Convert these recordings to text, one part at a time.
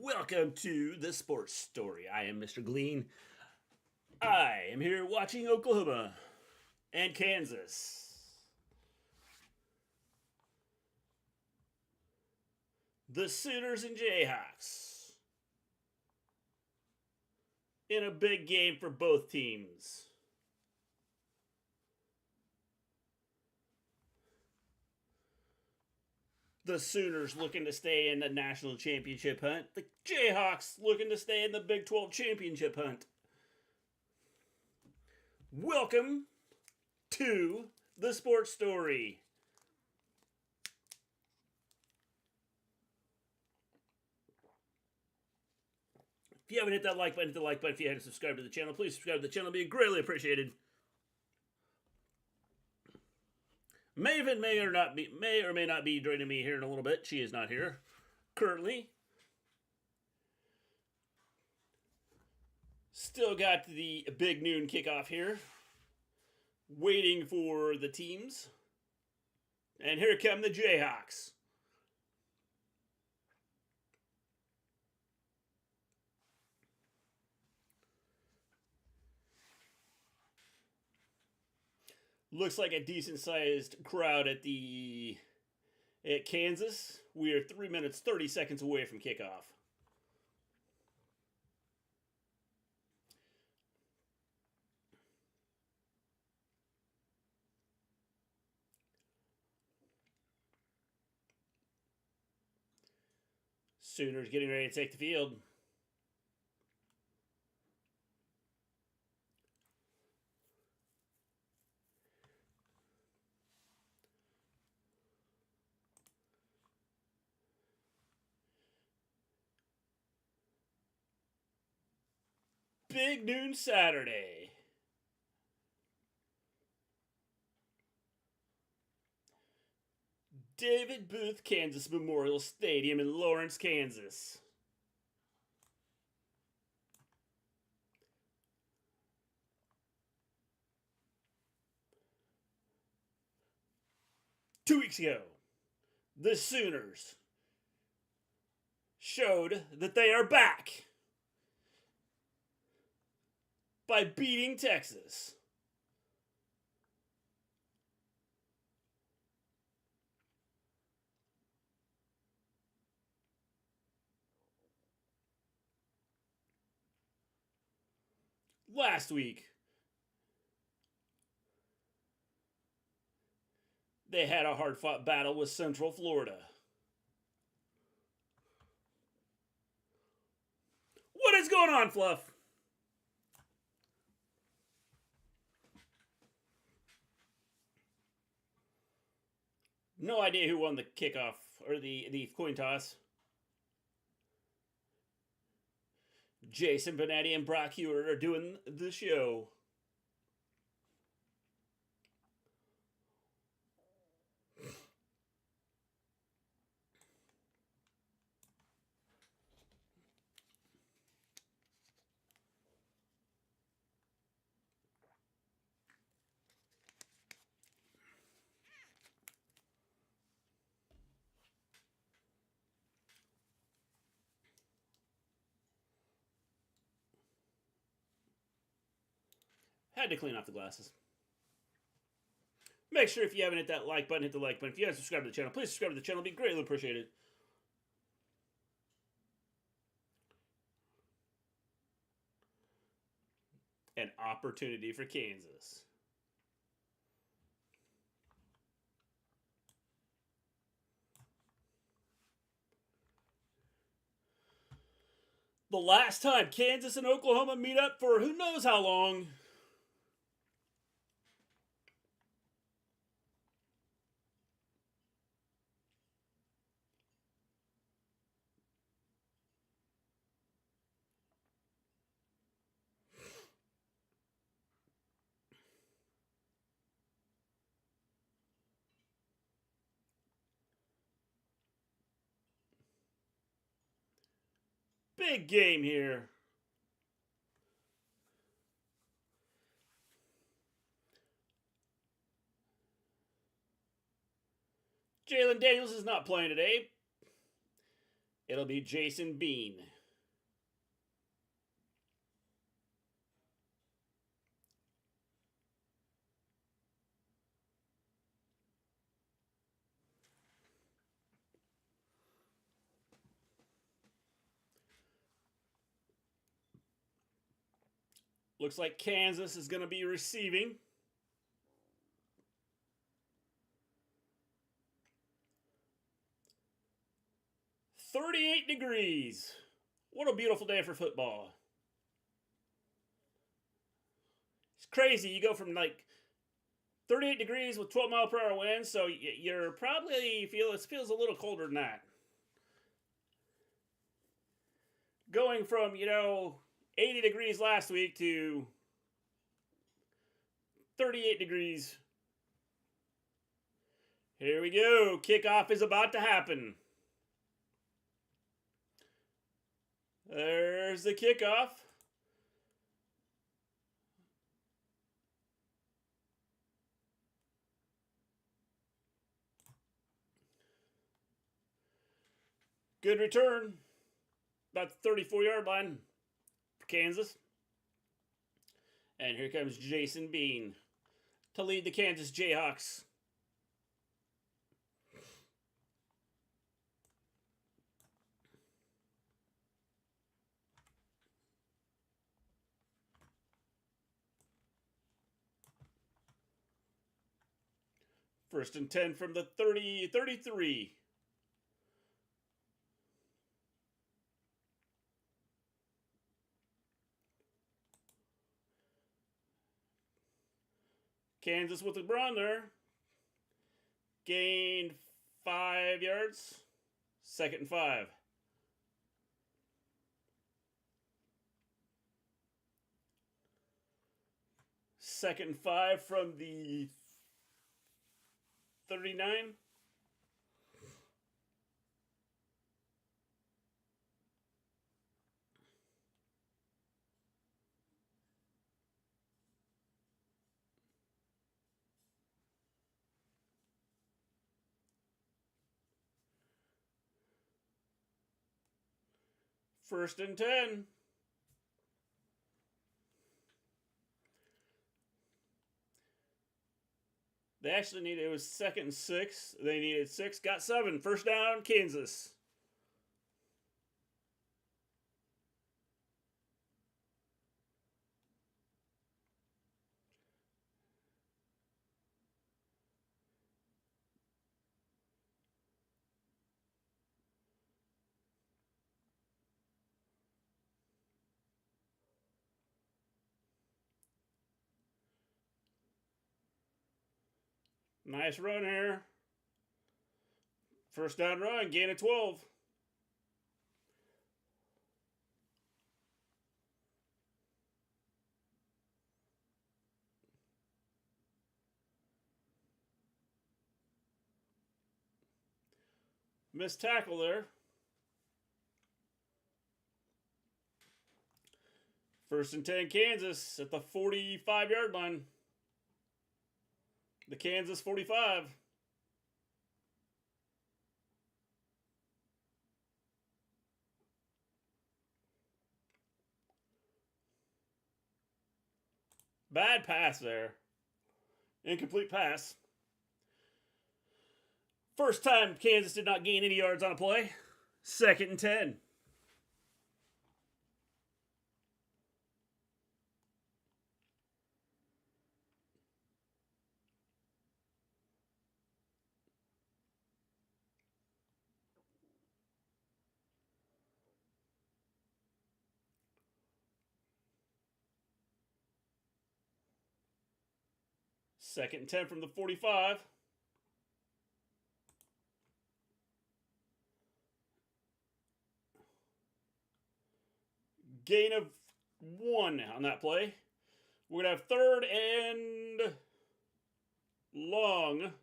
Welcome to the Sports Story. I am Mr. Gleen. I am here watching Oklahoma and Kansas. The Sooners and Jayhawks. In a big game for both teams. The Sooners looking to stay in the national championship hunt. The Jayhawks looking to stay in the Big 12 championship hunt. Welcome to the Sports Story. If you haven't hit that like button, hit the like button. If you haven't subscribed to the channel, please subscribe to the channel. It'd be greatly appreciated. Maven may or may not be joining me here in a little bit. She is not here currently. Still got the big noon kickoff here. Waiting for the teams. And here come the Jayhawks. Looks like a decent-sized crowd at Kansas. We are 3 minutes, 30 seconds away from kickoff. Sooners getting ready to take the field. Big noon Saturday. David Booth, Kansas Memorial Stadium in Lawrence, Kansas. Two weeks ago, the Sooners showed that they are back by beating Texas. Last week, they had a hard-fought battle with Central Florida. What is going on, Fluff? No idea who won the kickoff or the coin toss. Jason Benetti and Brock Hewitt are doing the show. Had to clean off the glasses. Make sure if you haven't hit that like button, hit the like button. If you haven't subscribed to the channel, please subscribe to the channel. It'd be greatly appreciated. An opportunity for Kansas. The last time Kansas and Oklahoma meet up for who knows how long. Big game here. Jalen Daniels is not playing today. It'll be Jason Bean. Looks like Kansas is going to be receiving. "38 degrees. What a beautiful day for football. It's crazy. You go from like 38 degrees with 12-mile-per-hour winds, so you're probably it feels a little colder than that. Going from, 80 degrees last week to 38 degrees. Here we go. Kickoff is about to happen. There's the kickoff. Good return. About the 34-yard line for Kansas. And here comes Jason Bean to lead the Kansas Jayhawks. First and 10 from the 33. Kansas with the run there. Gained 5 yards. 2nd and 5. Second and 5 from the 39. First and 10. They actually needed, it was 2nd and 6. They needed 6, got 7. First down, Kansas. Nice run here. First down run, gain of 12. Missed tackle there. First and 10, Kansas at the 45-yard line. The Kansas 45. Bad pass there. Incomplete pass. First time Kansas did not gain any yards on a play. 2nd and 10. Second and 10 from the 45. Gain of 1 on that play. We're going to have 3rd and long.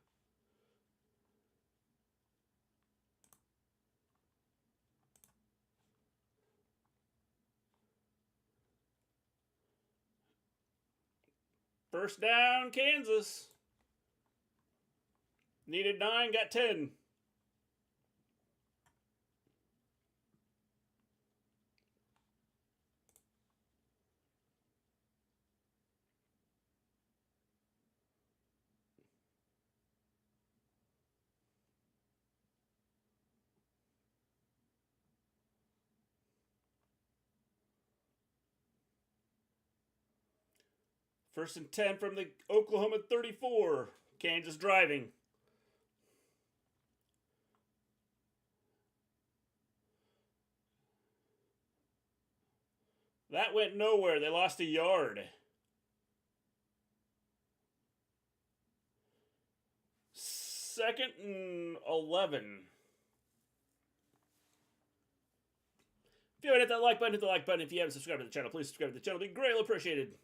First down, Kansas. Needed 9, got 10. First and 10 from the Oklahoma 34. Kansas driving. That went nowhere. They lost a yard. Second and 11. If you haven't hit that like button, hit the like button. If you haven't subscribed to the channel, please subscribe to the channel. It'd be greatly appreciated.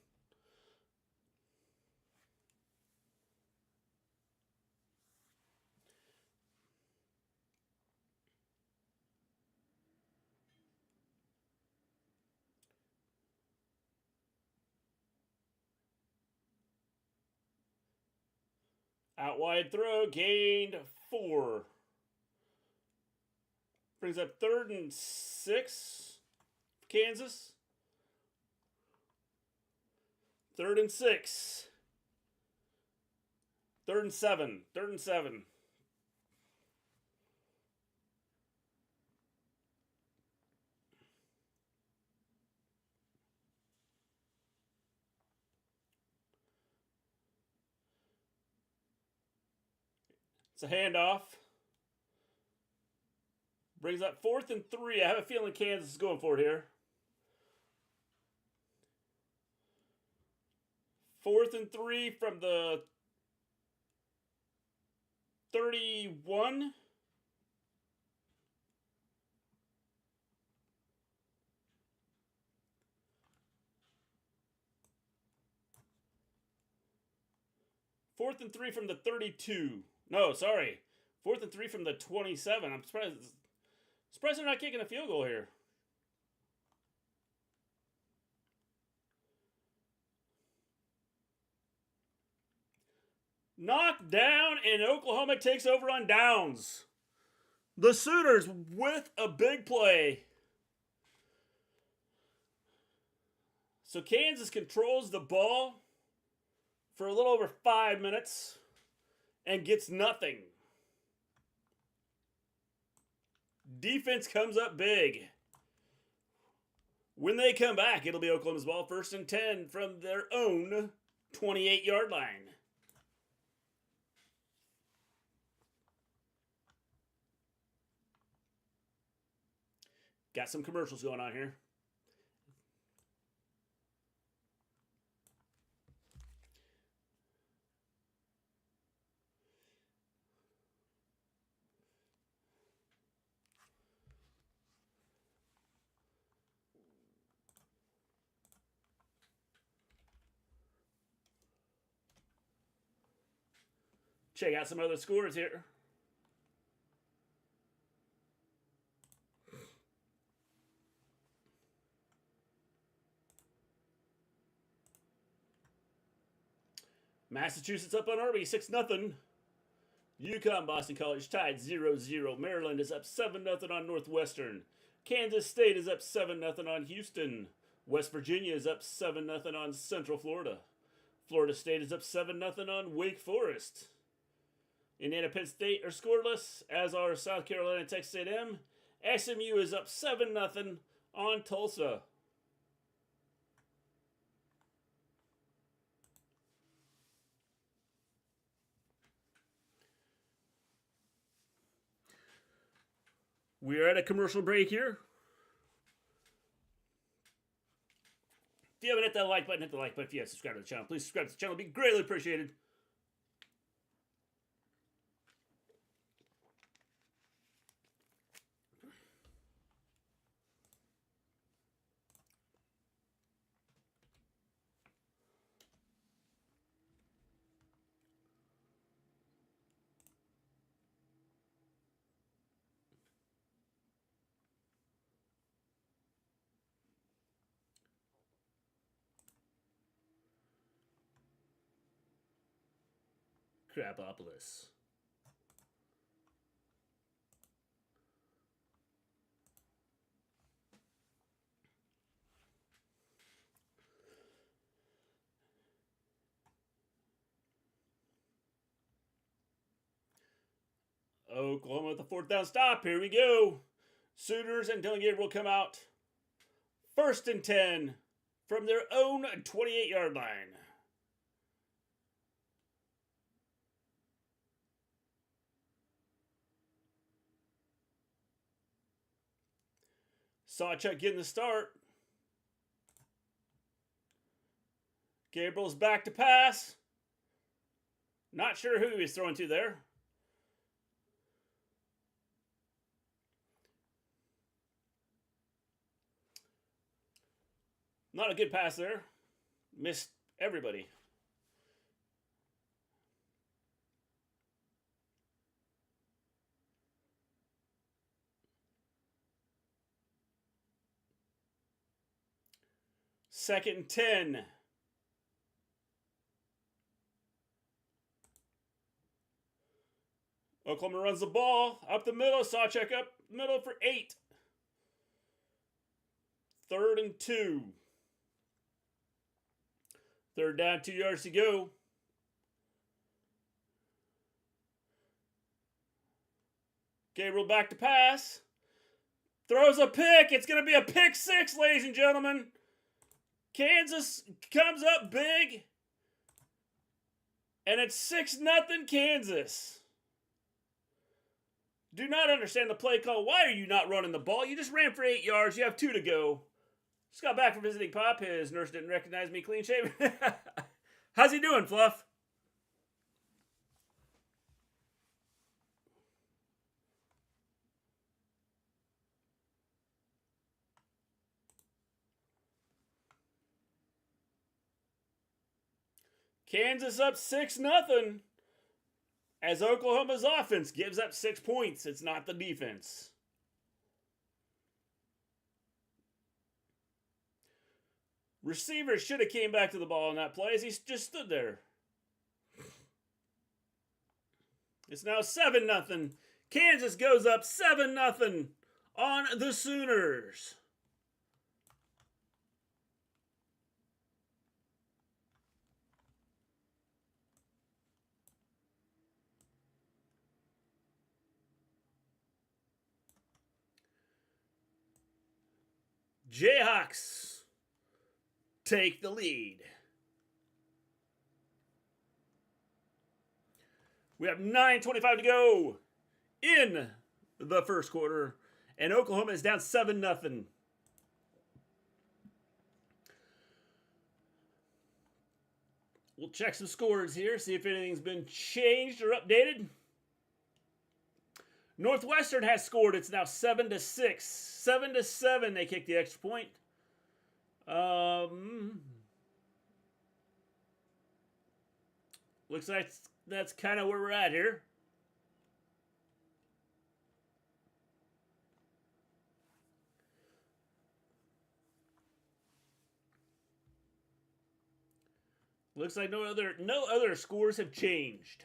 Out wide throw, gained 4. Brings up 3rd and 6 for Kansas. 3rd and 6. 3rd and 7. 3rd and 7. It's a handoff. Brings up 4th and 3. I have a feeling Kansas is going for it here. 4th and 3 from the 31. Fourth and 3 from the 32. No, sorry. 4th and 3 from the 27. I'm surprised they're not kicking a field goal here. Knocked down, and Oklahoma takes over on downs. The Sooners with a big play. So Kansas controls the ball for a little over 5 minutes and gets nothing. Defense comes up big. When they come back, it'll be Oklahoma's ball, 1st and 10 from their own 28-yard line. Got some commercials going on here. Check out some other scores here. Massachusetts up on Army, 6-0. UConn Boston College tied 0-0. Maryland is up 7-0 on Northwestern. Kansas State is up 7-0 on Houston. West Virginia is up 7-0 on Central Florida. Florida State is up 7-0 on Wake Forest. Indiana Penn State are scoreless, as are South Carolina and Texas A&M. SMU is up 7-0 on Tulsa. We are at a commercial break here. If you haven't hit that like button, hit the like button. If you haven't subscribed to the channel, please subscribe to the channel. It'd be greatly appreciated. Crapopolis. Oklahoma with the 4th down stop. Here we go. Sooners and Dylan Gabriel come out. 1st and 10 from their own 28-yard line. Sawchuk getting the start. Gabriel's back to pass. Not sure who he was throwing to there. Not a good pass there. Missed everybody. Second and 10. Oklahoma runs the ball up the middle. Sawchuk up middle for 8. Third and 2. Third down, 2 yards to go. Gabriel back to pass. Throws a pick. It's going to be a pick 6, ladies and gentlemen. Kansas comes up big. And it's 6-0 Kansas. Do not understand the play call. Why are you not running the ball? You just ran for 8 yards. You have 2 to go. Just got back from visiting Pop. His nurse didn't recognize me clean shaven. How's he doing, Fluff? Kansas up 6-0 as Oklahoma's offense gives up 6 points. It's not the defense. Receivers should have came back to the ball in that play as he just stood there. It's now 7-0. Kansas goes up 7-0 on the Sooners. Jayhawks take the lead. We have 9:25 to go in the first quarter, and Oklahoma is down 7-0. We'll check some scores here, see if anything's been changed or updated. Northwestern has scored. It's now 7-6. 7-7. They kick the extra point. Looks like that's kind of where we're at here. Looks like no other scores have changed.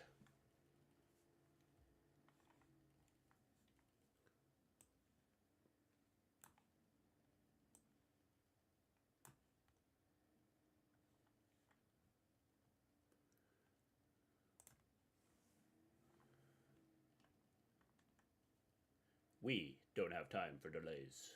We don't have time for delays.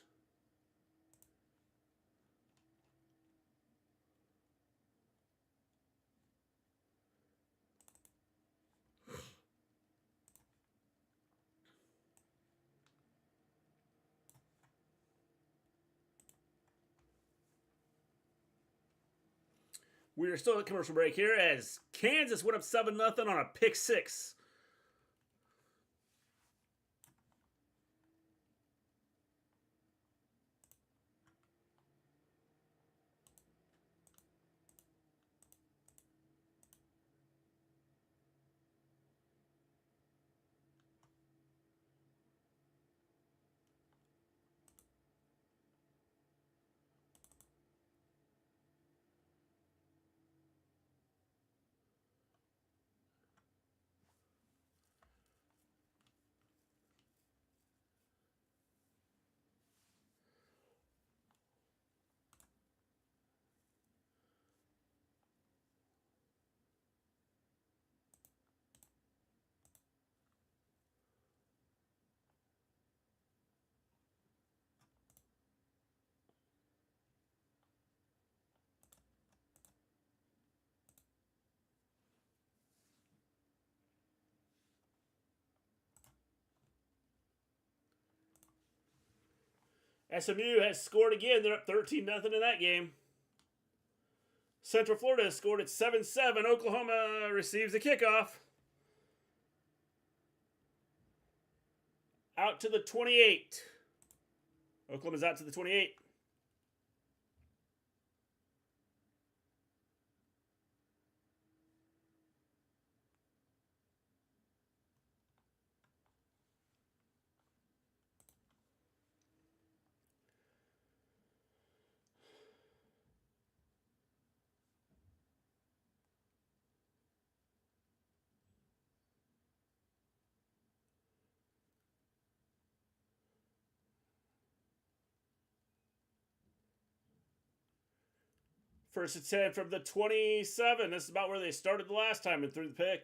We are still at commercial break here as Kansas went up 7-0 on a pick 6. SMU has scored again. They're up 13-0 in that game. Central Florida has scored at 7-7. Oklahoma receives the kickoff. Out to the 28. Oklahoma's out to the 28. First and 10 from the 27. This is about where they started the last time and threw the pick.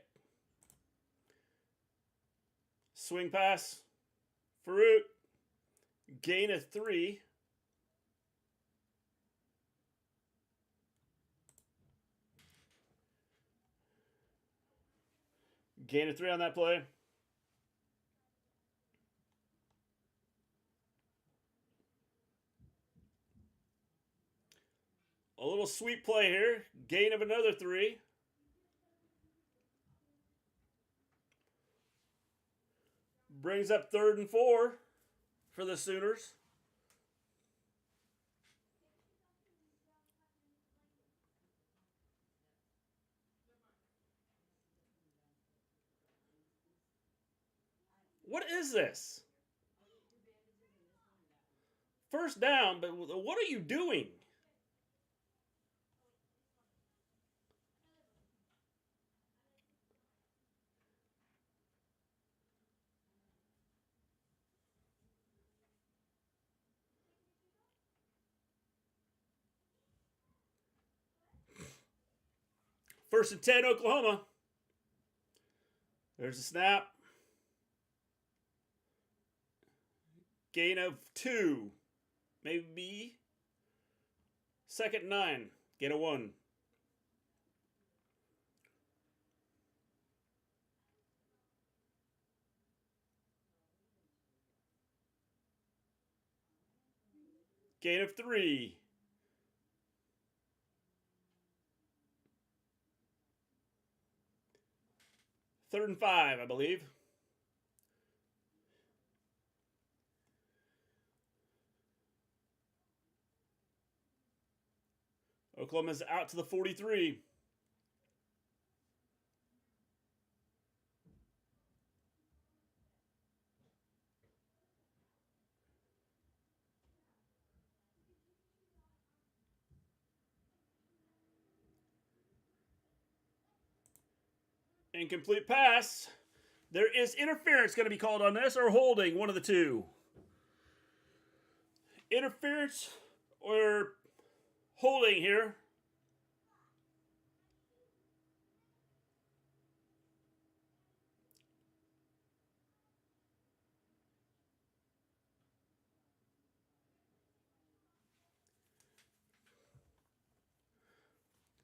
Swing pass. Farouk. Gain of 3. Gain of 3 on that play. A little sweep play here. Gain of another 3. Brings up 3rd and 4 for the Sooners. What is this? First down, but what are you doing? First and 10, Oklahoma. There's a snap. Gain of 2. Maybe. 2nd and 9. Gain of 1. Gain of 3. Third and 5, I believe. Oklahoma's out to the 43. Incomplete pass. There is interference going to be called on this, or holding, one of the two. Interference or holding here.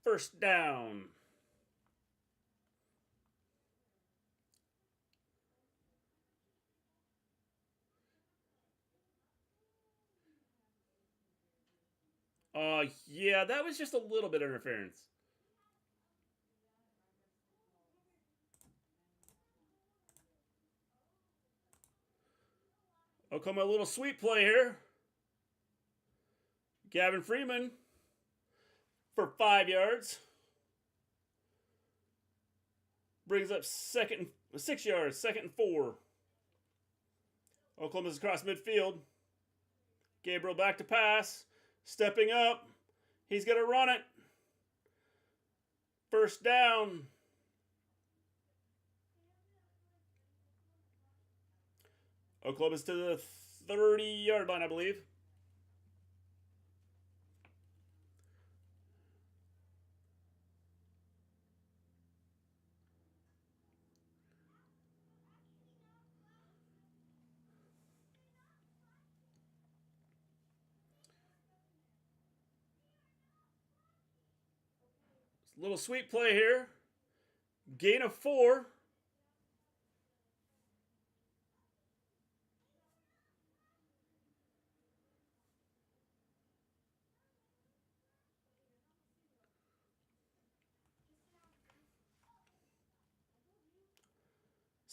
First down. Yeah, that was just a little bit of interference. Oklahoma, a little sweep play here. Gavin Freeman for 5 yards. Brings up 6 yards, 2nd and 4. Oklahoma's across midfield. Gabriel back to pass. Stepping up. He's going to run it. First down. Oklahoma's to the 30-yard line, I believe. Little sweep play here. Gain of 4.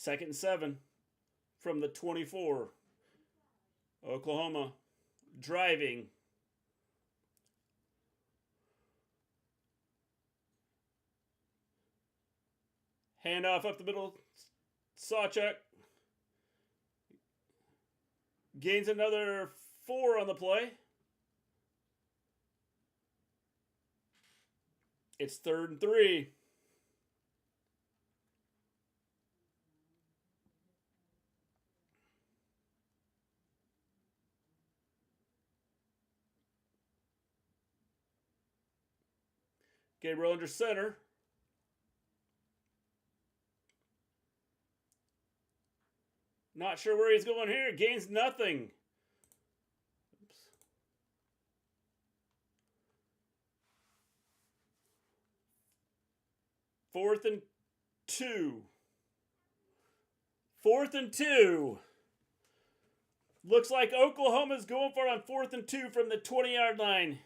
2nd and 7 from the 24. Oklahoma driving. Handoff up the middle. Sawchuk gains another 4 on the play. It's 3rd and 3. Gabriel under center. Not sure where he's going here. Gains nothing. Oops. 4th and 2. 4th and 2. Looks like Oklahoma's going for it on 4th and 2 from the 20-yard line.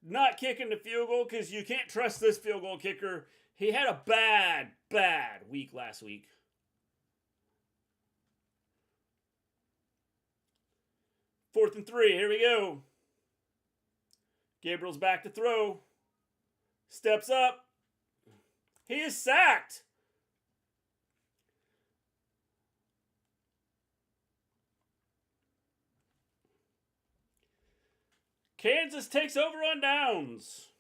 Not kicking the field goal because you can't trust this field goal kicker. He had a bad week last week. 4th and 3. Here we go. Gabriel's back to throw. Steps up. He is sacked. Kansas takes over on downs.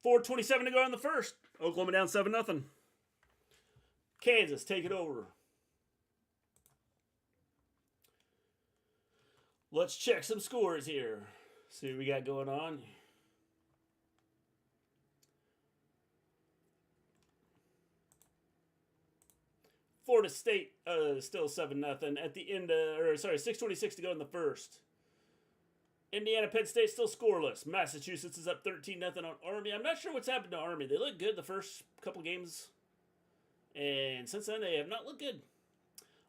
.427 to go in the first. Oklahoma down 7-0. Kansas take it over. Let's check some scores here. See what we got going on. Florida State still 7-0 at the end. 6:26 to go in the first. Indiana Penn State still scoreless. Massachusetts is up 13-0 on Army. I'm not sure what's happened to Army. They looked good the first couple games, and since then they have not looked good.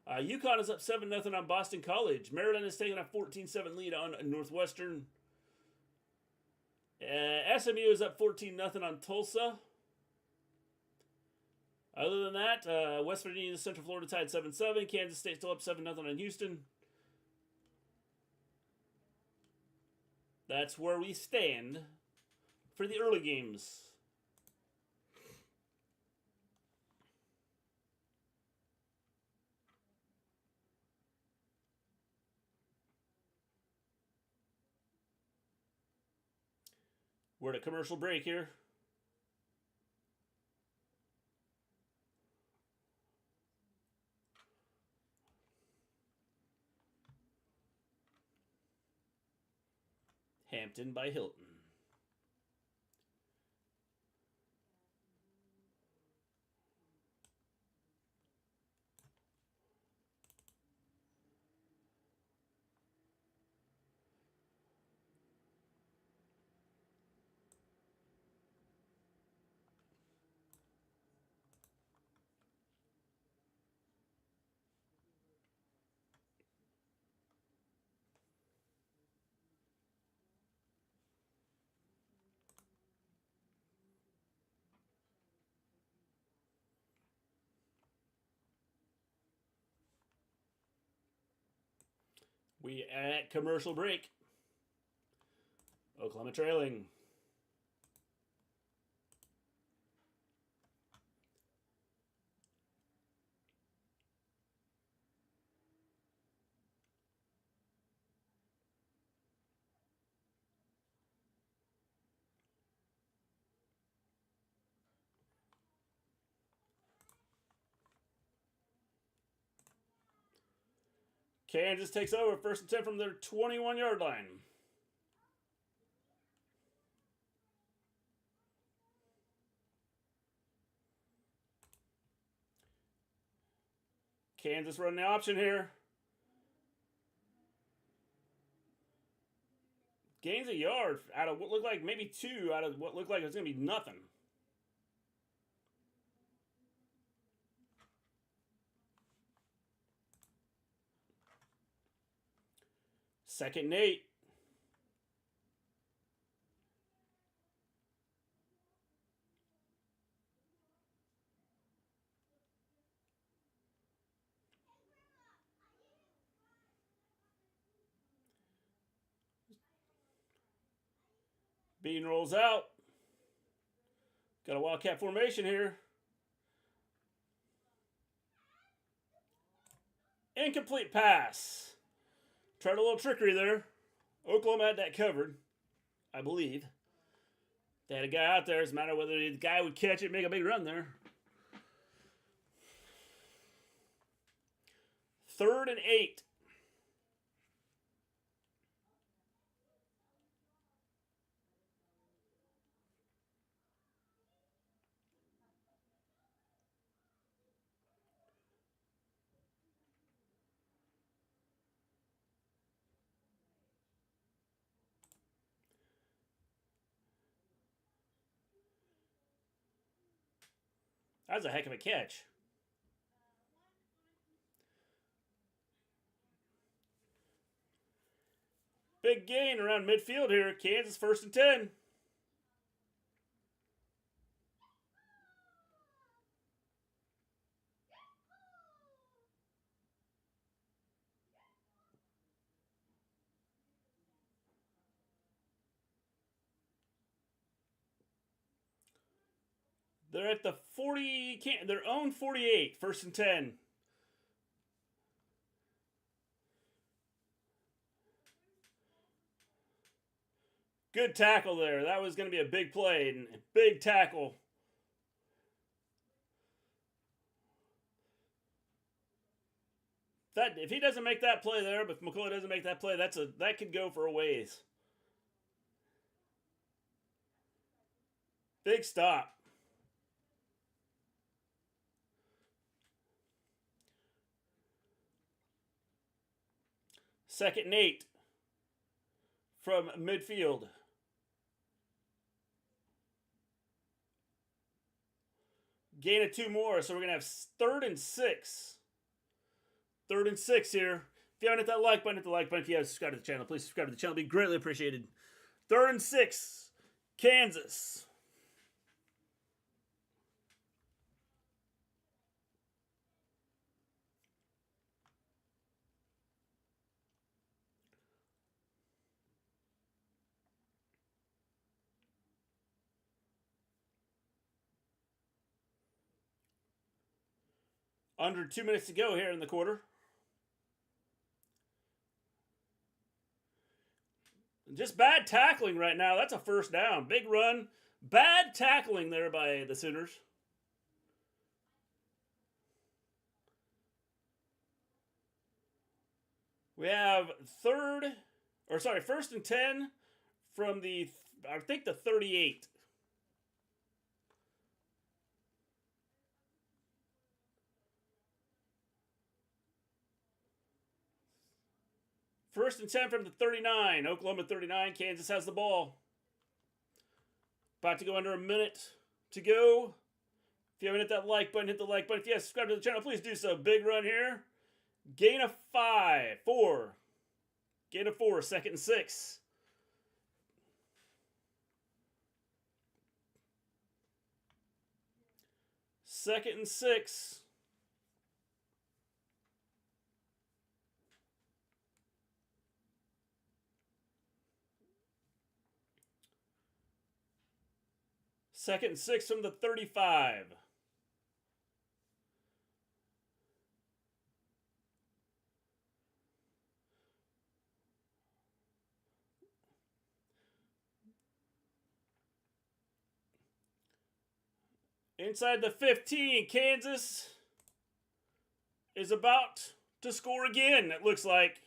UConn is up 7-0 on Boston College. Maryland is taking a 14-7 lead on Northwestern. SMU is up 14-0 on Tulsa. Other than that, West Virginia, Central Florida tied 7-7. Kansas State still up 7-0 on Houston. That's where we stand for the early games. We're at a commercial break here. Hampton by Hilton. We at commercial break. Oklahoma trailing. Kansas takes over, 1st and 10 from their 21-yard line. Kansas running the option here. Gains a yard out of what looked like maybe 2 out of what looked like it was going to be nothing. Second and 8. Bean rolls out. Got a Wildcat formation here. Incomplete pass. Tried a little trickery there. Oklahoma had that covered, I believe. They had a guy out there. It's a matter of whether the guy would catch it and make a big run there. 3rd and 8. That was a heck of a catch. Big gain around midfield here. Kansas 1st and 10. They're at the 40, their own 48, 1st and 10. Good tackle there. That was going to be a big play. Big tackle. If he doesn't make that play there, but if McCullough doesn't make that play, that could go for a ways. Big stop. Second and 8 from midfield. Gain of 2 more, so we're going to have 3rd and 6. 3rd and 6 here. If you haven't hit that like button, hit the like button. If you haven't subscribed to the channel, please subscribe to the channel. It'd be greatly appreciated. 3rd and 6. Kansas. Under 2 minutes to go here in the quarter. Just bad tackling right now. That's a 1st down. Big run. Bad tackling there by the Sooners. We have 1st and 10 from the 38. First and 10 from the 39. Oklahoma 39. Kansas has the ball. About to go under a minute to go. If you haven't hit that like button, hit the like button. If you haven't subscribed to the channel, please do so. Big run here. Gain of 4. Gain of 4. 2nd and 6. Second and 6. Second and 6 from the 35. Inside the 15, Kansas is about to score again, it looks like.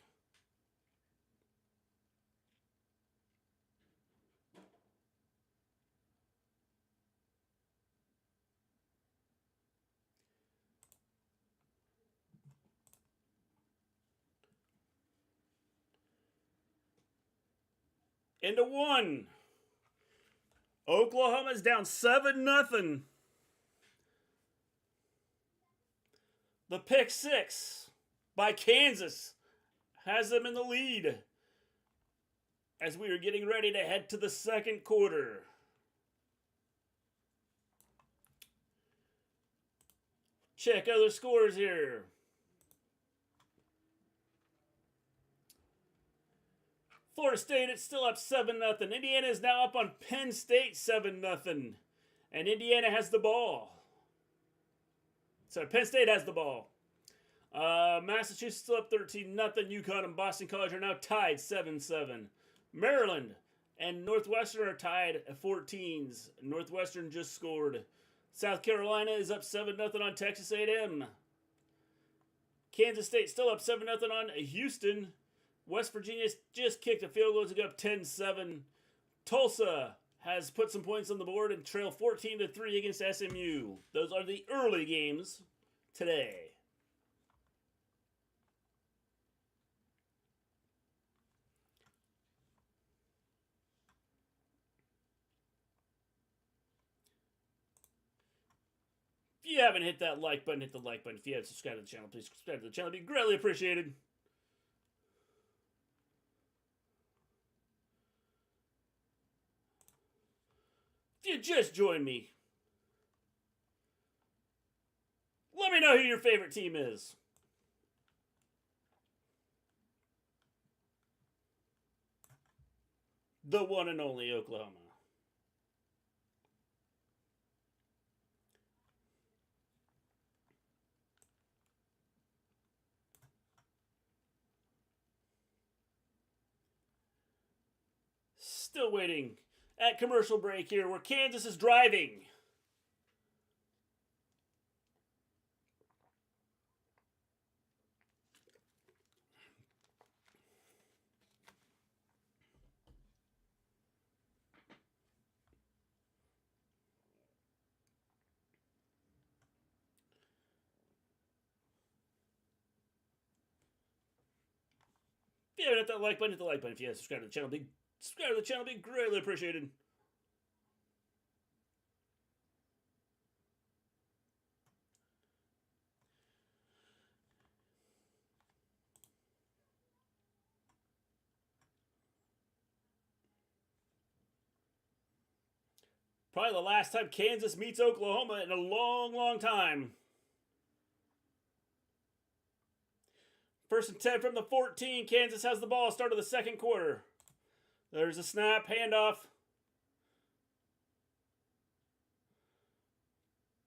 Into 1. Oklahoma's down 7-0. The pick 6 by Kansas has them in the lead. as we are getting ready to head to the second quarter. Check other scores here. Florida State, it's still up 7-0. Indiana is now up on Penn State 7-0. And Indiana has the ball. So Penn State has the ball. Massachusetts still up 13-0. UConn and Boston College are now tied 7-7. Maryland and Northwestern are tied at 14s. Northwestern just scored. South Carolina is up 7-0 on Texas A&M. Kansas State still up 7-0 on Houston. West Virginia just kicked a field goal to go up 10-7. Tulsa has put some points on the board and trail 14-3 against SMU. Those are the early games today. If you haven't hit that like button, hit the like button. If you haven't subscribed to the channel, please subscribe to the channel. It'd be greatly appreciated. If you just joined me, let me know who your favorite team is. The one and only Oklahoma. Still waiting at commercial break here where Kansas is driving. If you haven't hit that like button, hit the like button. If you haven't subscribed to the channel, subscribe to the channel, be greatly appreciated. Probably the last time Kansas meets Oklahoma in a long, long time. First and 10 from the 14. Kansas has the ball. Start of the second quarter. There's a snap, handoff.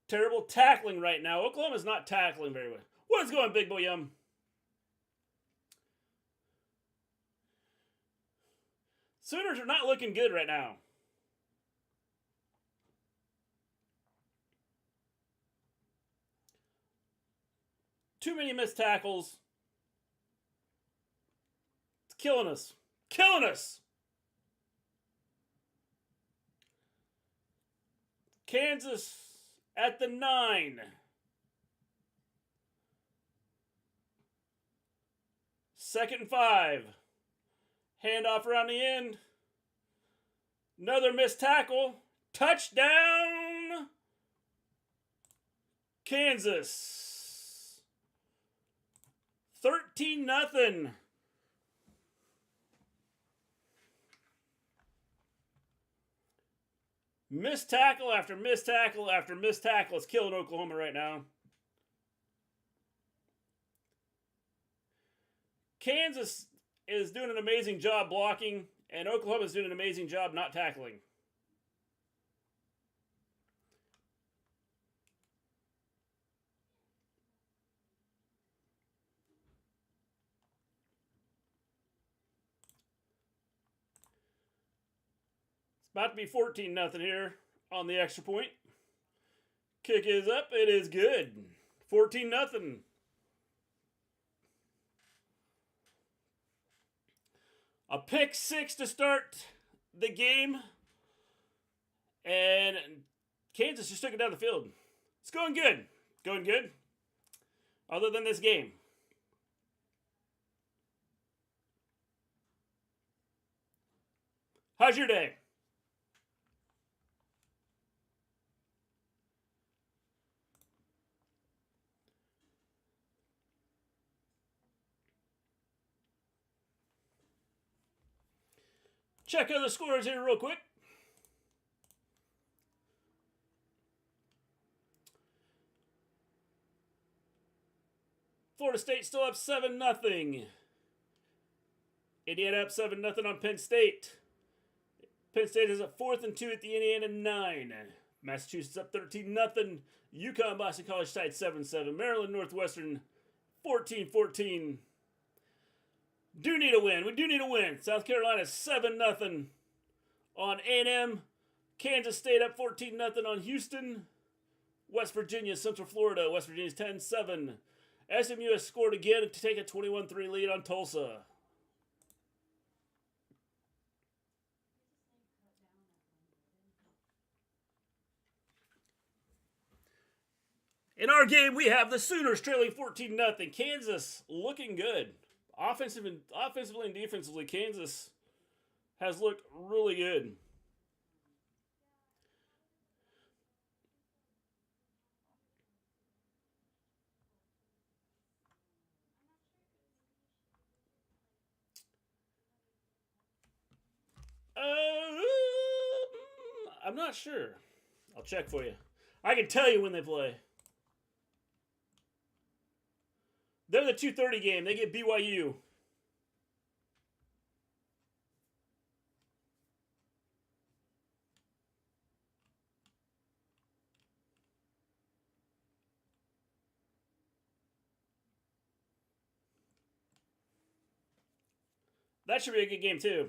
Terrible tackling right now. Oklahoma's not tackling very well. What is going, Big Boy Yum? Sooners are not looking good right now. Too many missed tackles. It's killing us. Killing us! Kansas at the 9. Second and 5. Handoff around the end. Another missed tackle. Touchdown! Kansas. 13-0. Missed tackle after missed tackle after missed tackle is killing Oklahoma right now. Kansas is doing an amazing job blocking, and Oklahoma is doing an amazing job not tackling. It's about to be 14-0 here on the extra point. Kick is up. It is good. 14-0. A pick 6 to start the game. And Kansas just took it down the field. It's going good. Going good. Other than this game. How's your day? Check out the scores here real quick. Florida State still up 7-0. Indiana up 7-0 on Penn State. Penn State is up 4th and 2 at the Indiana 9. Massachusetts up 13-0. UConn Boston College tied 7-7. Maryland Northwestern 14-14. Do need a win. We do need a win. South Carolina 7-0 on A&M. Kansas State up 14-0 on Houston. West Virginia, Central Florida. West Virginia's 10-7. SMU has scored again to take a 21-3 lead on Tulsa. In our game, we have the Sooners trailing 14-0. Kansas looking good. Offensively and defensively, Kansas has looked really good. I'm not sure. I'll check for you. I can tell you when they play. They're the 2:30 game. They get BYU. That should be a good game, too.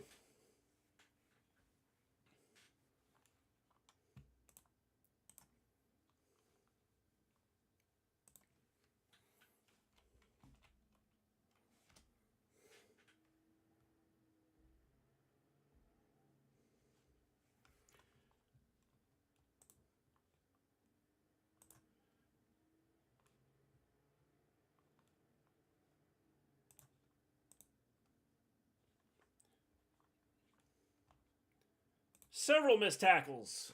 Several missed tackles.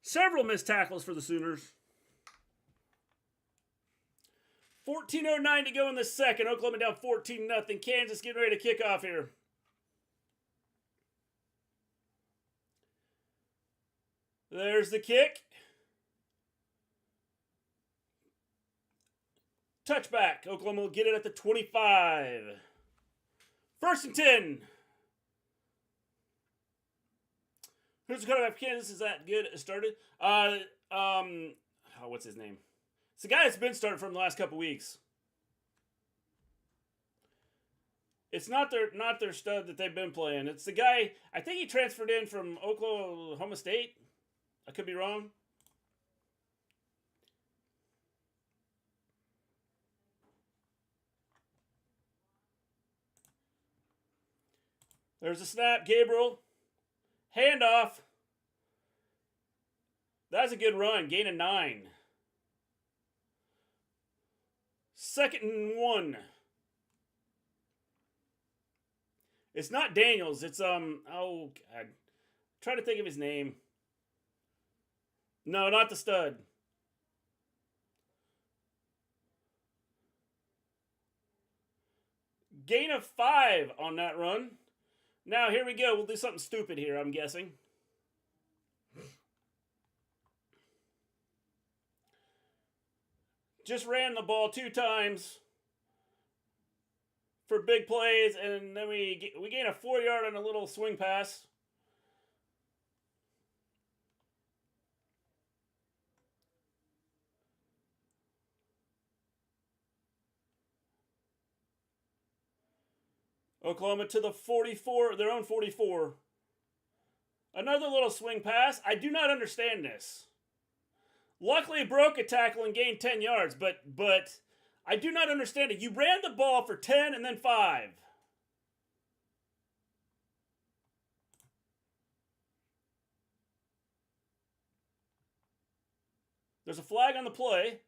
Several missed tackles for the Sooners. 14:09 to go in the second. Oklahoma down 14-0. Kansas getting ready to kick off here. There's the kick. Touchback. Oklahoma will get it at the 25. 1st and 10. Who's the quarterback for Kansas? Is that good? It started. What's his name? It's the guy that's been starting from the last couple weeks. It's not their stud that they've been playing. It's the guy. I think he transferred in from Oklahoma State. I could be wrong. There's a snap. Gabriel. Handoff. That's a good run. Gain of 9. 2nd and 1. It's not Daniels. It's oh God. Try to think of his name. No, not the stud. Gain of 5 on that run. Now, here we go. We'll do something stupid here, I'm guessing. Just ran the ball 2 times for big plays, and then we gain a 4-yard on a little swing pass. Oklahoma to the 44, their own 44. Another little swing pass. I do not understand this. Luckily, broke a tackle and gained 10 yards, but I do not understand it. You ran the ball for 10 and then 5. There's a flag on the play.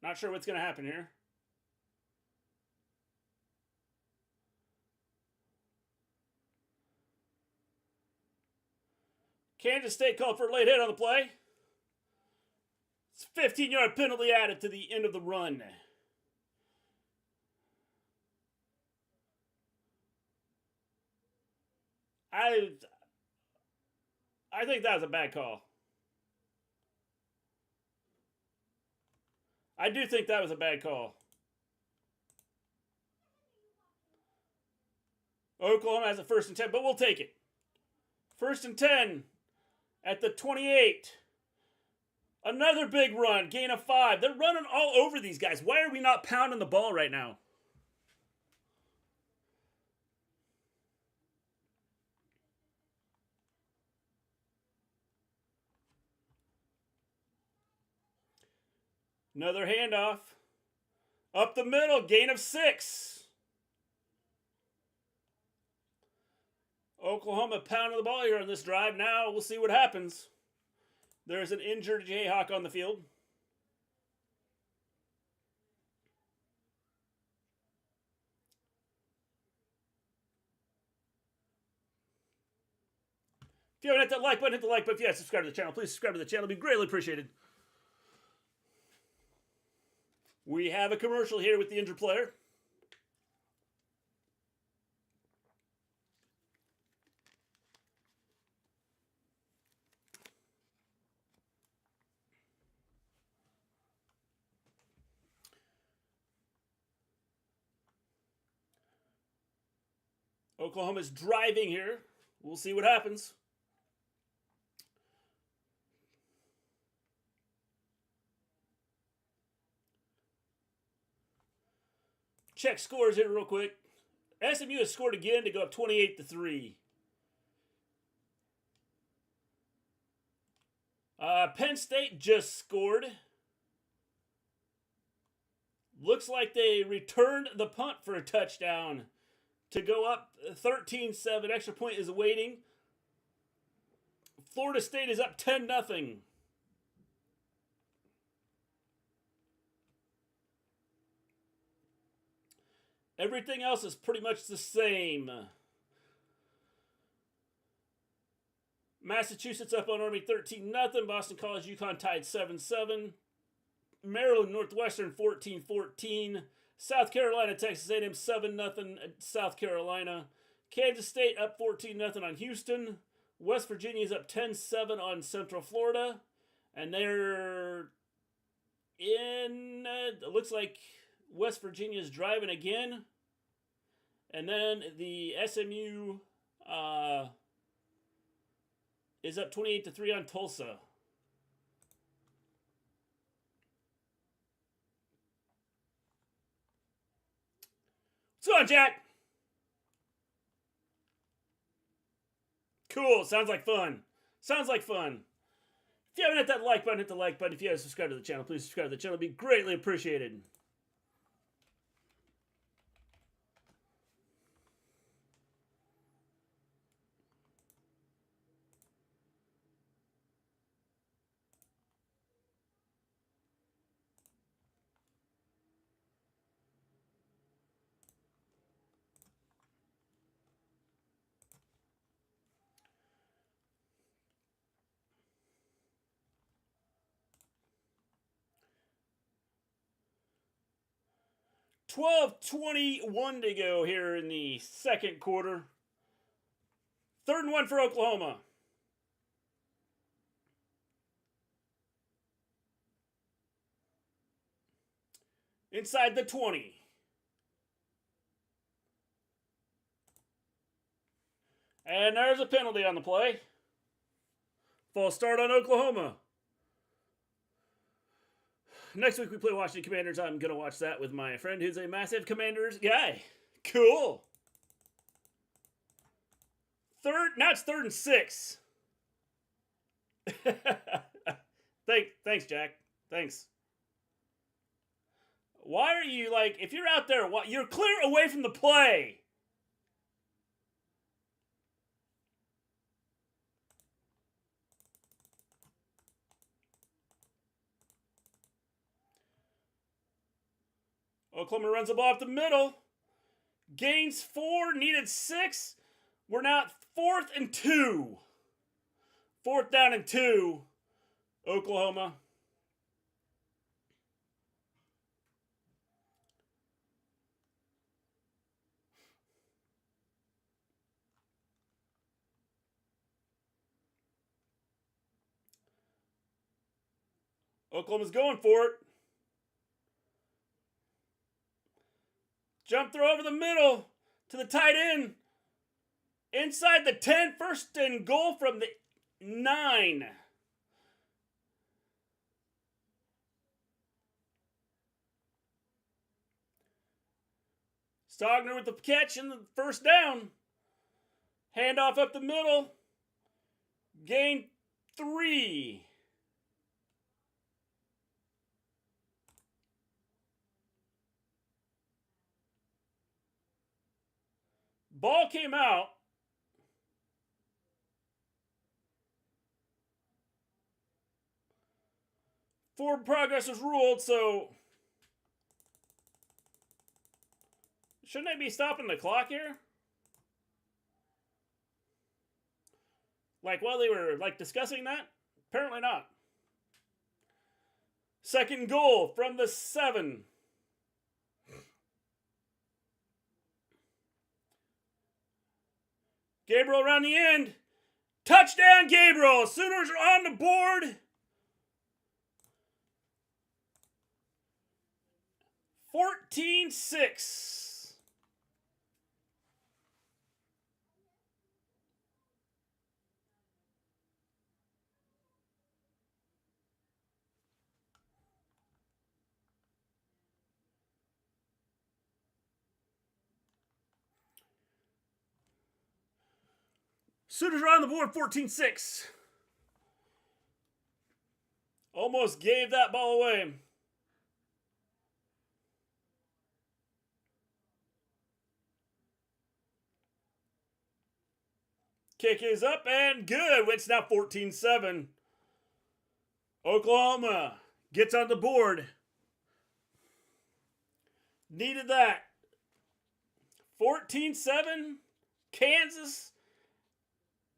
Not sure what's going to happen here. Kansas State called for a late hit on the play. It's a 15-yard penalty added to the end of the run. I I think that was a bad call. I do think that was a bad call. Oklahoma has a 1st and 10, but we'll take it. 1st and 10 at the 28. Another big run, gain of 5. They're running all over these guys. Why are we not pounding the ball right now? Another handoff. Up the middle, gain of 6. Oklahoma pounding the ball here on this drive. Now we'll see what happens. There's an injured Jayhawk on the field. If you haven't hit that like button, hit the like button. If you haven't subscribed to the channel, please subscribe to the channel. It'd be greatly appreciated. We have a commercial here with the injured player. Oklahoma's driving here. We'll see what happens. Check scores here real quick. SMU has scored again to go up 28-3. Penn State just scored. Looks like they returned the punt for a touchdown to go up 13-7. Extra point is awaiting. Florida State is up 10-0. Everything else is pretty much the same. Massachusetts up on Army 13-0. Boston College UConn tied 7-7. Maryland Northwestern 14-14. South Carolina Texas A&M 7-0 at South Carolina. Kansas State up 14-0 on Houston. West Virginia is up 10-7 on Central Florida. And they're in, it looks like West Virginia is driving again. And then the SMU is up 28-3 on Tulsa. What's going on, Jack? Cool. Sounds like fun. Sounds like fun. If you haven't hit that like button, hit the like button. If you haven't subscribed to the channel, please subscribe to the channel. It'd be greatly appreciated. $12:21 to go here in the second quarter. 3rd and 1 for Oklahoma. Inside the 20. And there's a penalty on the play. False start on Oklahoma. Next week we play Washington Commanders. I'm going to watch that with my friend who's a massive Commanders guy. Cool. Now it's 3rd and 6. Thanks, Jack. Thanks. Why are you like, if you're out there, you're clear away from the play. Oklahoma runs the ball up the middle. Gains 4, needed 6. We're now at 4th and 2. 4th down and 2. Oklahoma. Oklahoma's going for it. Jump throw over the middle to the tight end. Inside the 10, first and goal from the 9. Stogner with the catch and the first down. Handoff up the middle. Gain 3. Ball came out. Forward progress was ruled, so shouldn't they be stopping the clock here? Like while they were discussing that? Apparently not. Second goal from the 7. Gabriel around the end. Touchdown, Gabriel. Sooners are on the board. 14-6. Sooners are on the board, 14-6. Almost gave that ball away. Kick is up and good. It's now 14-7. Oklahoma gets on the board. Needed that. 14-7. Kansas.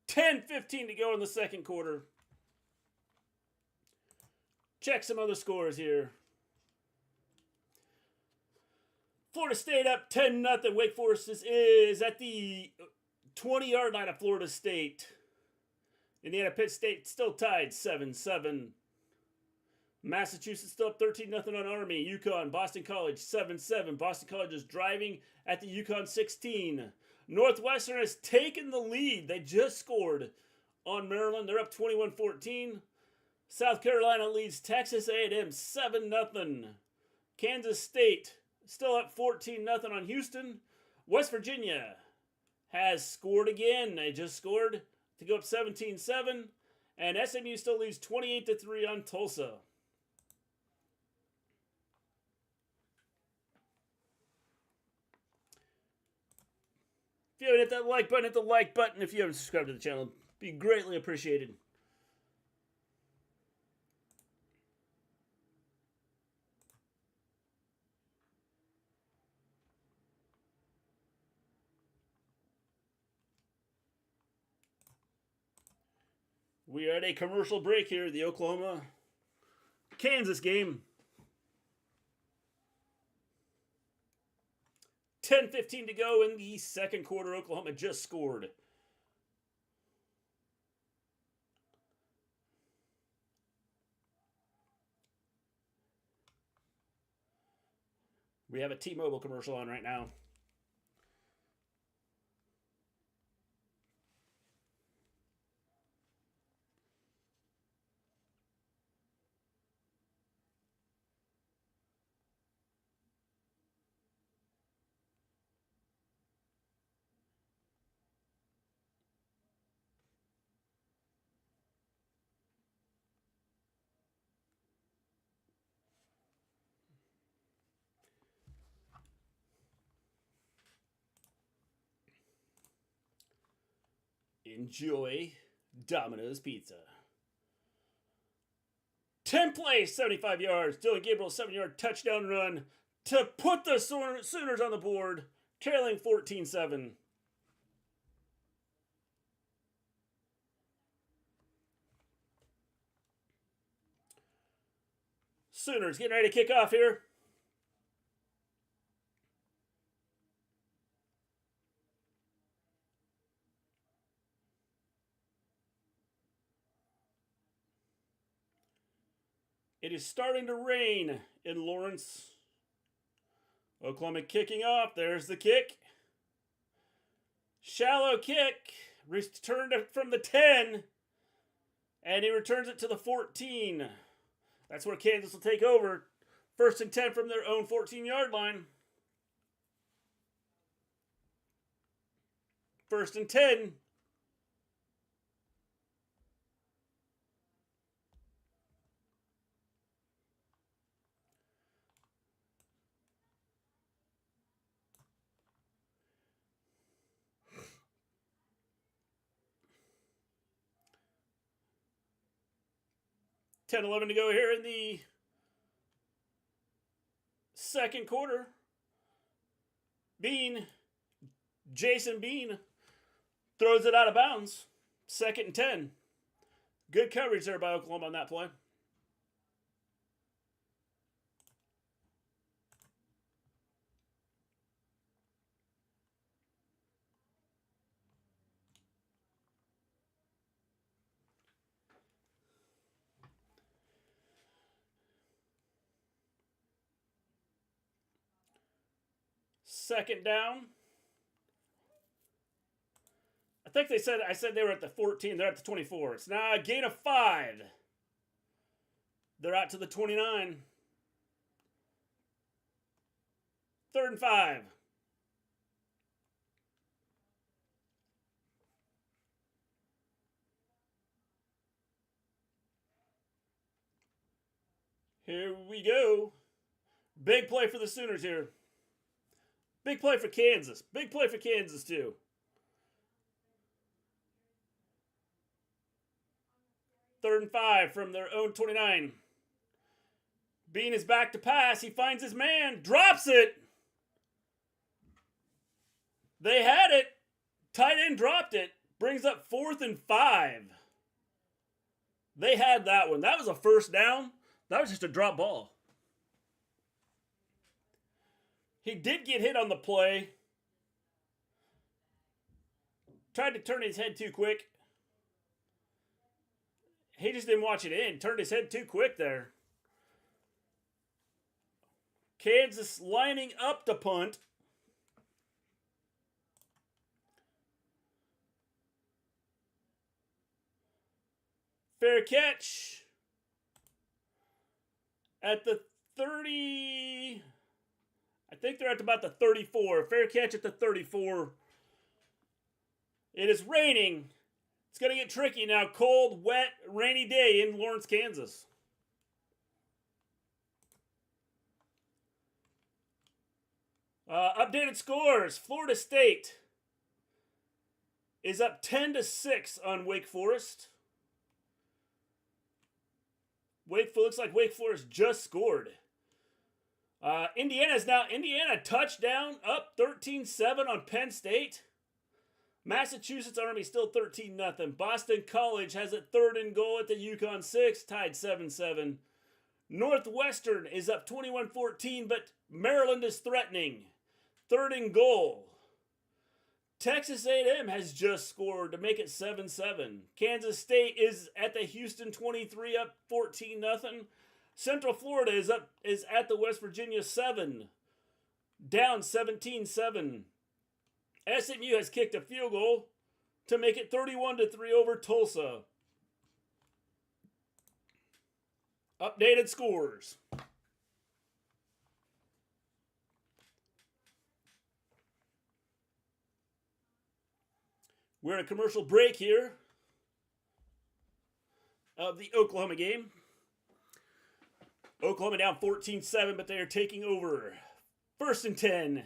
10-15 to go in the second quarter. Check some other scores here. Florida State up 10-0. Wake Forest is at the 20-yard line of Florida State. Indiana Pitt State still tied 7-7. Massachusetts still up 13-0 on Army. UConn, Boston College 7-7. Boston College is driving at the UConn 16. Northwestern has taken the lead. They just scored on Maryland. They're up 21-14. South Carolina leads Texas A&M 7-0. Kansas State still up 14-0 on Houston. West Virginia has scored again. They just scored to go up 17-7. And SMU still leads 28-3 on Tulsa. If you haven't hit that like button, hit the like button. If you haven't subscribed to the channel, it'd be greatly appreciated. We are at a commercial break here, the Oklahoma-Kansas game. 10-15 to go in the second quarter. Oklahoma just scored. We have a T-Mobile commercial on right now. Enjoy Domino's Pizza. 10 plays, 75 yards. Dylan Gabriel, 7-yard touchdown run to put the Sooners on the board, trailing 14-7. Sooners getting ready to kick off here. It is starting to rain in Lawrence. Oklahoma kicking off. There's the kick. Shallow kick. Returned it from the 10. And he returns it to the 14. That's where Kansas will take over. 1st and 10 from their own 14-yard line. 1st and 10. $10-11 to go here in the second quarter. Jason Bean throws it out of bounds. 2nd and 10. Good coverage there by Oklahoma on that play. Second down. I said they were at the 14. They're at the 24. It's now a gain of 5. They're out to the 29. 3rd and 5. Here we go. Big play for the Sooners here. Big play for Kansas. Big play for Kansas too. 3rd and 5 from their own 29. Bean is back to pass. He finds his man. Drops it. They had it. Tight end dropped it. Brings up 4th and 5. They had that one. That was a first down. That was just a drop ball. He did get hit on the play. Tried to turn his head too quick. He just didn't watch it in. Turned his head too quick there. Kansas lining up to punt. Fair catch. At the 30... I think they're at about the 34. Fair catch at the 34. It is raining. It's going to get tricky now. Cold, wet, rainy day in Lawrence, Kansas. Updated scores. Florida State is up 10-6 on Wake Forest. Looks like Wake Forest just scored. Indiana touchdown, up 13-7 on Penn State. Massachusetts Army still 13-0. Boston College has it 3rd and goal at the Yukon 6, tied 7-7. Northwestern is up 21-14, but Maryland is threatening. 3rd and goal. Texas A&M has just scored to make it 7-7. Kansas State is at the Houston 23, up 14-0. Central Florida is at the West Virginia 7, down 17-7. SMU has kicked a field goal to make it 31-3 over Tulsa. Updated scores. We're in a commercial break here of the Oklahoma game. Oklahoma down 14-7, but they are taking over. 1st and 10.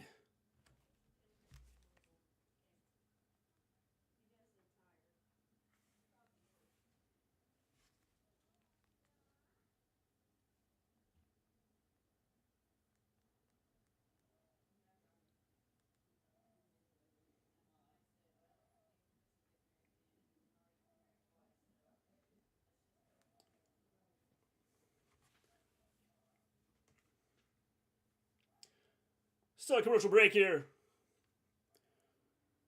Still a commercial break here.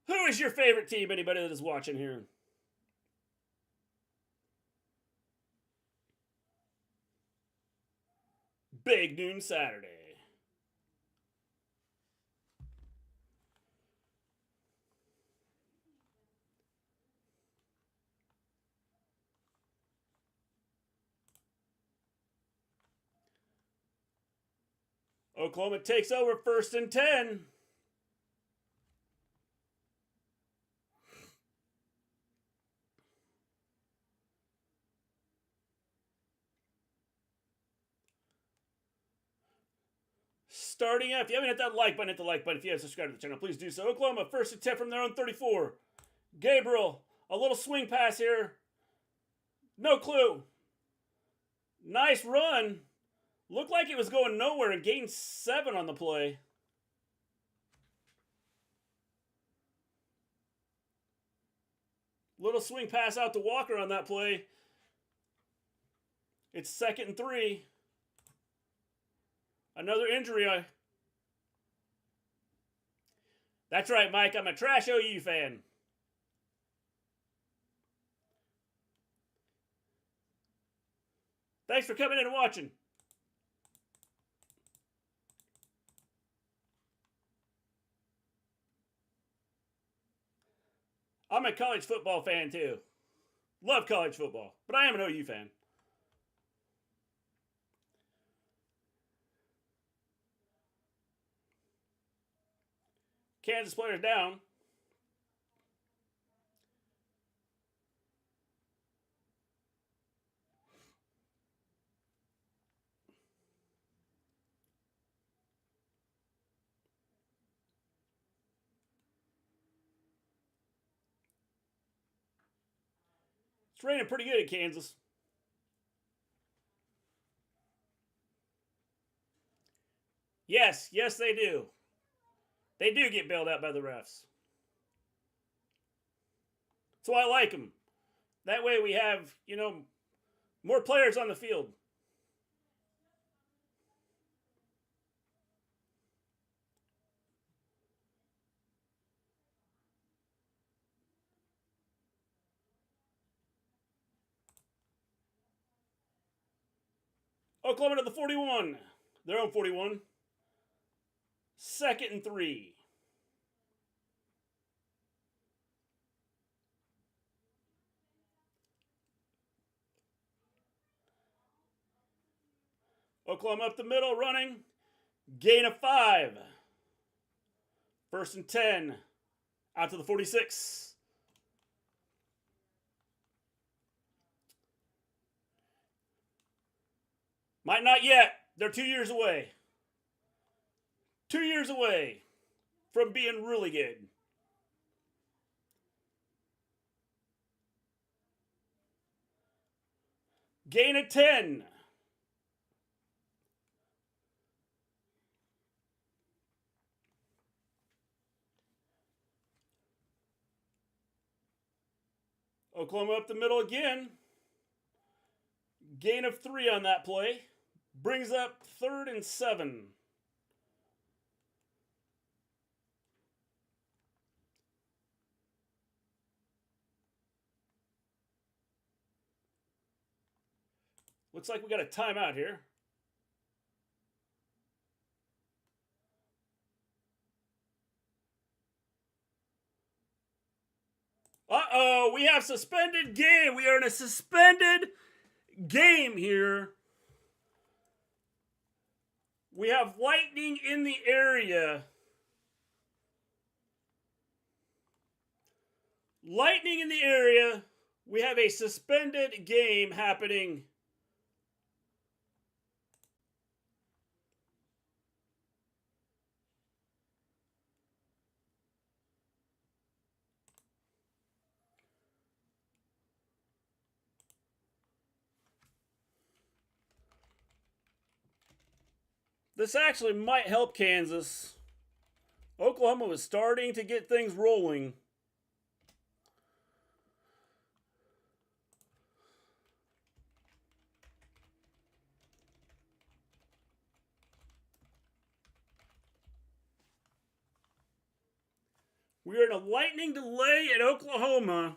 Who is your favorite team? Anybody that is watching here? Big Noon Saturday. Oklahoma takes over 1st and 10. Starting up. If you haven't hit that like button, hit the like button. If you haven't subscribed to the channel, please do so. Oklahoma, 1st and 10 from their own 34. Gabriel, a little swing pass here. No clue. Nice run. Looked like it was going nowhere and gained 7 on the play. Little swing pass out to Walker on that play. It's 2nd and 3. Another injury. That's right, Mike. I'm a trash OU fan. Thanks for coming in and watching. I'm a college football fan too. Love college football, but I am an OU fan. Kansas players down. It's raining pretty good at Kansas. Yes, they do. They do get bailed out by the refs. That's why I like them. That way we have, more players on the field. Oklahoma to the 41. Their own 41. 2nd and 3. Oklahoma up the middle, running. Gain of 5. 1st and 10. Out to the 46. Might not yet. They're 2 years away. 2 years away from being really good. Gain of 10. Oklahoma up the middle again. Gain of 3 on that play. Brings up 3rd and 7. Looks like we got a timeout here. Uh-oh, we have suspended game. We are in a suspended game here. We have lightning in the area. Lightning in the area. We have a suspended game happening. This actually might help Kansas. Oklahoma was starting to get things rolling. We are in a lightning delay at Oklahoma.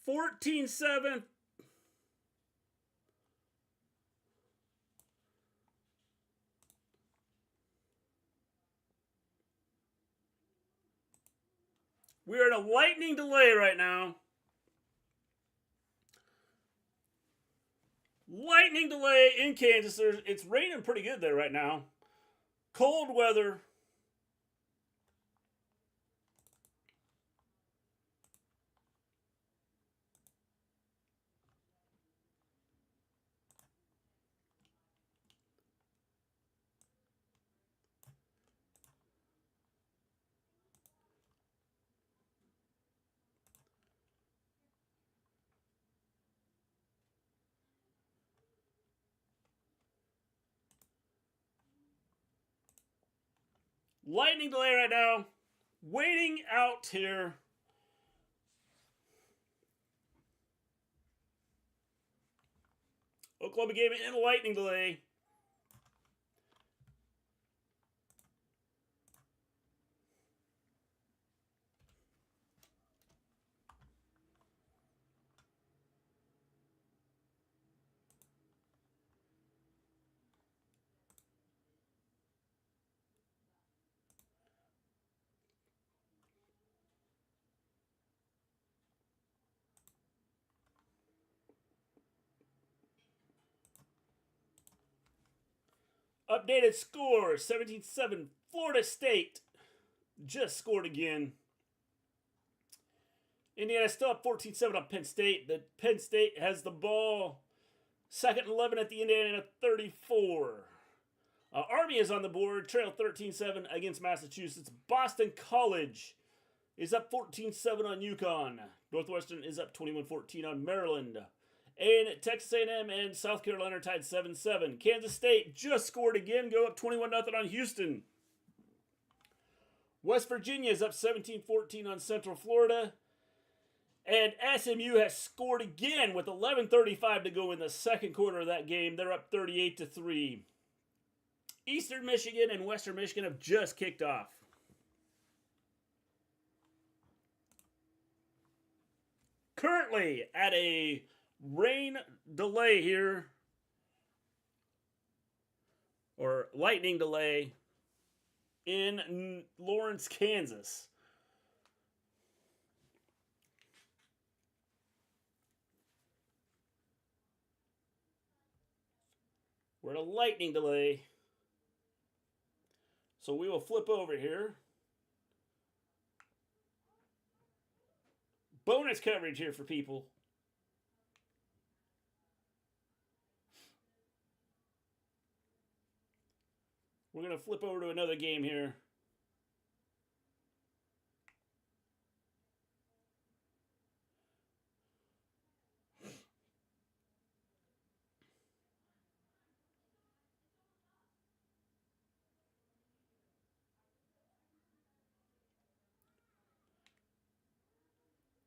14-7. We're in a lightning delay right now. Lightning delay in Kansas. It's raining pretty good there right now. Cold weather. Lightning delay right now. Waiting out here. Oklahoma game in a lightning delay. Updated score, 17-7. Florida State just scored again. Indiana still up 14-7 on Penn State. But Penn State has the ball. 2nd and 11 at the Indiana 34. Army is on the board. Trail 13-7 against Massachusetts. Boston College is up 14-7 on UConn. Northwestern is up 21-14 on Maryland. And Texas A&M and South Carolina are tied 7-7. Kansas State just scored again, go up 21-0 on Houston. West Virginia is up 17-14 on Central Florida. And SMU has scored again with 11:35 to go in the second quarter of that game. They're up 38-3. Eastern Michigan and Western Michigan have just kicked off. Currently at a rain delay here, or lightning delay, in Lawrence, Kansas. We're at a lightning delay. So we will flip over here. Bonus coverage here for people. We're going to flip over to another game here.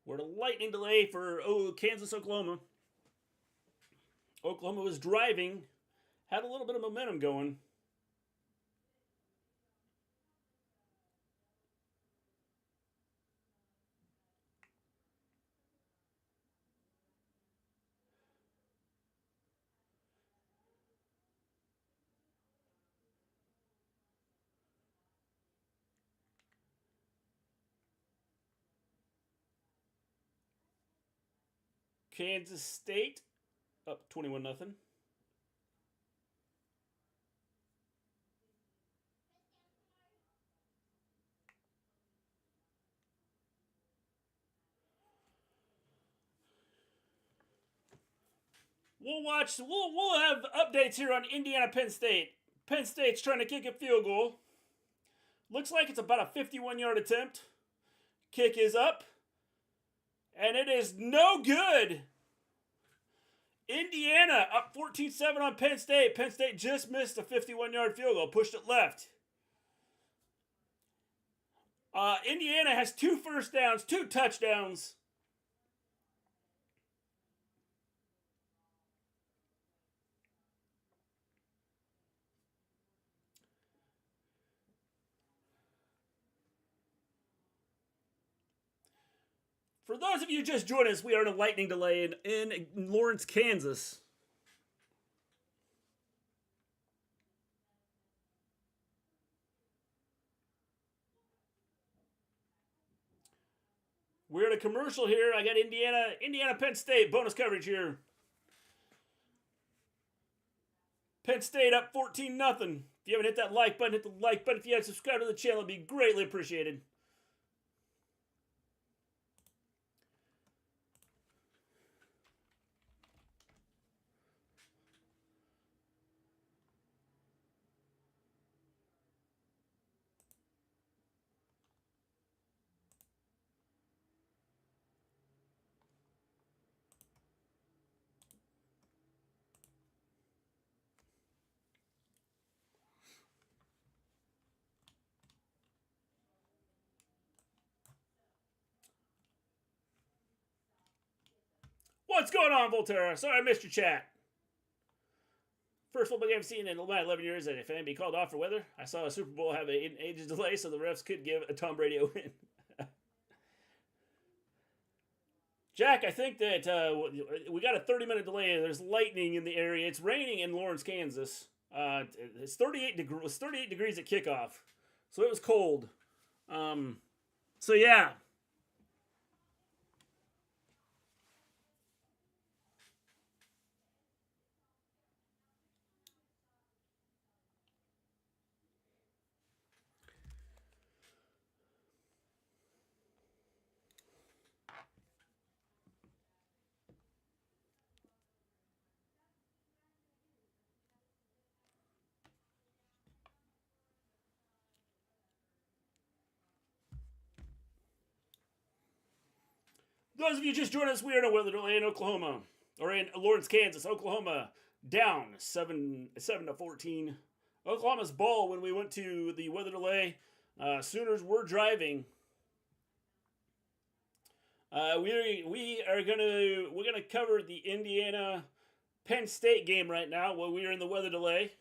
We're at a lightning delay for Kansas, Oklahoma. Oklahoma was driving, had a little bit of momentum going. Kansas State up 21-0. We'll have updates here on Indiana Penn State. Penn State's trying to kick a field goal. Looks like it's about a 51-yard attempt. Kick is up. And it is no good. Indiana up 14-7 on Penn State. Penn State just missed a 51-yard field goal, pushed it left. Indiana has 2 first downs, 2 touchdowns. For those of you just joining us, we are in a lightning delay in Lawrence, Kansas. We're in a commercial here. I got Indiana, Penn State, bonus coverage here. Penn State up 14-0. If you haven't hit that like button, hit the like button. If you haven't subscribed to the channel, it'd be greatly appreciated. What's going on, Volterra? Sorry I missed your chat. First football game I've seen in my 11 years that if anybody called off for weather, I saw a Super Bowl have an ages delay so the refs could give a Tom Brady a win. Jack, I think that we got a 30-minute delay. There's lightning in the area. It's raining in Lawrence, Kansas. It's 38 degrees at kickoff, so it was cold. So yeah. Those of you just joined us, we are in a weather delay in Oklahoma, or in Lawrence, Kansas. Oklahoma down 7-14. Oklahoma's ball when we went to the weather delay. Sooners were driving. We're gonna cover the Indiana Penn State game right now while we are in the weather delay.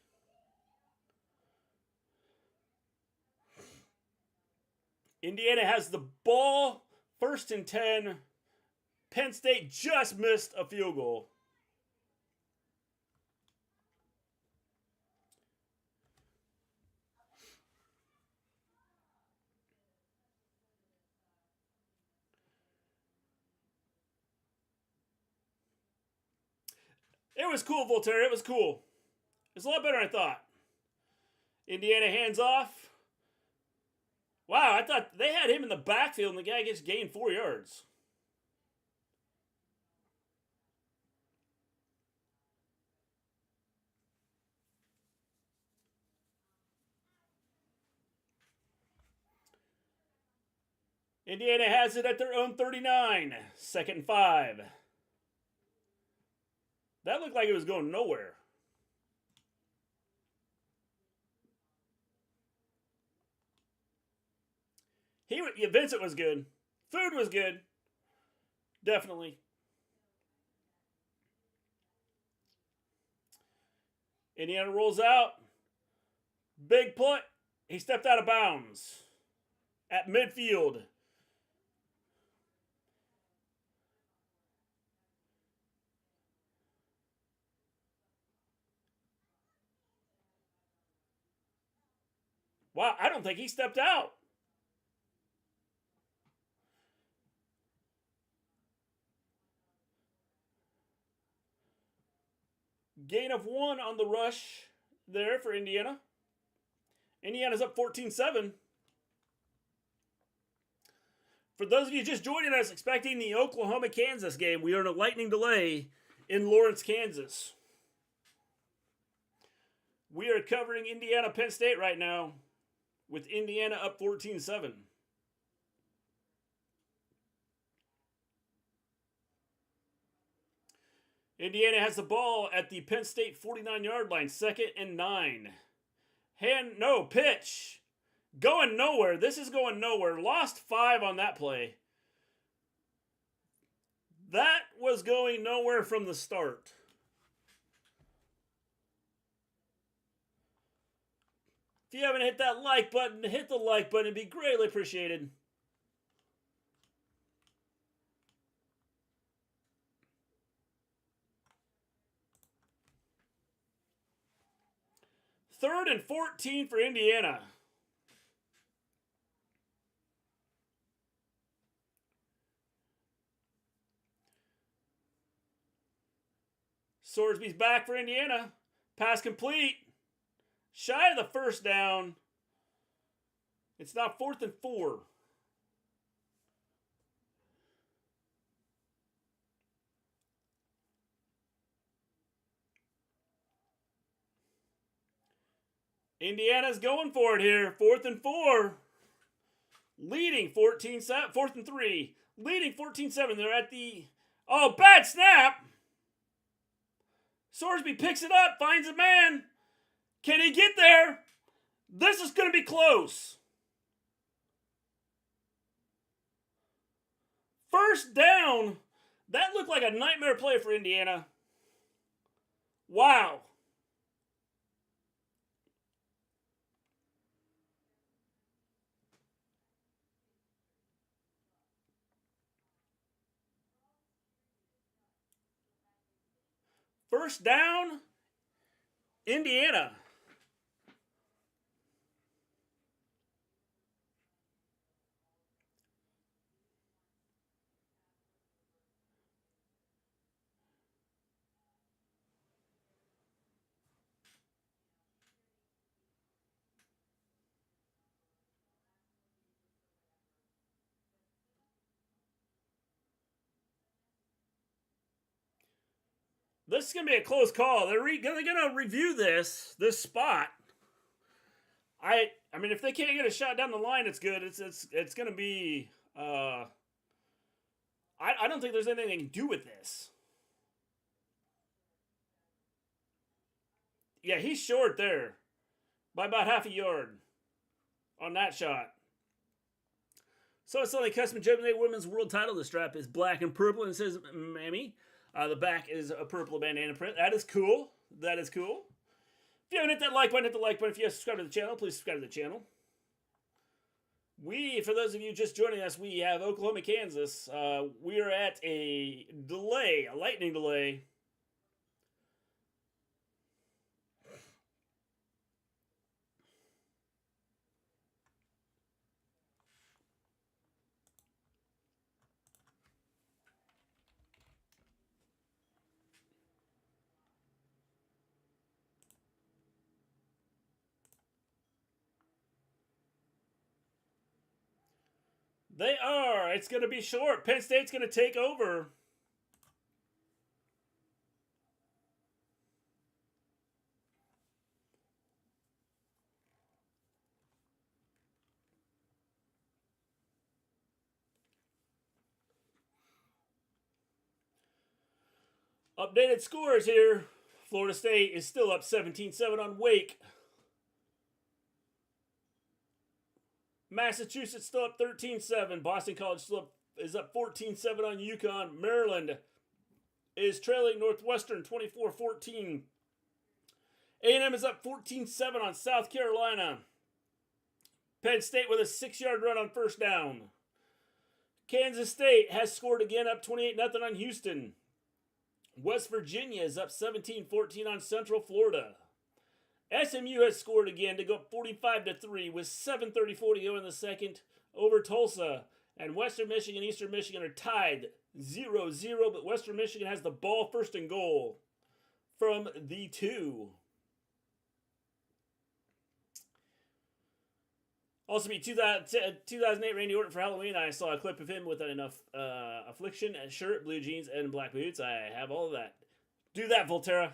Indiana has the ball, 1st and 10. Penn State just missed a field goal. It was cool, Voltaire. It was cool. It was a lot better than I thought. Indiana hands off. Wow, I thought they had him in the backfield and the guy gets gained 4 yards. Indiana has it at their own 39. 2nd and 5. That looked like it was going nowhere. Vincent was good. Food was good. Definitely. Indiana rolls out. Big play. He stepped out of bounds at midfield. Wow, I don't think he stepped out. Gain of 1 on the rush there for Indiana. Indiana's up 14-7. For those of you just joining us expecting the Oklahoma-Kansas game, we are in a lightning delay in Lawrence, Kansas. We are covering Indiana-Penn State right now with Indiana up 14-7. Indiana has the ball at the Penn State 49-yard line, 2nd and 9. Pitch. Going nowhere. This is going nowhere. Lost 5 on that play. That was going nowhere from the start. If you haven't hit that like button, hit the like button. It'd be greatly appreciated. 3rd and 14 for Indiana. Sorsby's back for Indiana. Pass complete. Shy of the first down. It's now 4th and 4. Indiana's going for it here. 4th and 4. Leading 14-7. 4th and 3. Leading 14-7. They're at the... Oh, bad snap. Sorsby picks it up. Finds a man. Can he get there? This is going to be close. First down. That looked like a nightmare play for Indiana. Wow. First down, Indiana. This is going to be a close call. They're going to review this spot. I mean, if they can't get a shot down the line, it's good. It's going to be. I don't think there's anything they can do with this. Yeah, he's short there by about half a yard on that shot. So it's only custom German women's world title. The strap is black and purple and it says Mammy. The back is a purple bandana print. That is cool. That is cool. If you haven't hit that like button, hit the like button. If you haven't subscribed to the channel, please subscribe to the channel. For those of you just joining us, we have Oklahoma, Kansas. We are at a delay, a lightning delay. They are. It's going to be short. Penn State's going to take over. Updated scores here. Florida State is still up 17-7 on Wake. Massachusetts still up 13-7. Boston College is up 14-7 on UConn. Maryland is trailing Northwestern 24-14. A&M is up 14-7 on South Carolina. Penn State with a 6-yard run on first down. Kansas State has scored again, up 28-0 on Houston. West Virginia is up 17-14 on Central Florida. SMU has scored again to go up 45-3 with 7:34 to go in the second over Tulsa. And Western Michigan and Eastern Michigan are tied 0-0, but Western Michigan has the ball first and goal from the 2. Also be 2008 Randy Orton for Halloween. I saw a clip of him with an affliction shirt, blue jeans, and black boots. I have all of that. Do that, Volterra.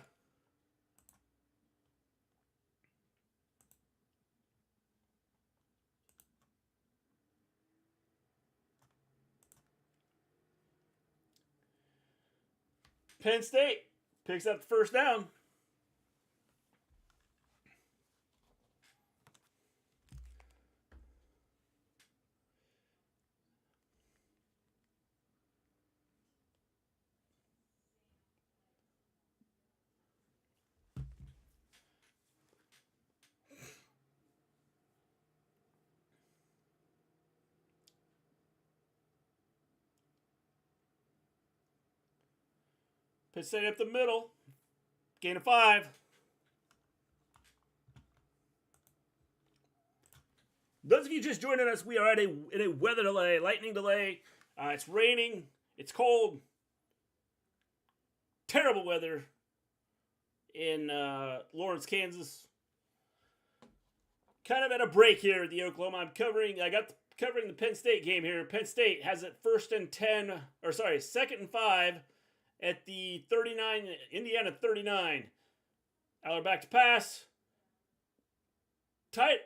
Penn State picks up the first down. Penn State up the middle. Gain of 5. those of you just joining us, we are in a weather delay, lightning delay. It's raining. It's cold. Terrible weather in Lawrence, Kansas. Kind of at a break here at the Oklahoma. covering the Penn State game here. Penn State has it second and 5 at the 39, Indiana 39. Aller back to pass. Tight.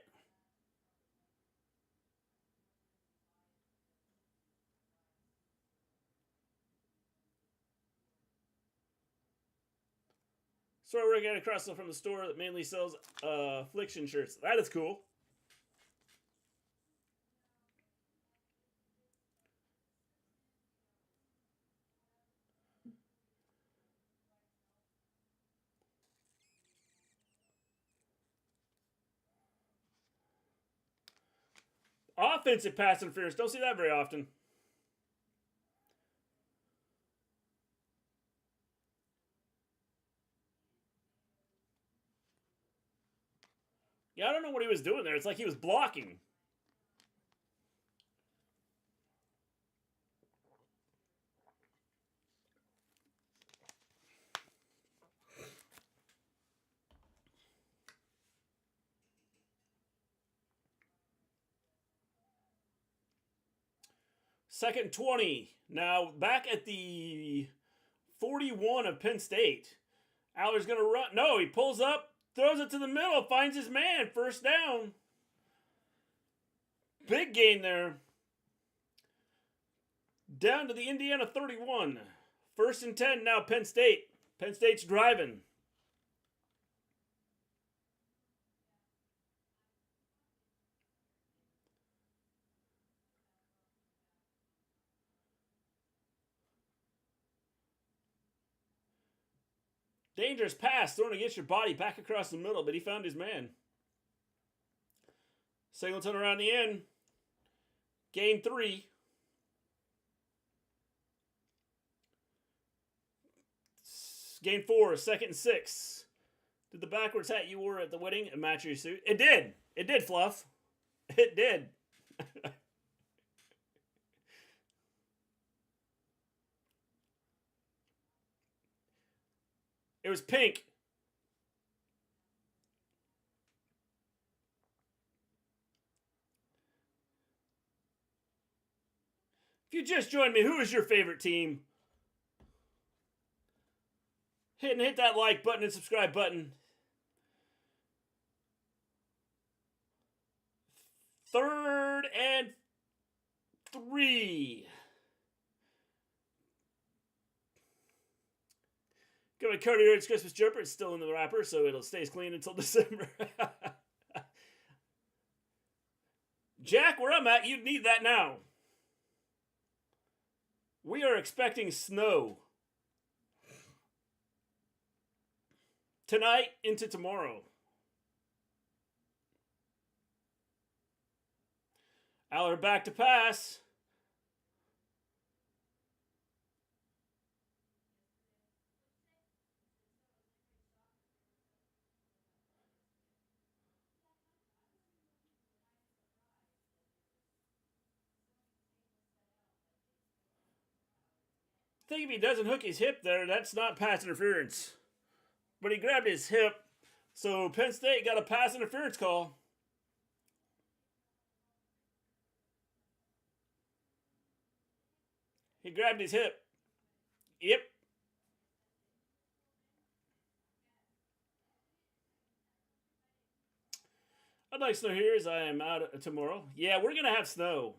So we're getting across from the store that mainly sells Affliction shirts. That is cool. Offensive pass interference. Don't see that very often. Yeah, I don't know what he was doing there. It's like he was blocking. Second 20. Now back at the 41 of Penn State. Aller's going to run. No, he pulls up, throws it to the middle, finds his man. First down. Big gain there. Down to the Indiana 31. First and 10 now, Penn State. Penn State's driving. Dangerous pass thrown against your body back across the middle, but he found his man. Singleton around the end. Gain 3. Gain 4, second and 6. Did the backwards hat you wore at the wedding match your suit? It did. It did, Fluff. It did. It was pink. If you just joined me, who is your favorite team? Hit that like button and subscribe button. Third and 3. Got my Cody Rhodes Christmas jumper. It's still in the wrapper, so it'll stay clean until December. Jack, where I'm at, you'd need that now. We are expecting snow tonight into tomorrow. Aller back to pass. I think if he doesn't hook his hip there, that's not pass interference. But he grabbed his hip, so Penn State got a pass interference call. He grabbed his hip. Yep. I'd like snow here as I am out tomorrow. Yeah, we're going to have snow.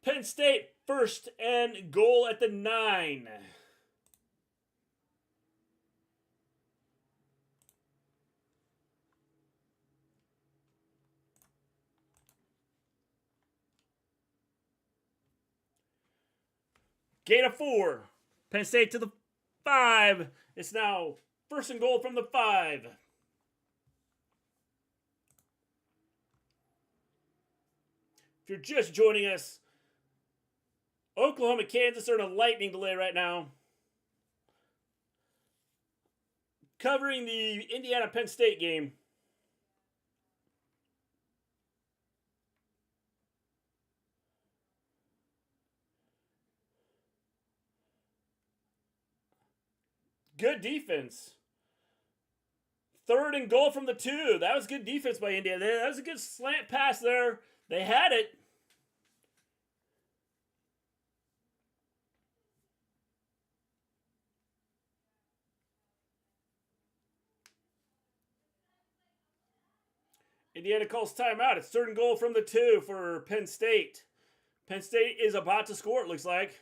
Penn State, first and goal at the 9. Gain of 4. Penn State to the 5. It's now first and goal from the 5. If you're just joining us, Oklahoma, Kansas are in a lightning delay right now. covering the Indiana-Penn State game. Good defense. 3rd and goal from the 2. That was good defense by Indiana. That was a good slant pass there. They had it. Indiana calls timeout. It's 3rd and goal from the 2 for Penn State. Penn State is about to score, it looks like.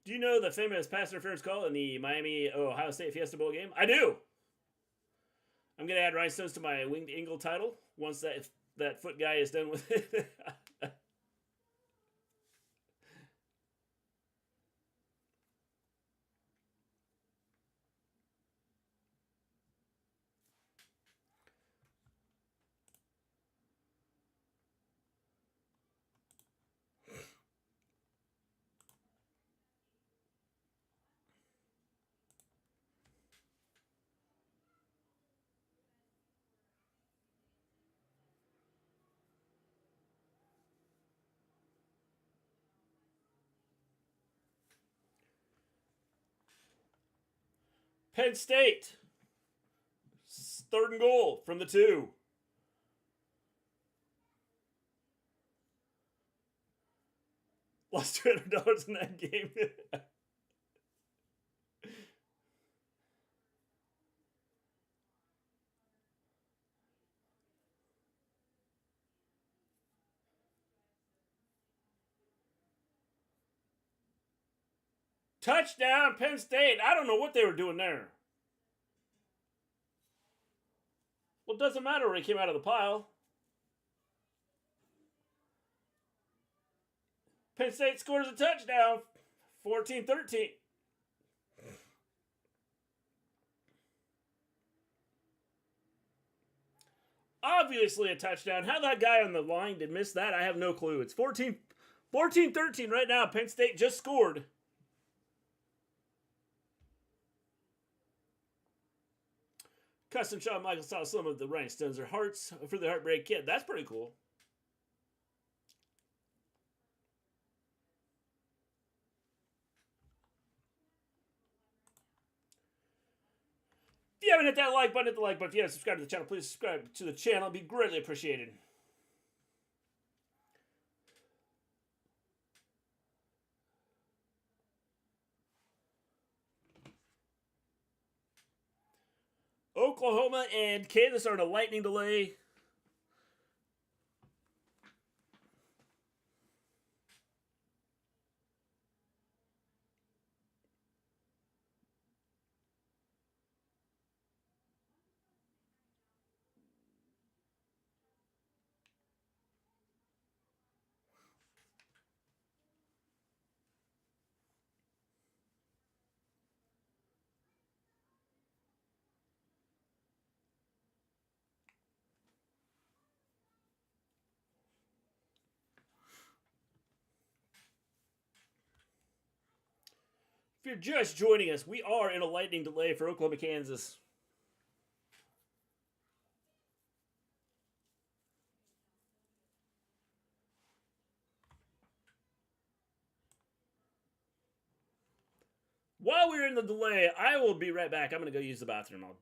Do you know the famous pass interference call in the Miami-Ohio State Fiesta Bowl game? I do. I'm going to add rhinestones to my Winged Eagle title once that foot guy is done with it. Penn State. 3rd and goal from the 2. Lost $200 in that game. Touchdown, Penn State. I don't know what they were doing there. Well, it doesn't matter where he came out of the pile. Penn State scores a touchdown. 14-13. Obviously a touchdown. How that guy on the line did miss that, I have no clue. It's 14-13 right now. Penn State just scored. Custom shop Michael saw some of the rhinestones or hearts for the Heartbreak Kid. That's pretty cool. If you haven't hit that like button, hit the like button. If you haven't subscribed to the channel, please subscribe to the channel. It'd be greatly appreciated. Oklahoma and Kansas are in a lightning delay. If you're just joining us, we are in a lightning delay for Oklahoma, Kansas. While we're in the delay, I will be right back. I'm going to go use the bathroom. I'll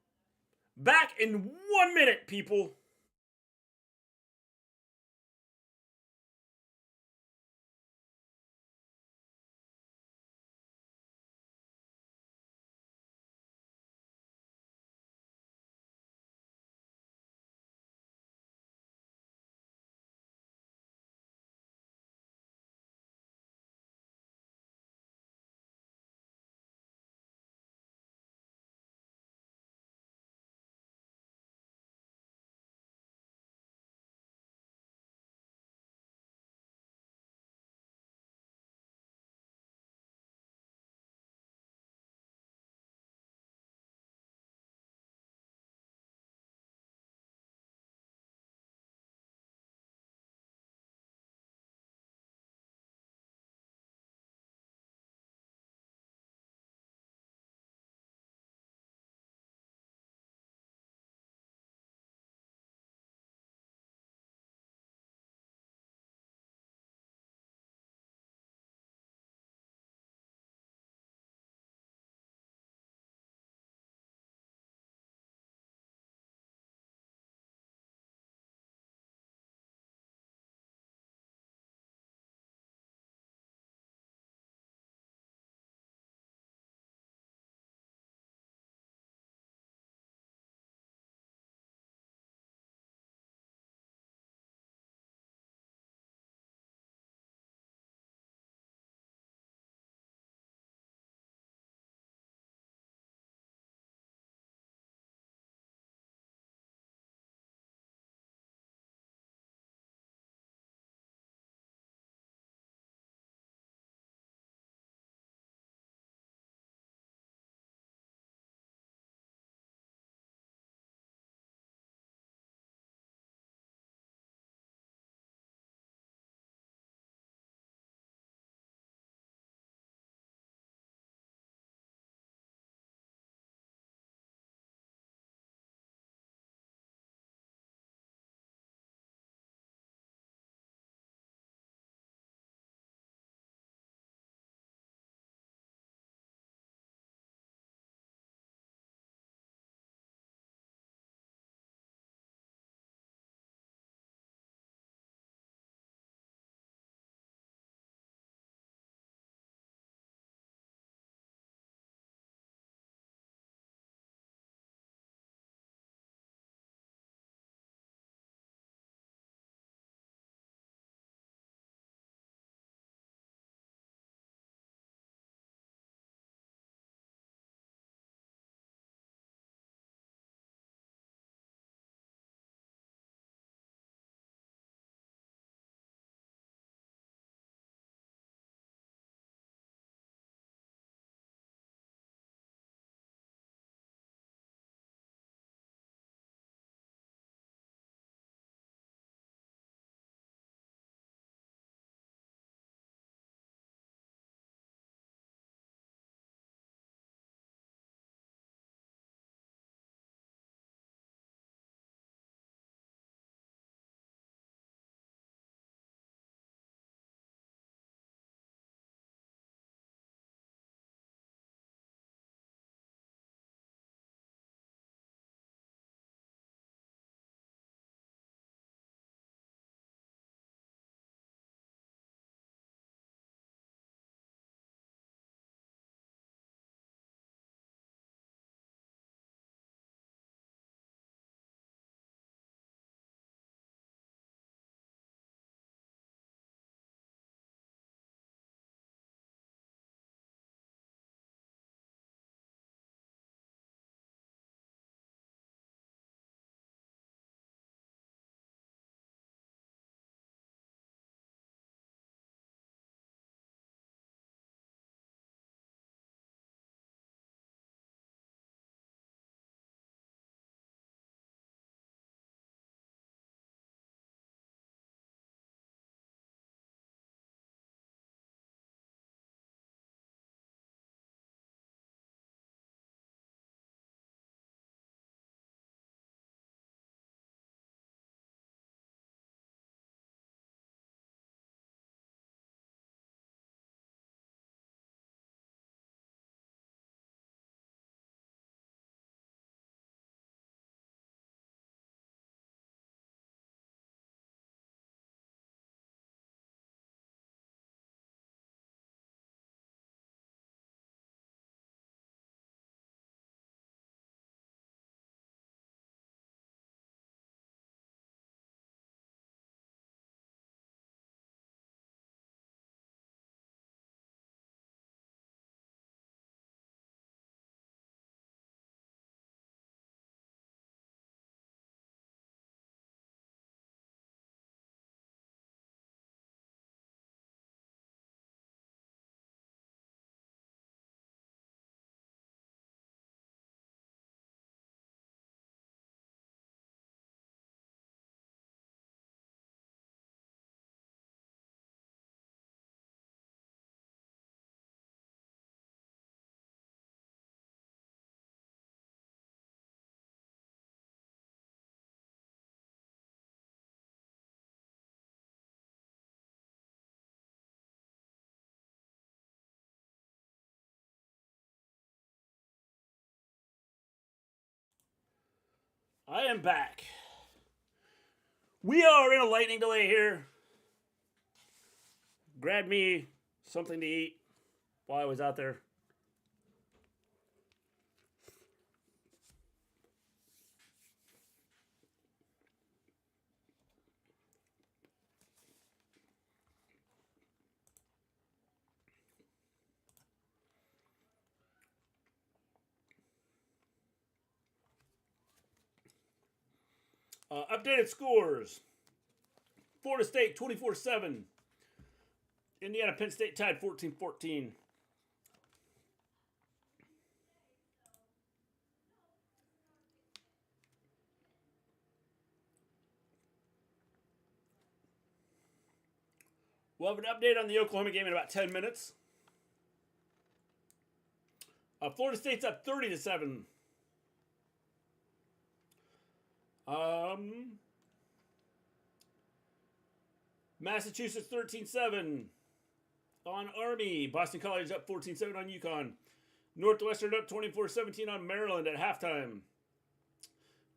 back in 1 minute, people. I am back. We are in a lightning delay here. Grabbed me something to eat while I was out there. Updated scores. Florida State 24-7. Indiana Penn State tied 14-14. We'll have an update on the Oklahoma game in about 10 minutes. Florida State's up 30-7. Massachusetts 13-7 on Army. Boston College up 14-7 on UConn. Northwestern up 24-17 on Maryland at halftime.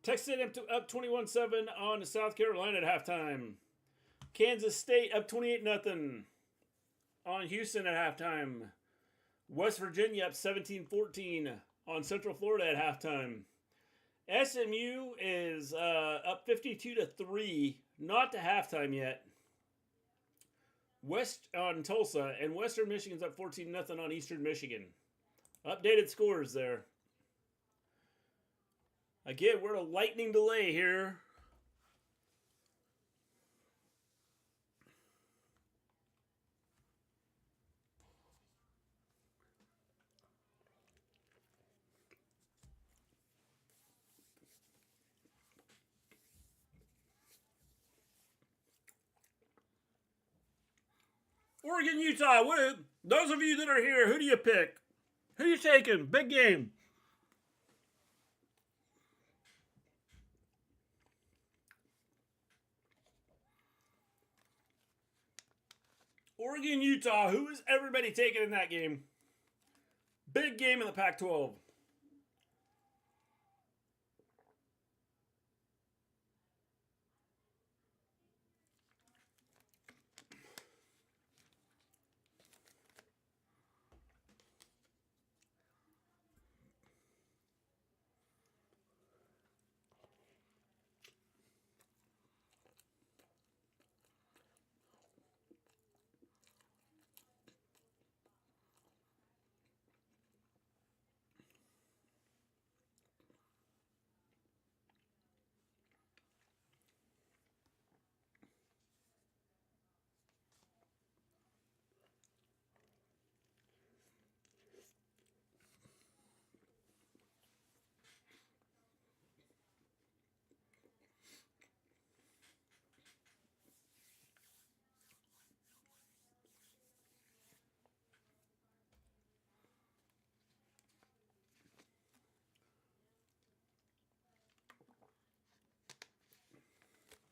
Texas A&M up 21-7 on South Carolina at halftime. Kansas State up 28-0 on Houston at halftime. West Virginia up 17-14 on Central Florida at halftime. SMU is up 52-3, not to halftime yet. West on Tulsa, and Western Michigan's up 14-0 on Eastern Michigan. Updated scores there. Again, we're in a lightning delay here. Oregon, Utah. Those of you that are here, who do you pick? Who are you taking? Big game. Oregon, Utah. Who is everybody taking in that game? Big game in the Pac-12.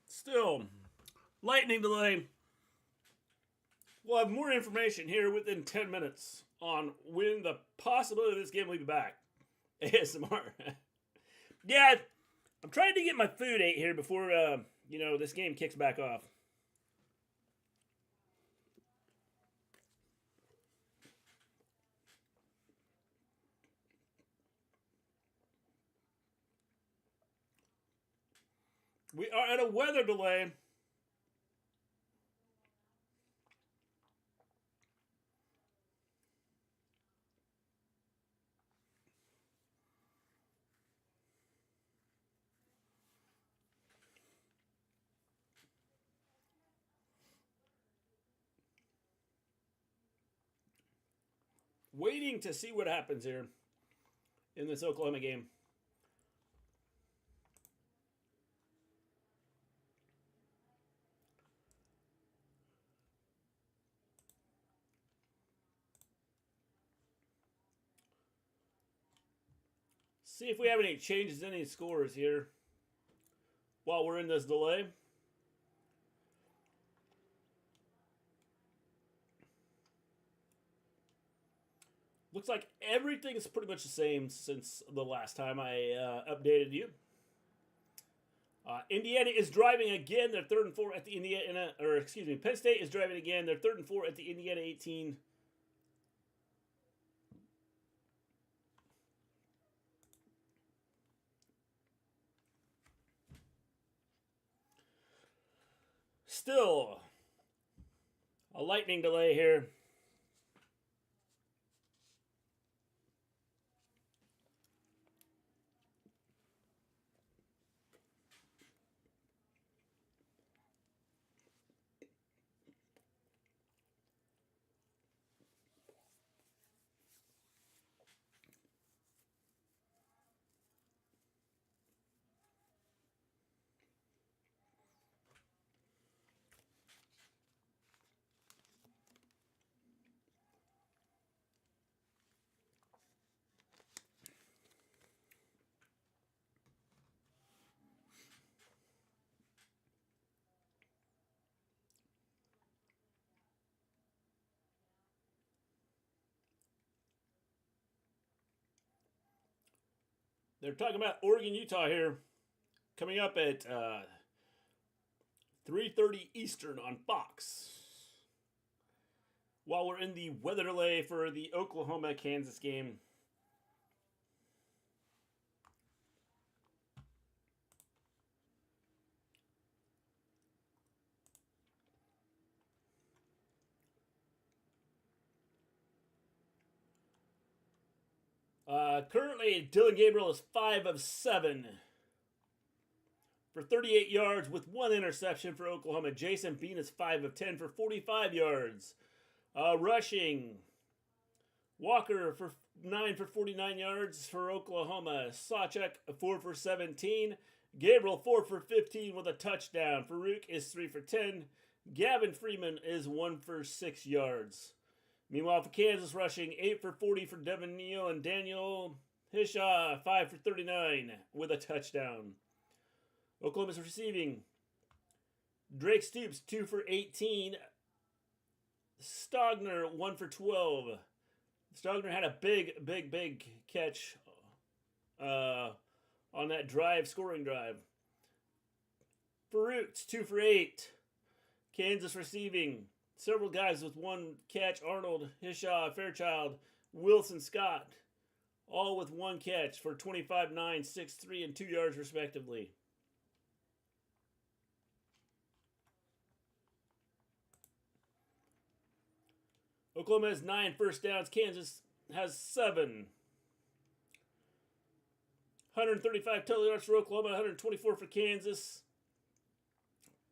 Still, lightning delay. We'll have more information here within 10 minutes on when the possibility of this game will be back. ASMR. Yeah, I'm trying to get my food ate here before, this game kicks back off. We are at a weather delay. Waiting to see what happens here in this Oklahoma game. See if we have any changes in any scores here while we're in this delay. Looks like everything is pretty much the same since the last time I updated you. Indiana is driving again. They're 3rd and 4 at the Indiana, or excuse me, Penn State is driving again. They're 3rd and 4 at the Indiana 18. Still a lightning delay here. They're talking about Oregon, Utah here, coming up at 3:30 Eastern on Fox. While we're in the weather delay for the Oklahoma-Kansas game. Currently, Dylan Gabriel is 5 of 7 for 38 yards with 1 interception for Oklahoma. Jason Bean is 5 of 10 for 45 yards. Rushing, Walker for 9 for 49 yards for Oklahoma. Sawchuk 4 for 17. Gabriel 4 for 15 with a touchdown. Farouk is 3 for 10. Gavin Freeman is 1 for 6 yards. Meanwhile, for Kansas, rushing 8 for 40 for Devin Neal and Daniel Hishaw 5 for 39 with a touchdown. Oklahoma's receiving Drake Stoops 2 for 18. Stogner 1 for 12. Stogner had a big catch on that scoring drive. Farouk 2 for 8. Kansas receiving several guys with 1 catch. Arnold, Hishaw, Fairchild, Wilson, Scott, all with 1 catch for 25, 9, 6, 3, and 2 yards respectively. Oklahoma has 9 first downs. Kansas has 7. 135 total yards for Oklahoma, 124 for Kansas.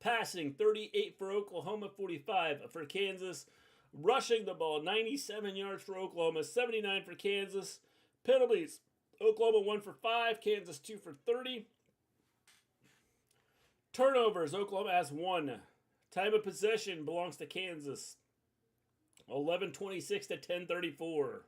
Passing, 38 for Oklahoma, 45 for Kansas. Rushing the ball, 97 yards for Oklahoma, 79 for Kansas. Penalties, Oklahoma 1 for 5, Kansas 2 for 30. Turnovers, Oklahoma has 1. Time of possession belongs to Kansas. 11:26 to 10:34.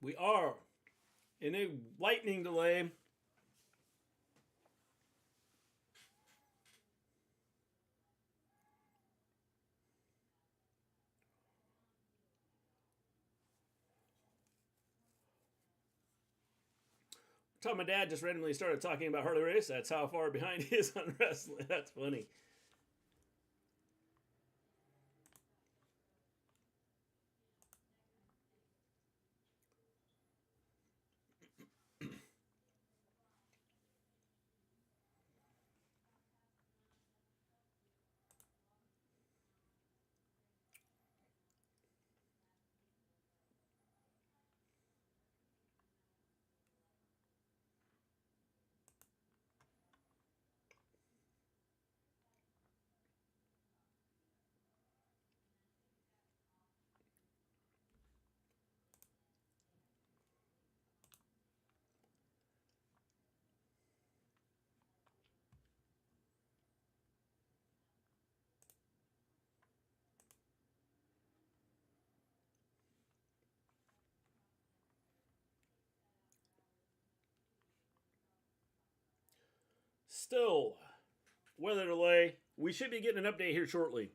We are in a lightning delay. My dad just randomly started talking about Harley Race. That's how far behind he is on wrestling. That's funny. Still, weather delay. We should be getting an update here shortly.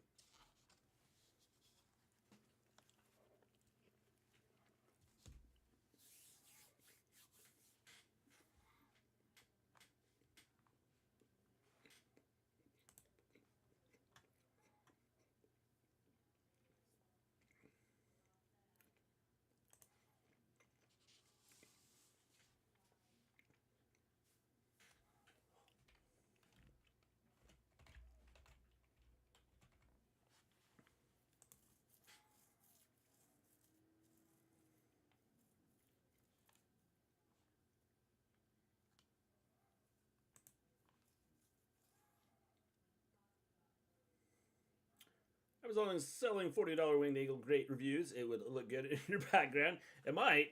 I was only selling $40 Winged Eagle. Great reviews. It would look good in your background. It might.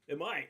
It might.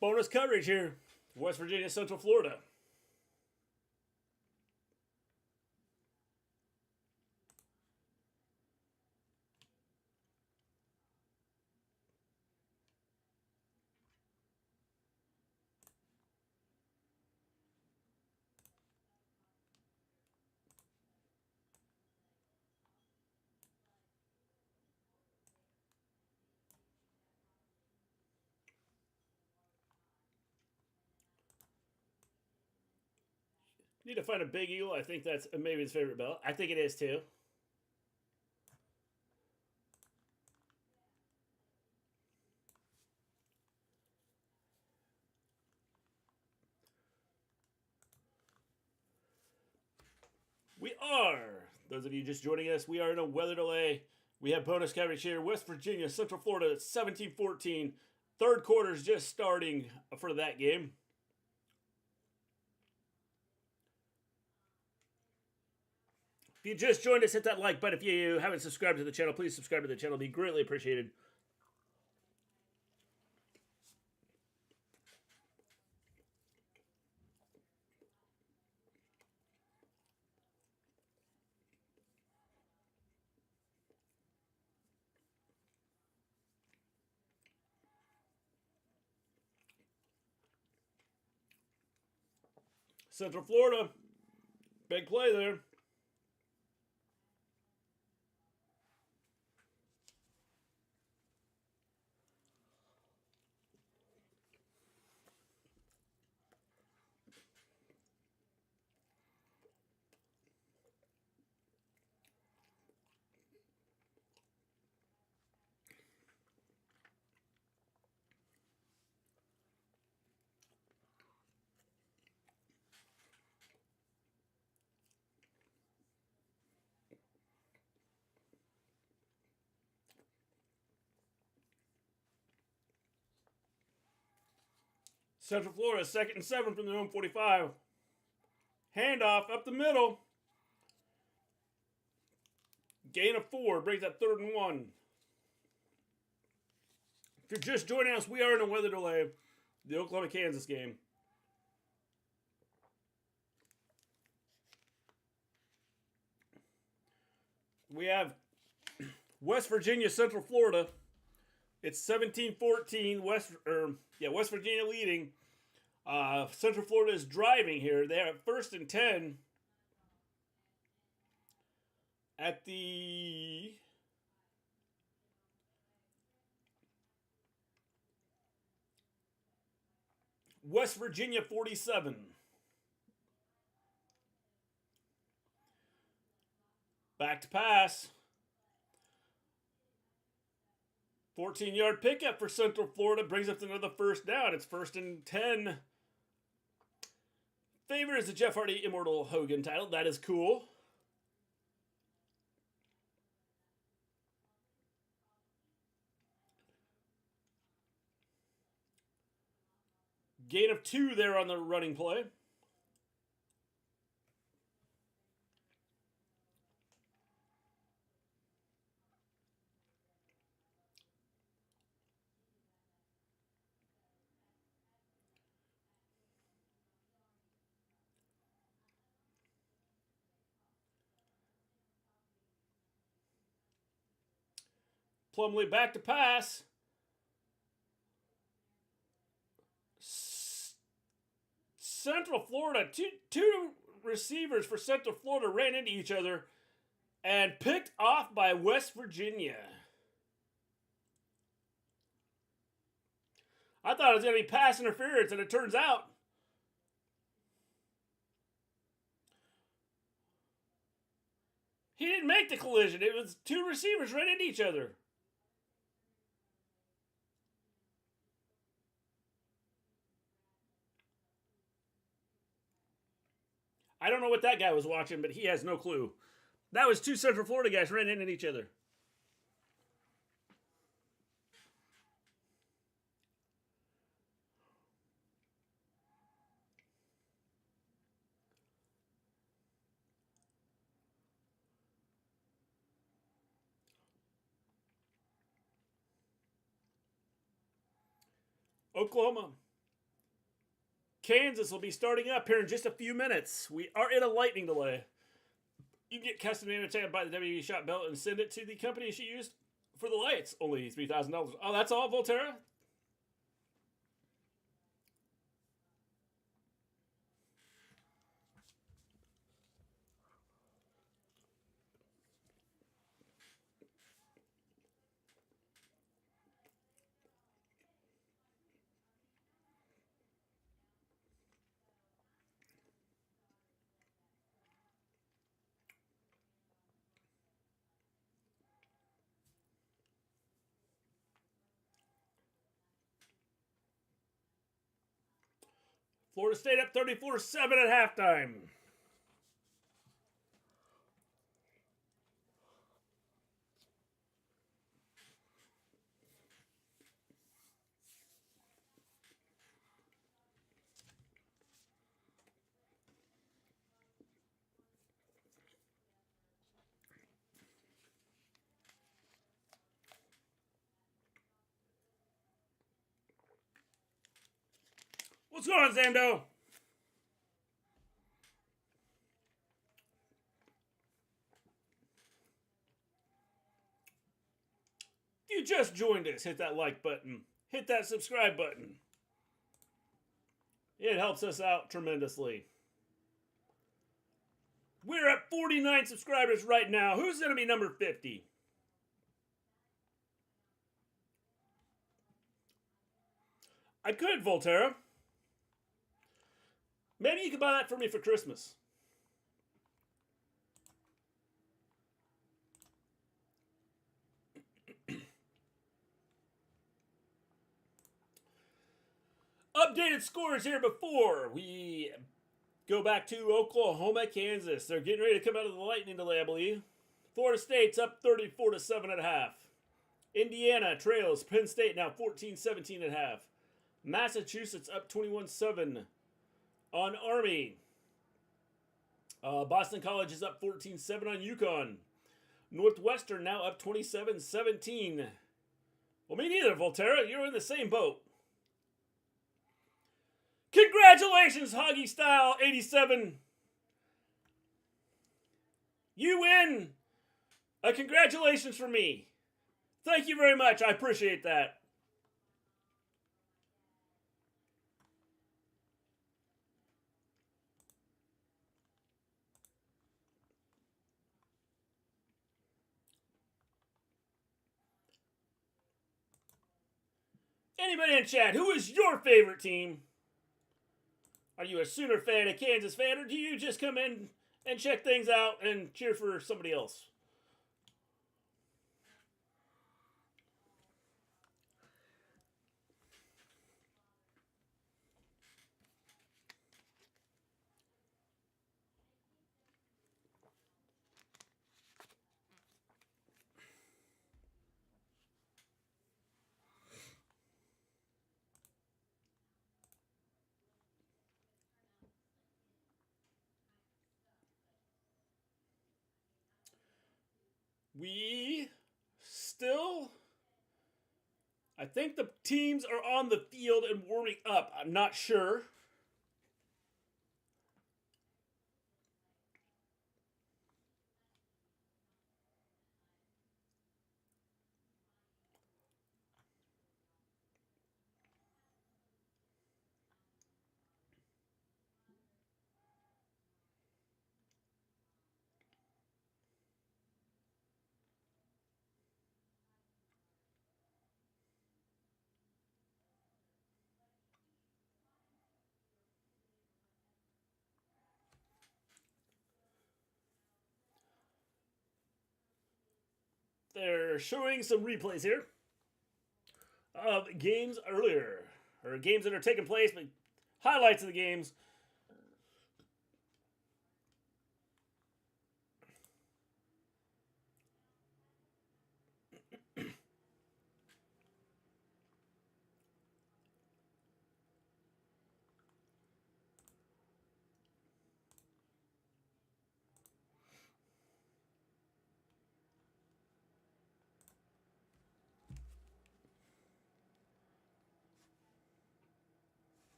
Bonus coverage here. West Virginia, Central Florida. Need to find a Big Eagle. I think that's Maven's favorite belt. I think it is too. We are. Those of you just joining us, we are in a weather delay. We have bonus coverage here. West Virginia, Central Florida, 17-14. Third quarter is just starting for that game. If you just joined us, hit that like button. If you haven't subscribed to the channel, please subscribe to the channel. It'd be greatly appreciated. Central Florida, big play there. Central Florida, 2nd and 7 from their own 45. Handoff up the middle. Gain of 4, brings up 3rd and 1. If you're just joining us, we are in a weather delay. The Oklahoma-Kansas game. We have West Virginia, Central Florida. It's 17-14. West Virginia leading. Central Florida is driving here. They're at 1st and 10 at the West Virginia 47. Back to pass. 14-yard pickup for Central Florida. Brings up another first down. It's 1st and 10. Favor is the Jeff Hardy Immortal Hogan title. That is cool. Gain of 2 there on the running play. Plumlee back to pass. Central Florida, two receivers for Central Florida ran into each other and picked off by West Virginia. I thought it was going to be pass interference, and it turns out he didn't make the collision. It was 2 receivers ran into each other. I don't know what that guy was watching, but he has no clue. That was 2 Central Florida guys ran into each other. Oklahoma. Kansas will be starting up here in just a few minutes. We are in a lightning delay. You can get custom annotated by the WB Shop Belt and send it to the company she used for the lights. Only $3,000. Oh, that's all, Volterra? Florida State up 34-7 at halftime. What's going on, Zando? If you just joined us, hit that like button. Hit that subscribe button. It helps us out tremendously. We're at 49 subscribers right now. Who's going to be number 50? I could, Volterra. Maybe you could buy that for me for Christmas. Updated scores here before we go back to Oklahoma, Kansas. They're getting ready to come out of the lightning delay, I believe. Florida State's up 34-7 at half. Indiana trails Penn State now 14-17 at half. Massachusetts up 21-7 on Army. Boston College is up 14-7 on UConn. Northwestern now up 27-17. Well, me neither, Volterra. You're in the same boat. Congratulations, Hoggy Style 87. You win. A congratulations from me. Thank you very much. I appreciate that. Anybody in chat, who is your favorite team? Are you a Sooner fan, a Kansas fan, or do you just come in and check things out and cheer for somebody else? We still, I think the teams are on the field and warming up. I'm not sure. They're showing some replays here of games earlier, or games that are taking place, but highlights of the games.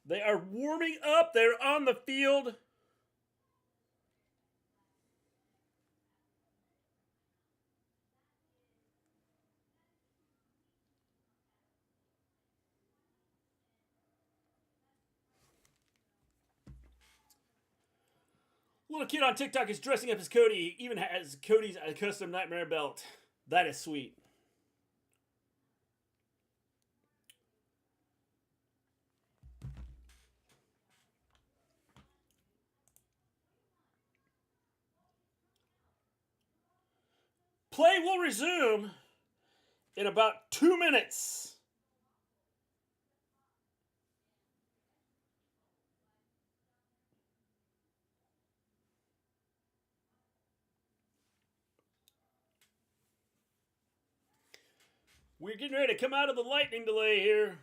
They are warming up. They're on the field. Little kid on TikTok is dressing up as Cody. He even has Cody's custom Nightmare belt. That is sweet. Play will resume in about 2 minutes. We're getting ready to come out of the lightning delay here.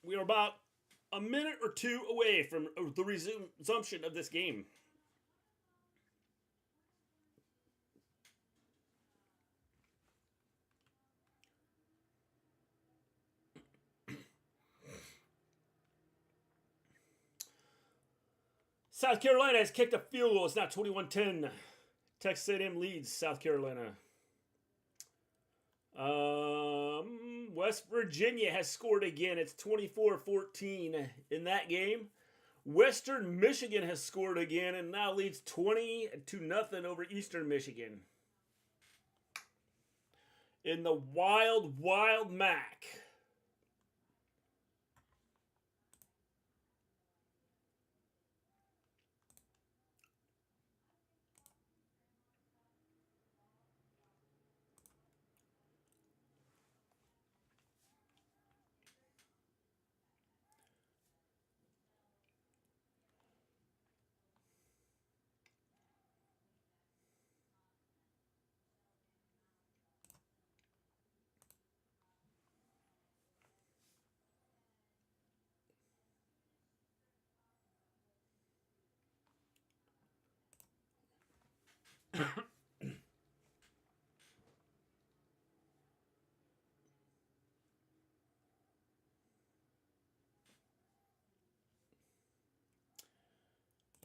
We are about a minute or two away from the resumption of this game. South Carolina has kicked a field goal. It's now 21-10. Texas A&M leads South Carolina. West Virginia has scored again. It's 24-14 in that game. Western Michigan has scored again and now leads 20-0 over Eastern Michigan. In the Wild Mac.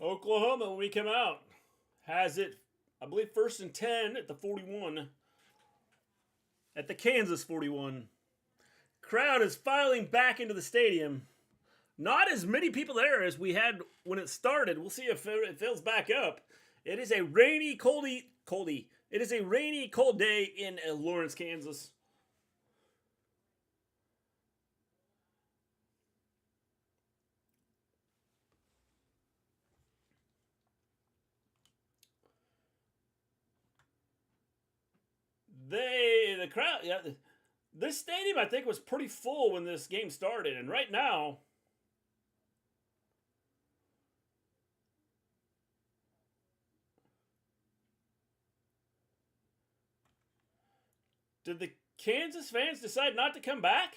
Oklahoma, when we come out, has it, I believe, 1st and 10 at the 41. At the Kansas 41. Crowd is filing back into the stadium. Not as many people there as we had when it started. We'll see if it fills back up. It is a rainy, coldy. It is a rainy, cold day in Lawrence, Kansas. the crowd, yeah, this stadium I think was pretty full when this game started, and right now, did the Kansas fans decide not to come back?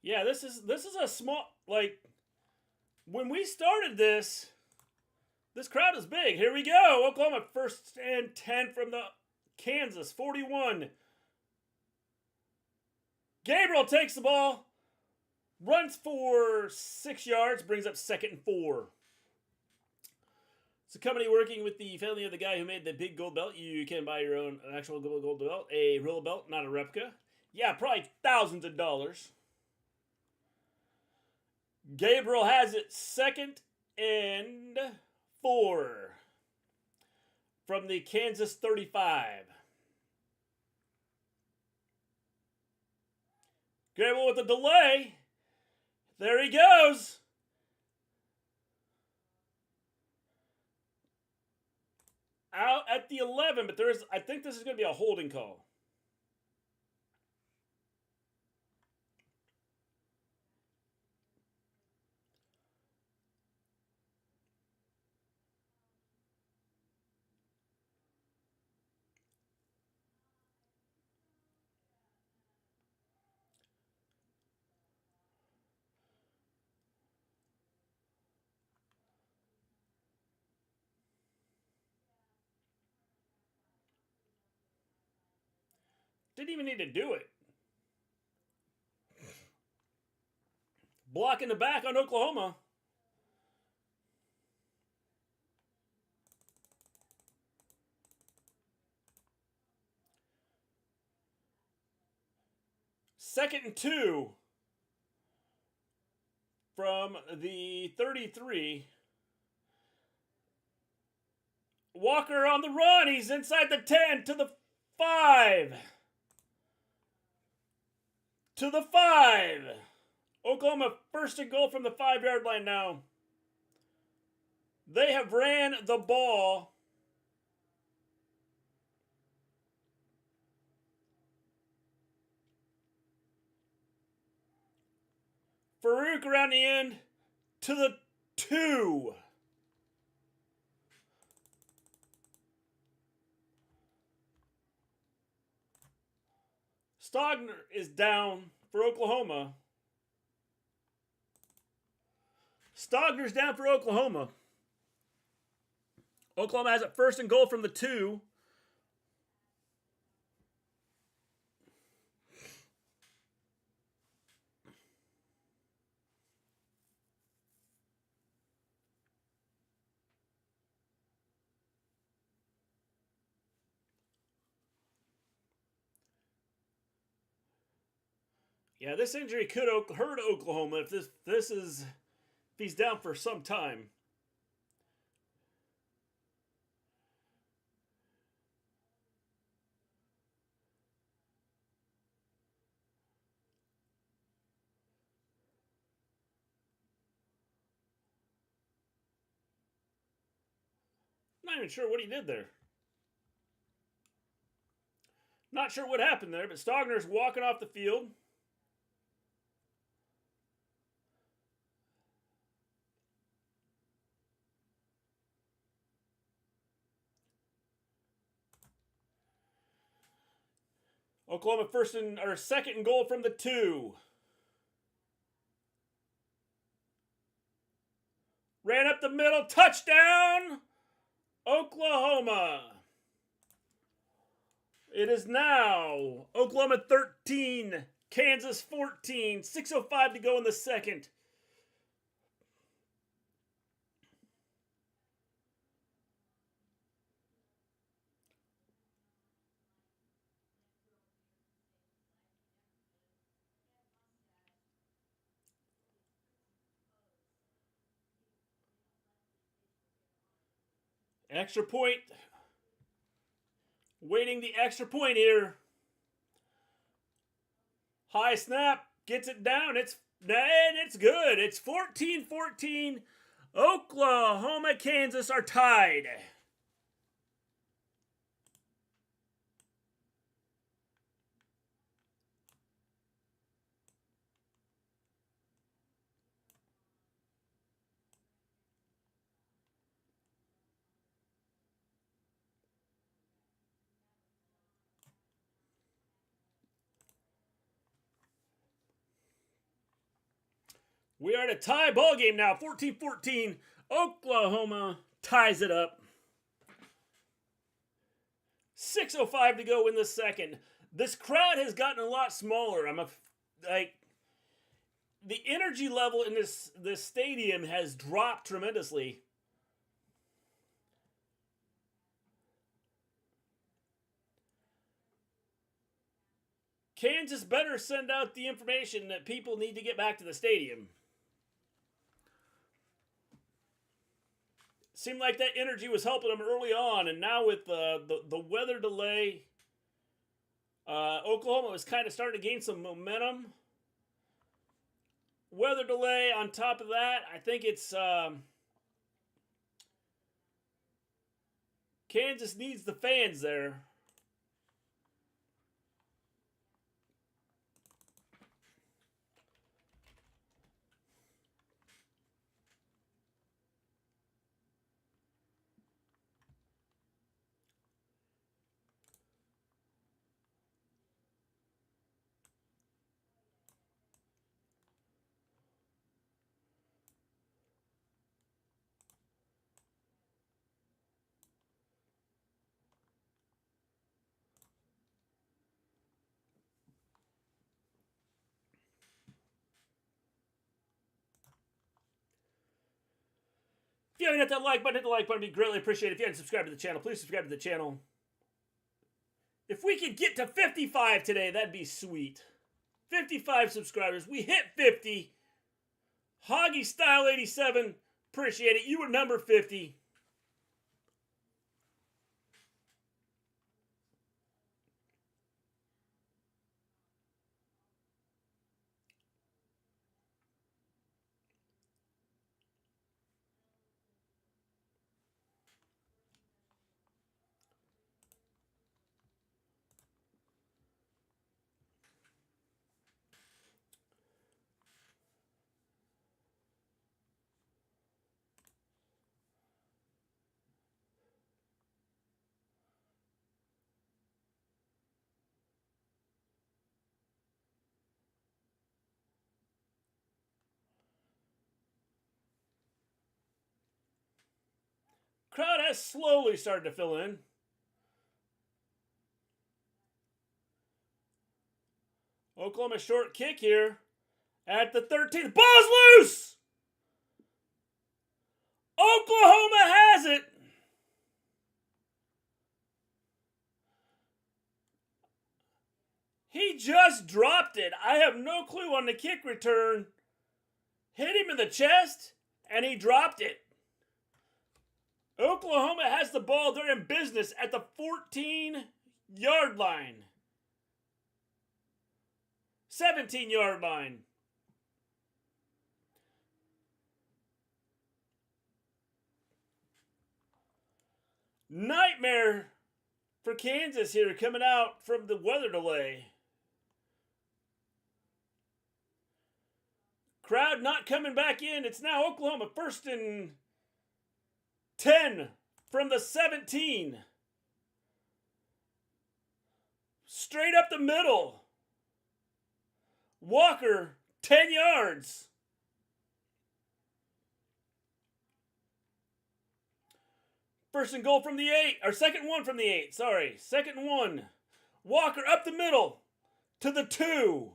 Yeah, this is a small, like, when we started this crowd is big. Here we go. Oklahoma first and 10 from the Kansas 41. Gabriel takes the ball, runs for 6 yards, brings up 2nd and 4. It's a company working with the family of the guy who made the big gold belt. You can buy your own an actual gold belt, a real belt, not a replica. Yeah, probably thousands of dollars. Gabriel has it 2nd and 4 from the Kansas 35. Gabriel with a delay. There he goes. Out at the 11, but I think this is going to be a holding call. Didn't even need to do it. Block in the back on Oklahoma. Second and 2 from the 33. Walker on the run. He's inside the 10 to the 5. To the 5. Oklahoma first and goal from the 5-yard line now. They have ran the ball. Farouk around the end to the 2. Stogner is down for Oklahoma. Stogner's down for Oklahoma. Oklahoma has it first and goal from the 2. Yeah, this injury could hurt Oklahoma if if he's down for some time. Not even sure what he did there. Not sure what happened there, but Stogner's walking off the field. Oklahoma second and goal from the 2. Ran up the middle, touchdown, Oklahoma. It is now Oklahoma 13, Kansas 14, 6:05 to go in the second. Extra point. Waiting the extra point here. High snap. Gets it down. It's good. It's 14-14. Oklahoma, Kansas are tied. We are at a tie ball game now. 14-14. Oklahoma ties it up. 6:05 to go in the second. This crowd has gotten a lot smaller. The energy level in this stadium has dropped tremendously. Kansas better send out the information that people need to get back to the stadium. Seemed like that energy was helping them early on, and now with the weather delay, Oklahoma was kind of starting to gain some momentum. Weather delay on top of that, I think it's Kansas needs the fans there. If you haven't hit that like button, hit the like button. It'd be greatly appreciated. If you haven't subscribed to the channel, please subscribe to the channel. If we could get to 55 today, that'd be sweet. 55 subscribers. We hit 50. Hoggy Style 87. Appreciate it. You were number 50. Crowd has slowly started to fill in. Oklahoma short kick here at the 13th. Ball's loose! Oklahoma has it. He just dropped it. I have no clue on the kick return. Hit him in the chest, and he dropped it. Oklahoma has the ball. They're in business at the 14-yard line. 17-yard line. Nightmare for Kansas here coming out from the weather delay. Crowd not coming back in. It's now Oklahoma 1st and 10 from the 17. Straight up the middle. Walker, 10 yards. First and goal from the 8, or second one from the 8, sorry. Second one. Walker up the middle to the 2.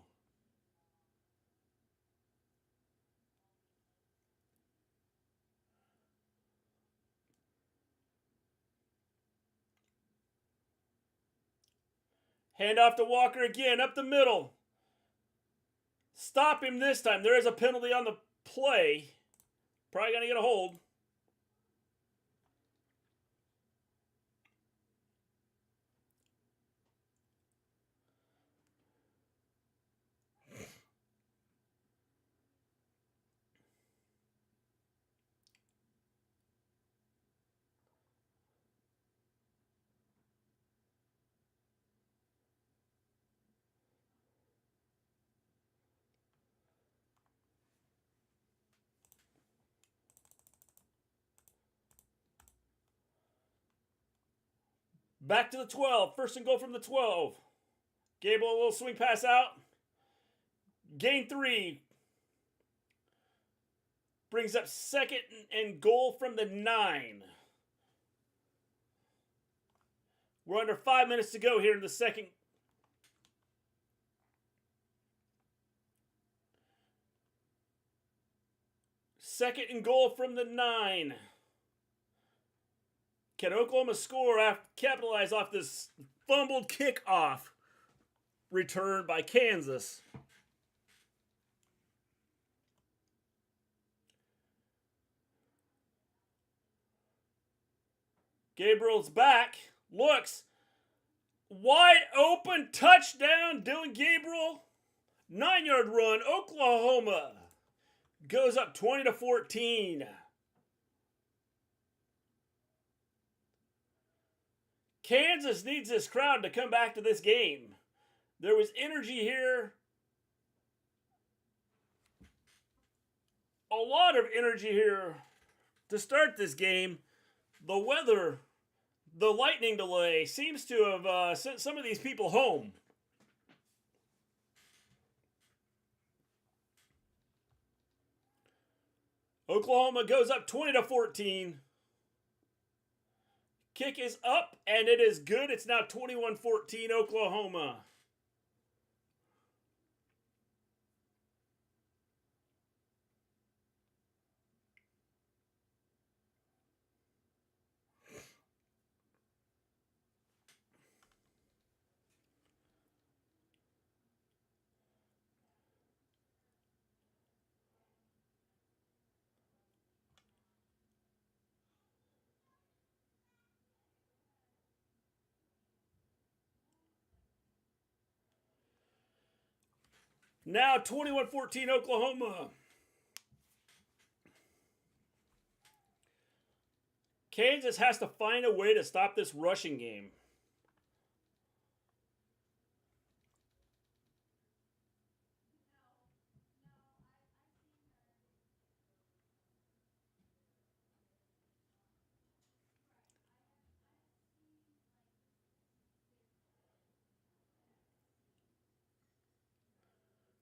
Hand off to Walker again, up the middle. Stop him this time. There is a penalty on the play. Probably going to get a hold. Back to the 12. First and goal from the 12. Gable, a little swing pass out. Gain 3. Brings up second and goal from the 9. We're under 5 minutes to go here in the second. Second and goal from the 9. Can Oklahoma score after capitalize off this fumbled kickoff return by Kansas? Gabriel's back. Looks. Wide open touchdown. Dylan Gabriel. 9-yard run. Oklahoma goes up 20-14. Kansas needs this crowd to come back to this game. There was energy here. A lot of energy here to start this game. The weather, the lightning delay seems to have sent some of these people home. Oklahoma goes up 20-14. Kick is up, and it is good. It's now 21-14 Oklahoma. Now 21-14 Oklahoma. Kansas has to find a way to stop this rushing game.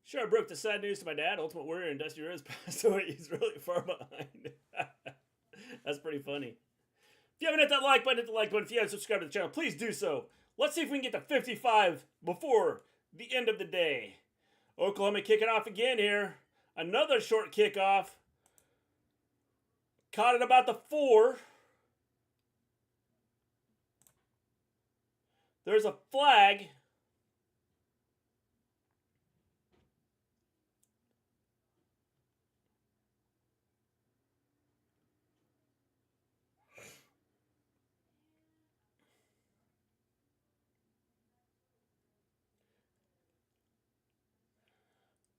Sure, I broke the sad news to my dad. Ultimate Warrior and Dusty Rhodes passed away. He's really far behind. That's pretty funny. If you haven't hit that like button, hit the like button. If you haven't subscribed to the channel, please do so. Let's see if we can get to 55 before the end of the day. Oklahoma kicking off again here. Another short kickoff. Caught it about the 4. There's a flag.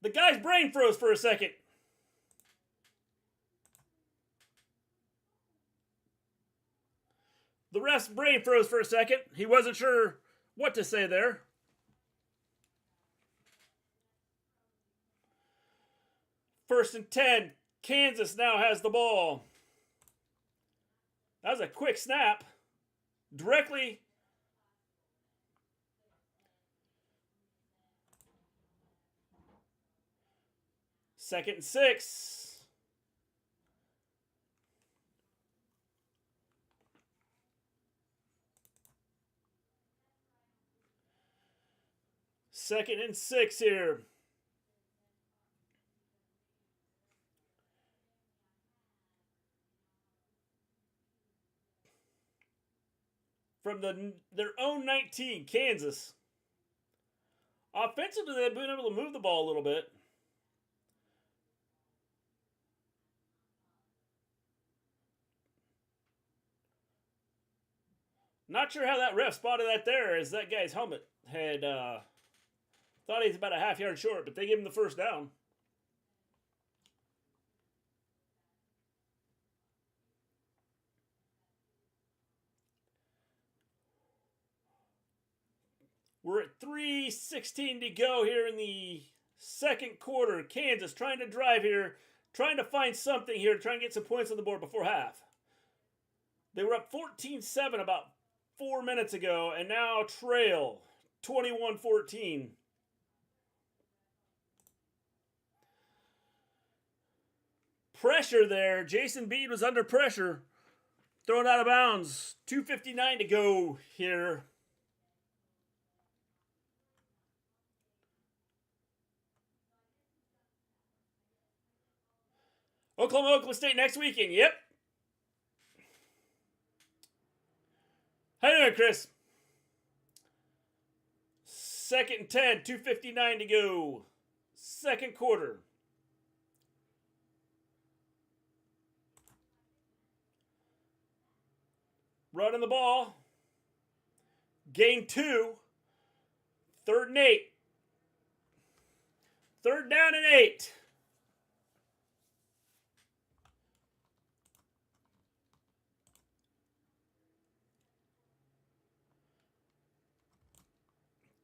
The guy's brain froze for a second. The ref's brain froze for a second. He wasn't sure what to say there. First and 10. Kansas now has the ball. That was a quick snap. Directly. Second and 6. Second and 6 here. From their own 19, Kansas. Offensively, they've been able to move the ball a little bit. Not sure how that ref spotted that there, as that guy's helmet had thought he was about a half yard short, but they gave him the first down. We're at 3:16 to go here in the second quarter. Kansas trying to drive here, trying to find something here, trying to get some points on the board before half. They were up 14-7 about 4 minutes ago, and now trail 21-14. Pressure there. Jason Bean was under pressure. Thrown out of bounds. 2:59 to go here. Oklahoma State next weekend. Yep. How you doing, Chris? 2nd and 10. 2:59 to go. Second quarter. Running the ball. Gain 2. 3rd and 8. 3rd down and 8.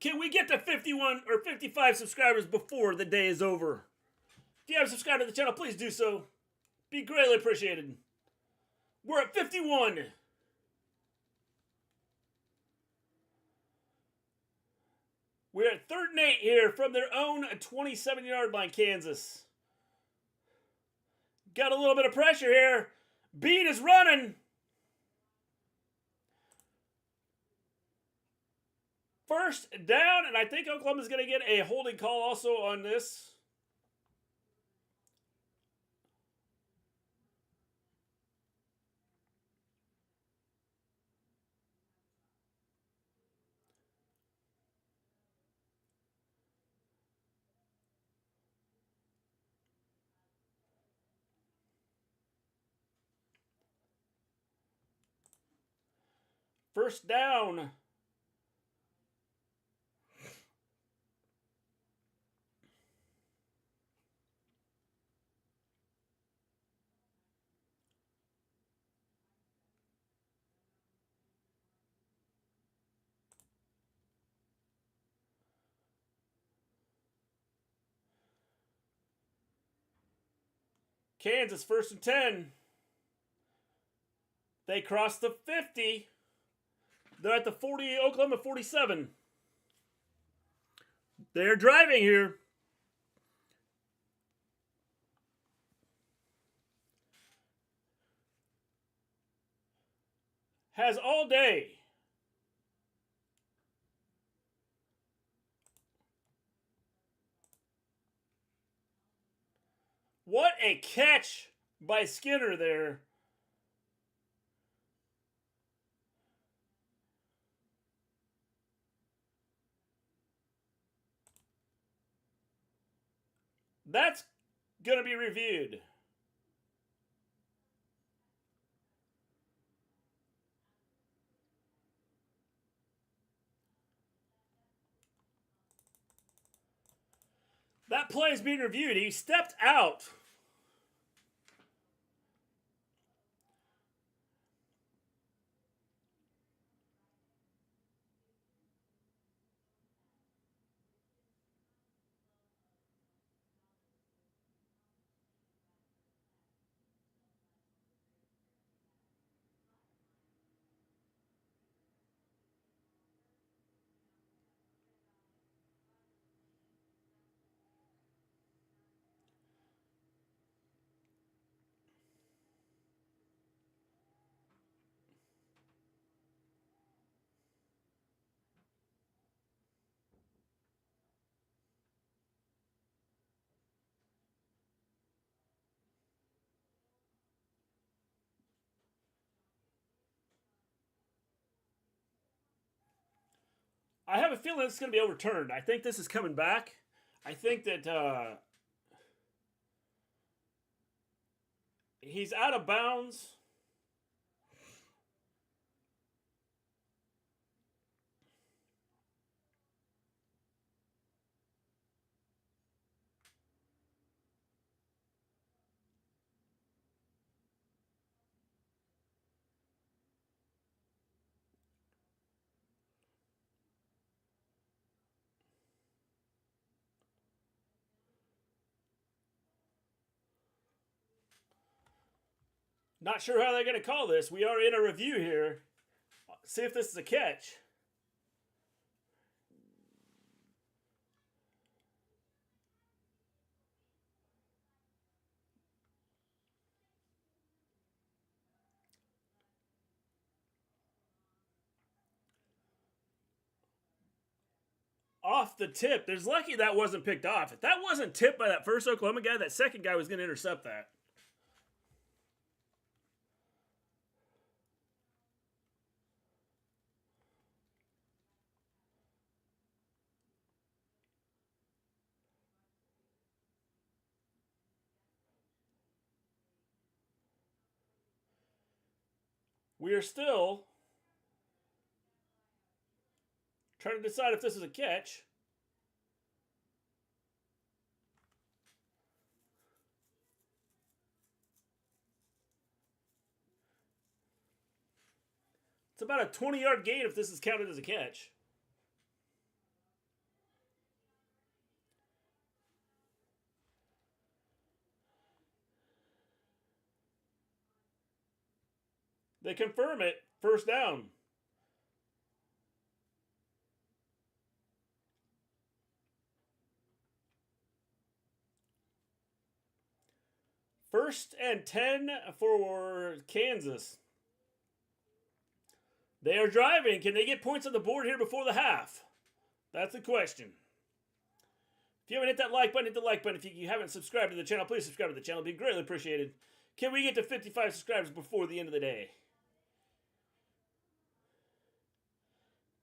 Can we get to 51 or 55 subscribers before the day is over? If you haven't subscribed to the channel, please do so. Be greatly appreciated. We're at 51. We're at 3rd and 8 here from their own 27-yard line, Kansas. Got a little bit of pressure here. Bean is running. First down, and I think Oklahoma's going to get a holding call also on this. First down. Kansas 1st and 10. They cross the 50. They're at the 40, Oklahoma 47. They're driving here. Has all day. What a catch by Skinner there. That's going to be reviewed. That play is being reviewed. He stepped out. I have a feeling it's going to be overturned. I think this is coming back. I think that he's out of bounds. Not sure how they're going to call this. We are in a review here. See if this is a catch. Off the tip. There's lucky that wasn't picked off. If that wasn't tipped by that first Oklahoma guy, that second guy was going to intercept that. We are still trying to decide if this is a catch. It's about a 20-yard gain if this is counted as a catch. They confirm it. First down. First and 10 for Kansas. They are driving. Can they get points on the board here before the half? That's the question. If you haven't hit that like button, hit the like button. If you haven't subscribed to the channel, please subscribe to the channel. It'd be greatly appreciated. Can we get to 55 subscribers before the end of the day?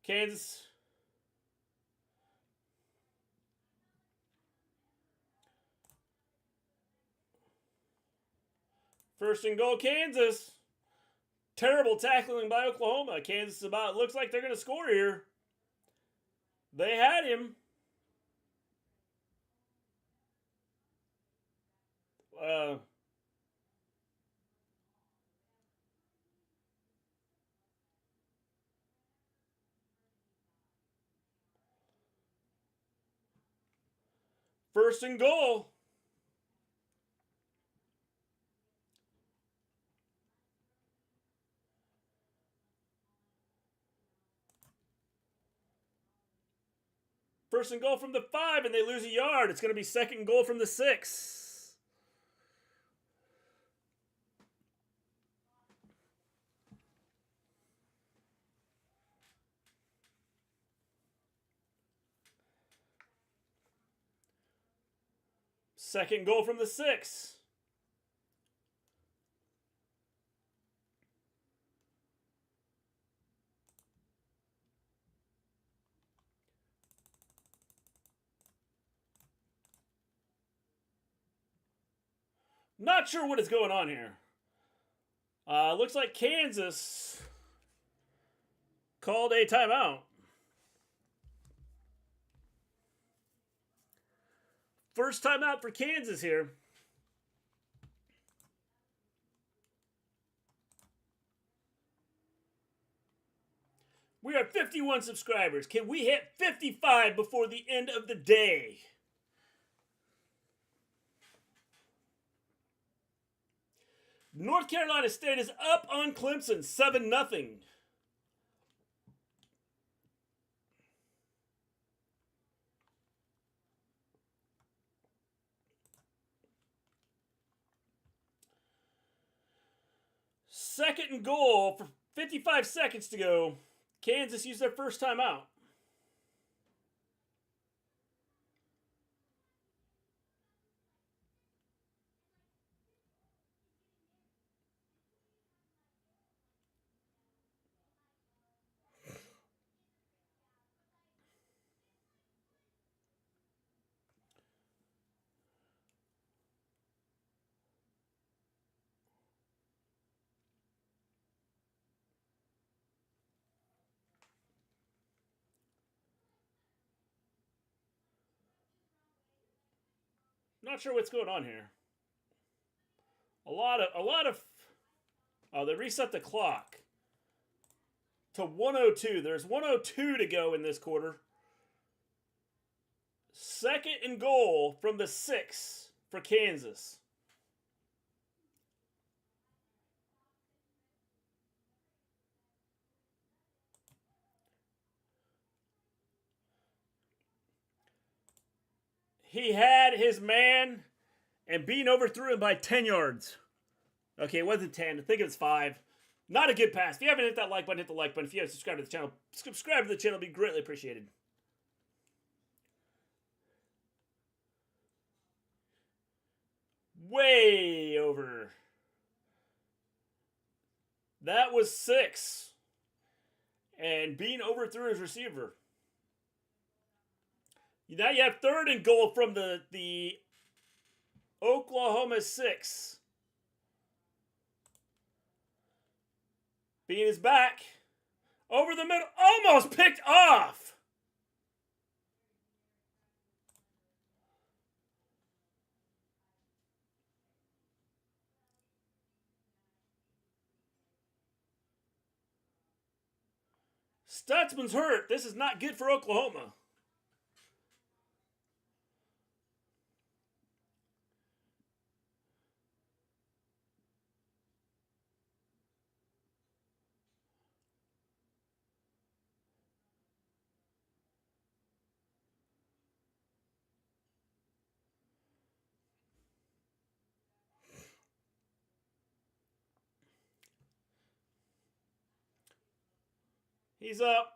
Kansas. First and goal, Kansas. Terrible tackling by Oklahoma. Kansas about looks like they're going to score here. They had him. First and goal. First and goal from the 5, and they lose a yard. It's going to be second and goal from the 6. Second goal from the 6. Not sure what is going on here. Looks like Kansas called a timeout. First timeout for Kansas here. We are 51 subscribers. Can we hit 55 before the end of the day? North Carolina State is up on Clemson, 7-0. Second and goal for 55 seconds to go. Kansas used their first timeout. Not sure what's going on here. They reset the clock to 102. There's 102 to go in this quarter. Second and goal from the 6 for Kansas. He had his man, and Bean overthrew him by 10 yards. Okay, it wasn't 10. I think it was 5. Not a good pass. If you haven't hit that like button, hit the like button. If you haven't subscribed to the channel, subscribe to the channel. It'd be greatly appreciated. Way over. That was 6. And Bean overthrew his receiver. Now you have 3rd and goal from the Oklahoma 6. Bean is back. Over the middle. Almost picked off. Stutzman's hurt. This is not good for Oklahoma. He's up.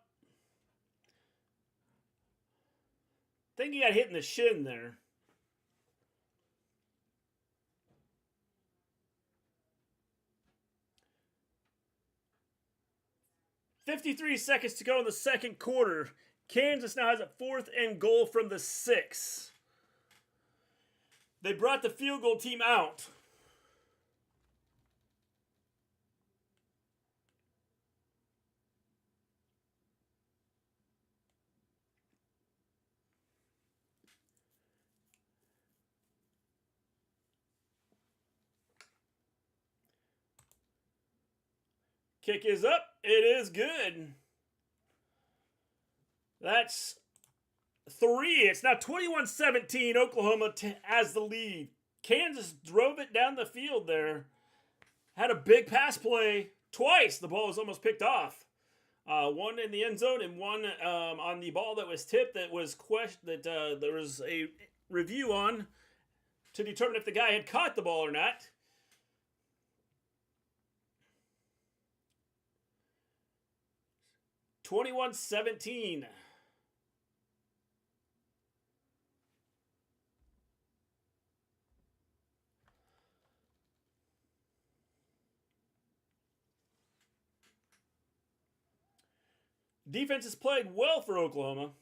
I think he got hit in the shin there. .53 seconds to go in the second quarter. Kansas now has a 4th and goal from the 6. They brought the field goal team out. Kick is up. It is good. That's 3. It's now 21-17. Oklahoma has the lead. Kansas drove it down the field there. Had a big pass play twice. The ball was almost picked off. One in the end zone and one on the ball that was tipped that was there was a review on to determine if the guy had caught the ball or not. (21-17). Defense has played well for Oklahoma.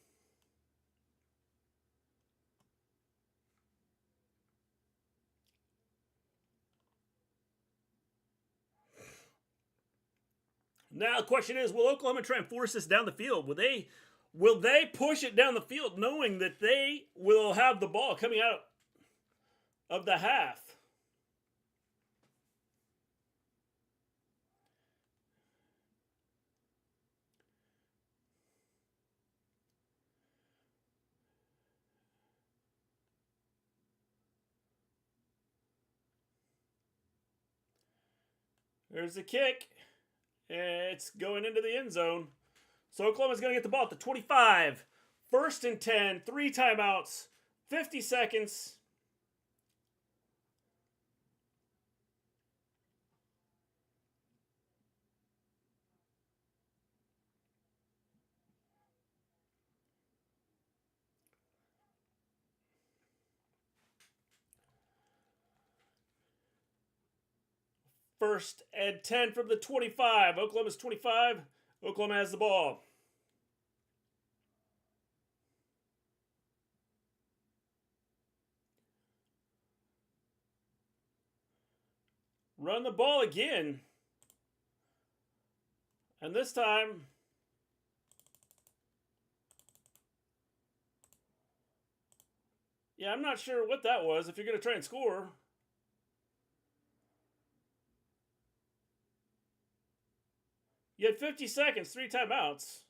Now the question is, will Oklahoma try and force this down the field? Will they push it down the field knowing that they will have the ball coming out of the half? There's the kick. It's going into the end zone. So Oklahoma's going to get the ball at the 25. 1st and 10. 3 timeouts. 50 seconds. First and 10 from the 25. Oklahoma's 25. Oklahoma has the ball. Run the ball again. And this time, yeah, I'm not sure what that was if you're going to try and score. You had 50 seconds, 3 timeouts.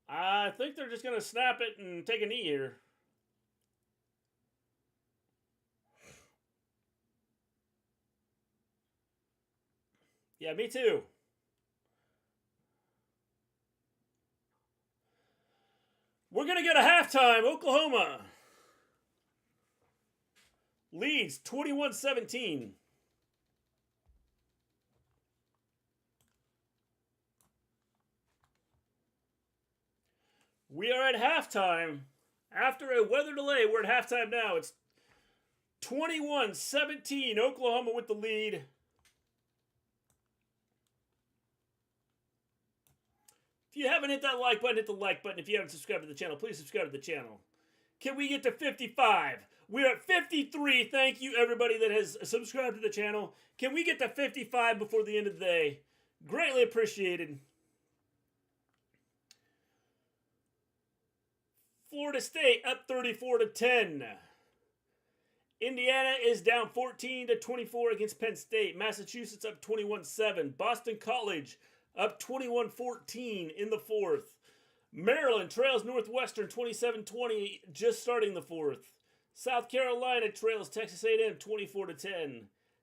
I think they're just going to snap it and take a knee here. Yeah, me too. We're going to go to halftime. Oklahoma leads 21-17. We are at halftime. After a weather delay, we're at halftime now. It's 21-17. Oklahoma with the lead. If you haven't hit that like button, hit the like button. If you haven't subscribed to the channel, please subscribe to the channel. Can we get to 55? We're at 53. Thank you, everybody that has subscribed to the channel. Can we get to 55 before the end of the day? Greatly appreciated. Florida State up 34-10. Indiana is down 14-24 against Penn State. Massachusetts up 21-7. Boston College up 21-14 in the fourth. Maryland trails Northwestern 27-20, just starting the fourth. South Carolina trails Texas A&M 24-10.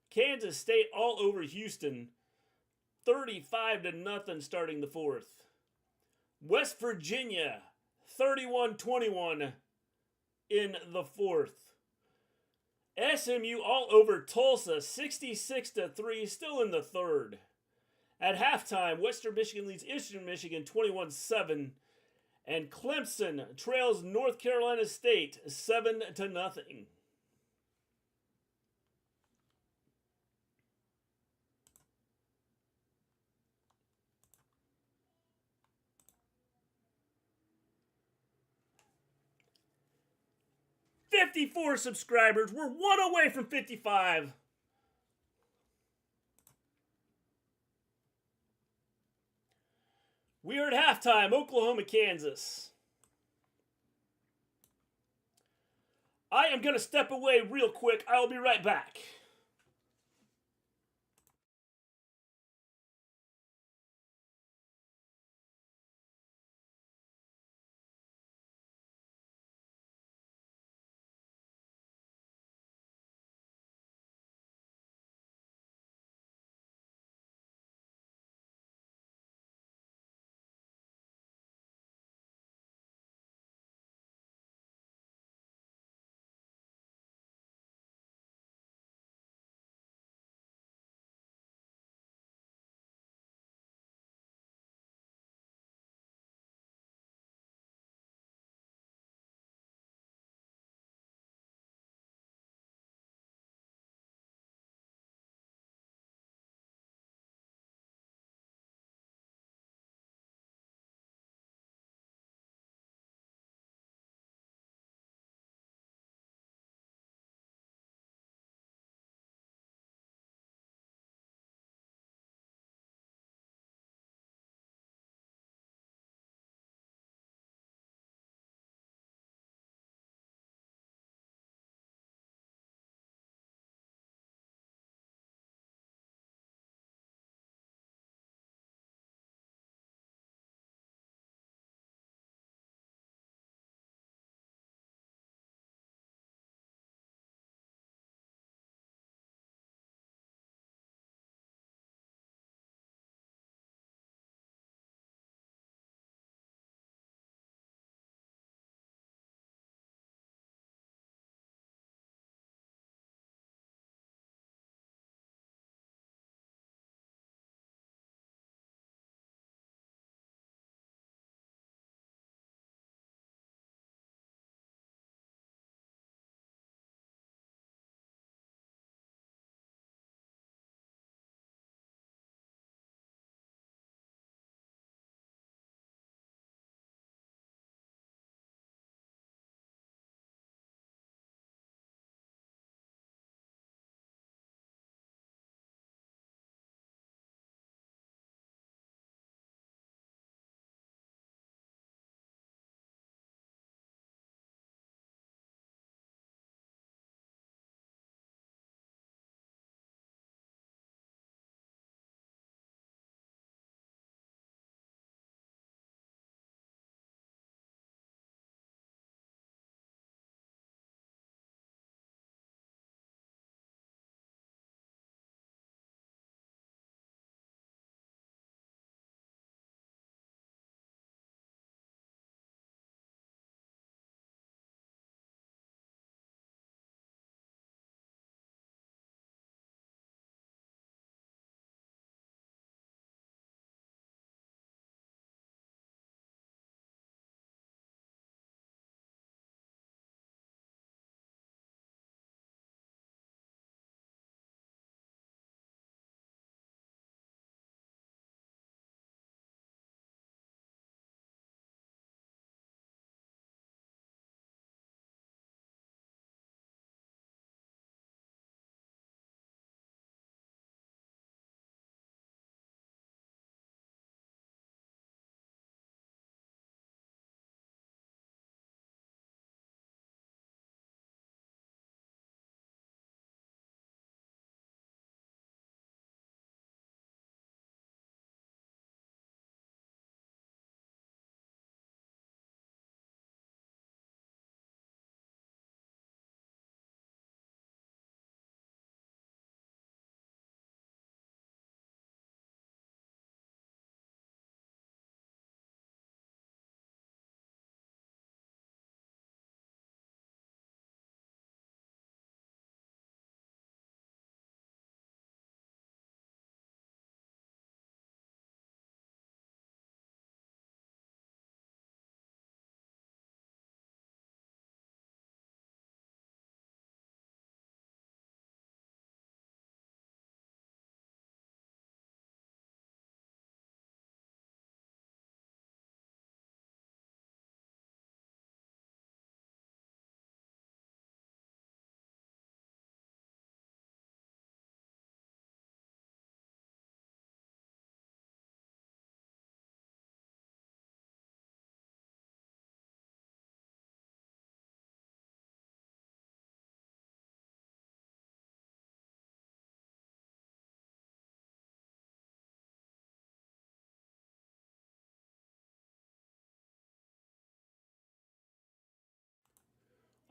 Kansas State all over Houston 35-0 starting the fourth. West Virginia 31-21 in the fourth. SMU all over Tulsa 66-3, still in the third. At halftime, Western Michigan leads Eastern Michigan 21-7, and Clemson trails North Carolina State 7-0. 54 subscribers. We're one away from 55. We are at halftime, Oklahoma, Kansas. I am going to step away real quick. I will be right back.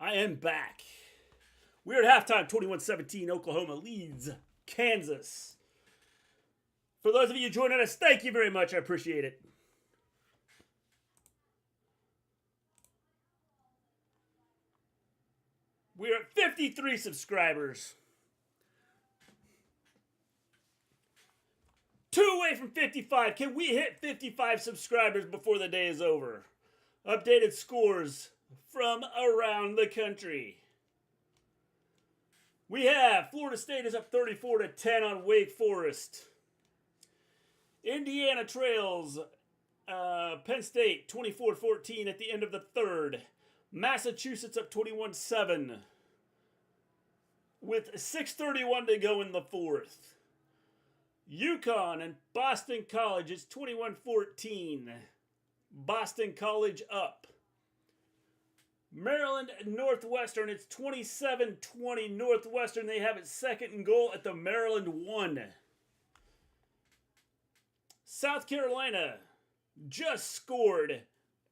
I am back. We're at halftime, 21-17. Oklahoma leads Kansas. For those of you joining us, thank you very much. I appreciate it. We're at 53 subscribers. 2 away from 55. Can we hit 55 subscribers before the day is over? Updated scores from around the country. We have Florida State is up 34-10 on Wake Forest. Indiana trails Penn State 24-14 at the end of the third. Massachusetts up 21-7 with 6:31 to go in the fourth. UConn and Boston College is 21-14. Boston College up. Maryland Northwestern, it's 27-20 Northwestern. They have its second and goal at the Maryland 1. South Carolina just scored.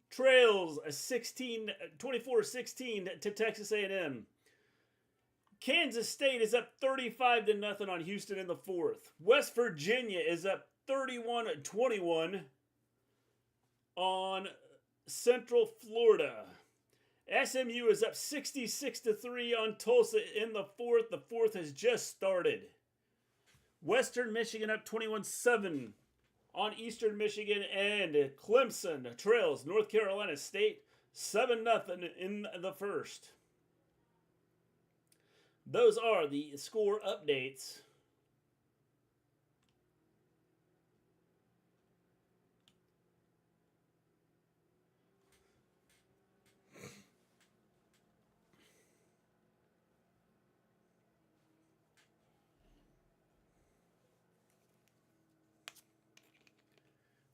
Trails a 24-16 to Texas A&M. Kansas State is up 35-0 on Houston in the fourth. West Virginia is up 31-21 on Central Florida. SMU is up 66-3 on Tulsa in the fourth. The fourth has just started. Western Michigan up 21-7 on Eastern Michigan, and Clemson trails North Carolina State 7-0 in the first. Those are the score updates.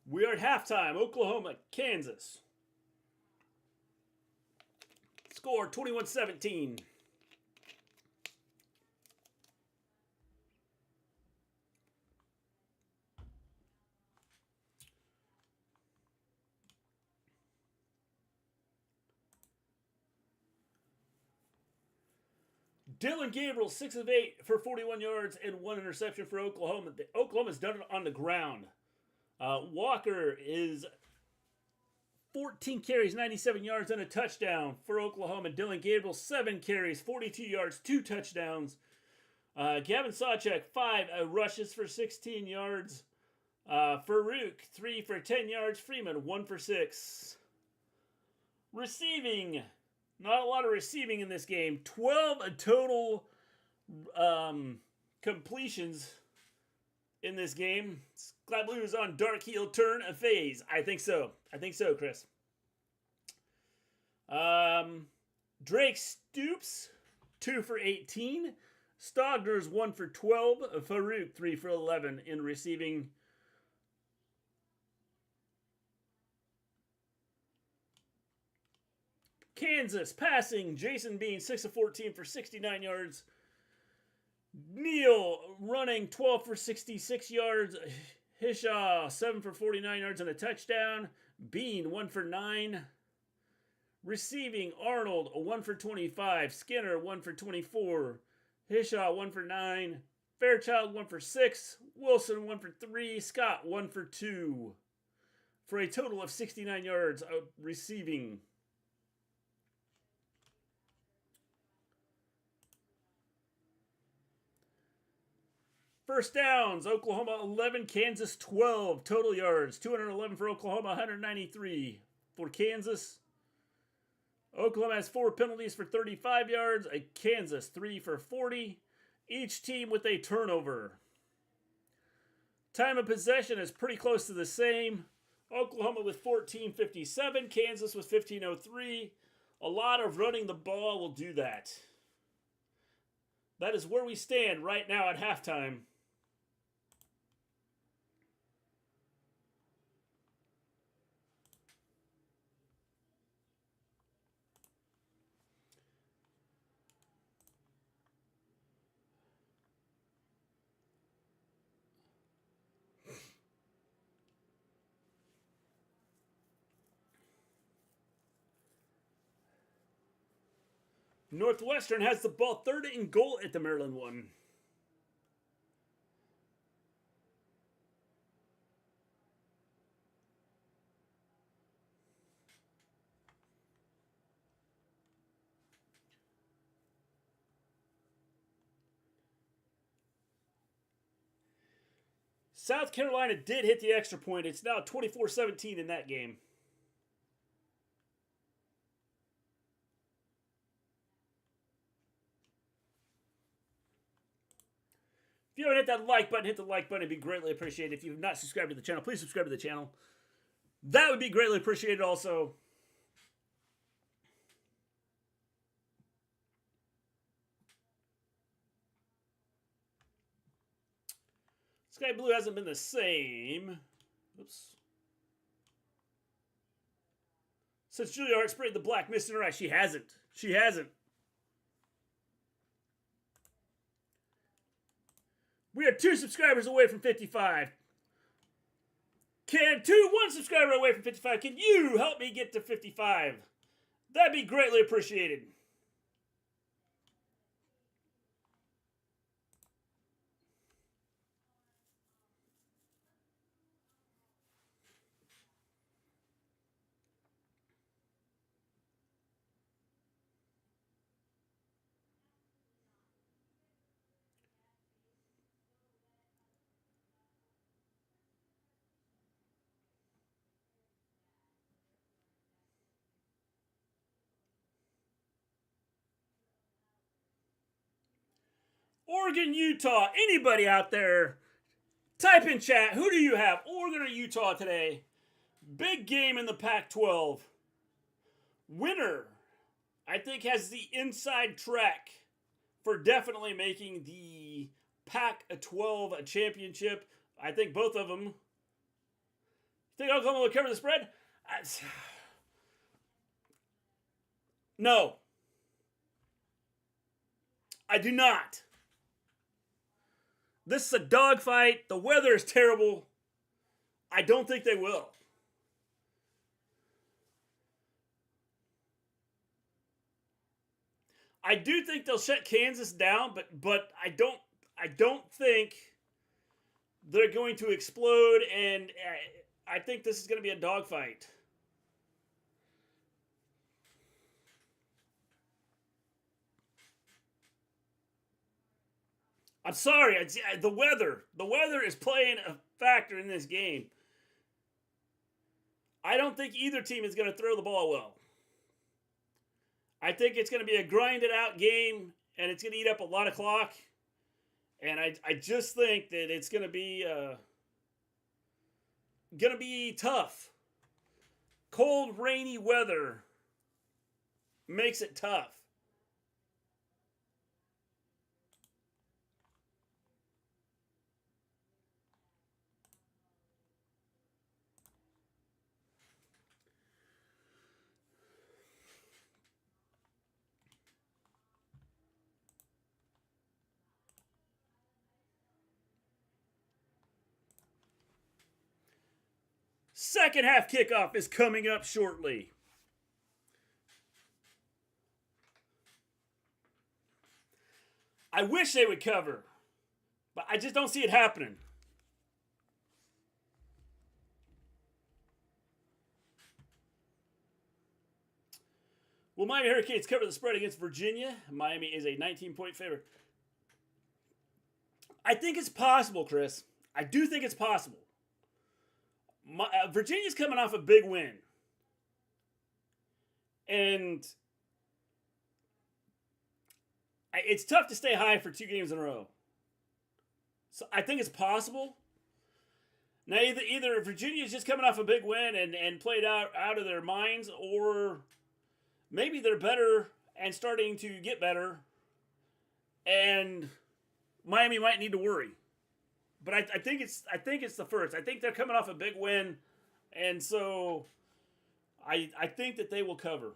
We are at halftime. Oklahoma, Kansas. Score 21-17. Dylan Gabriel, 6 of 8 for 41 yards and 1 interception for Oklahoma. Oklahoma's done it on the ground. Walker is 14 carries, 97 yards, and a touchdown for Oklahoma. Dylan Gabriel, 7 carries, 42 yards, 2 touchdowns. Gavin Sawchuk, 5 rushes for 16 yards. Farouk, 3 for 10 yards. Freeman, 1 for 6. Receiving, not a lot of receiving in this game. 12 total completions in this game. Sky Blue is on dark heel turn a phase. I think so. Chris. Drake Stoops, 2 for 18. Stogner's 1 for 12. Farouk, 3 for 11 in receiving. Kansas passing. Jason Bean, 6 of 14 for 69 yards. Neal running 12 for 66 yards. Hishaw 7 for 49 yards and a touchdown. Bean 1 for 9. Receiving Arnold 1 for 25. Skinner 1 for 24. Hishaw 1 for 9. Fairchild 1 for 6. Wilson 1 for 3. Scott 1 for 2. For a total of 69 yards receiving. First downs, Oklahoma 11, Kansas 12. Total yards, 211 for Oklahoma, 193 for Kansas. Oklahoma has 4 penalties for 35 yards, Kansas 3 for 40. Each team with a turnover. Time of possession is pretty close to the same. Oklahoma with 14:57, Kansas with 15:03. A lot of running the ball will do that. That is where we stand right now at halftime. Northwestern has the ball, 3rd and goal at the Maryland one. South Carolina did hit the extra point. It's now 24-17 in that game. If you haven't hit that like button, hit the like button. It'd be greatly appreciated. If you've not subscribed to the channel, please subscribe to the channel. That would be greatly appreciated also. Sky Blue hasn't been the same. Oops. Since Julia Hart sprayed the black mist in her eye. She hasn't. She hasn't. We are 2 subscribers away from 55. One subscriber away from 55. Can you help me get to 55? That'd be greatly appreciated. Oregon, Utah. Anybody out there, type in chat. Who do you have? Oregon or Utah today? Big game in the Pac-12. Winner, I think, has the inside track for definitely making the Pac-12 a championship. I think both of them. Think Oklahoma will cover the spread? No. I do not. This is a dogfight. The weather is terrible. I don't think they will. I do think they'll shut Kansas down, but I don't think they're going to explode, and I think this is going to be a dogfight. I'm sorry. The weather is playing a factor in this game. I don't think either team is going to throw the ball well. I think it's going to be a grinded out game, and it's going to eat up a lot of clock. And I just think that it's going to be tough. Cold, rainy weather makes it tough. Second half kickoff is coming up shortly. I wish they would cover, but I just don't see it happening. Will Miami Hurricanes cover the spread against Virginia? Miami is a 19-point favorite. I think it's possible, Chris. I do think it's possible. Virginia's coming off a big win. And it's tough to stay high for 2 games in a row. So I think it's possible. Now, either Virginia's just coming off a big win and played out of their minds, or maybe they're better and starting to get better, and Miami might need to worry. But I think it's the first. I think they're coming off a big win, and so I think that they will cover.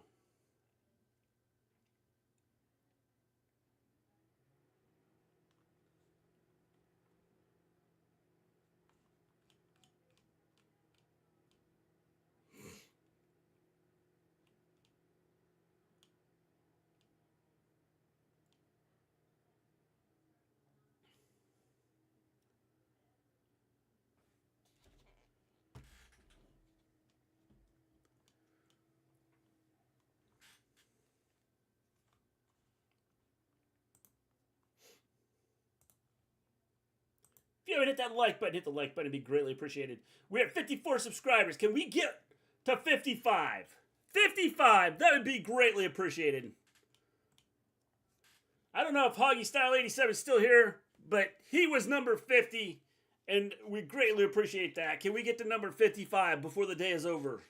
haven't hit that like button, hit the like button. It'd be greatly appreciated. We're at 54 subscribers. Can we get to 55? 55! That would be greatly appreciated. I don't know if Hoggy Style 87 is still here, but he was number 50, and we greatly appreciate that. Can we get to number 55 before the day is over?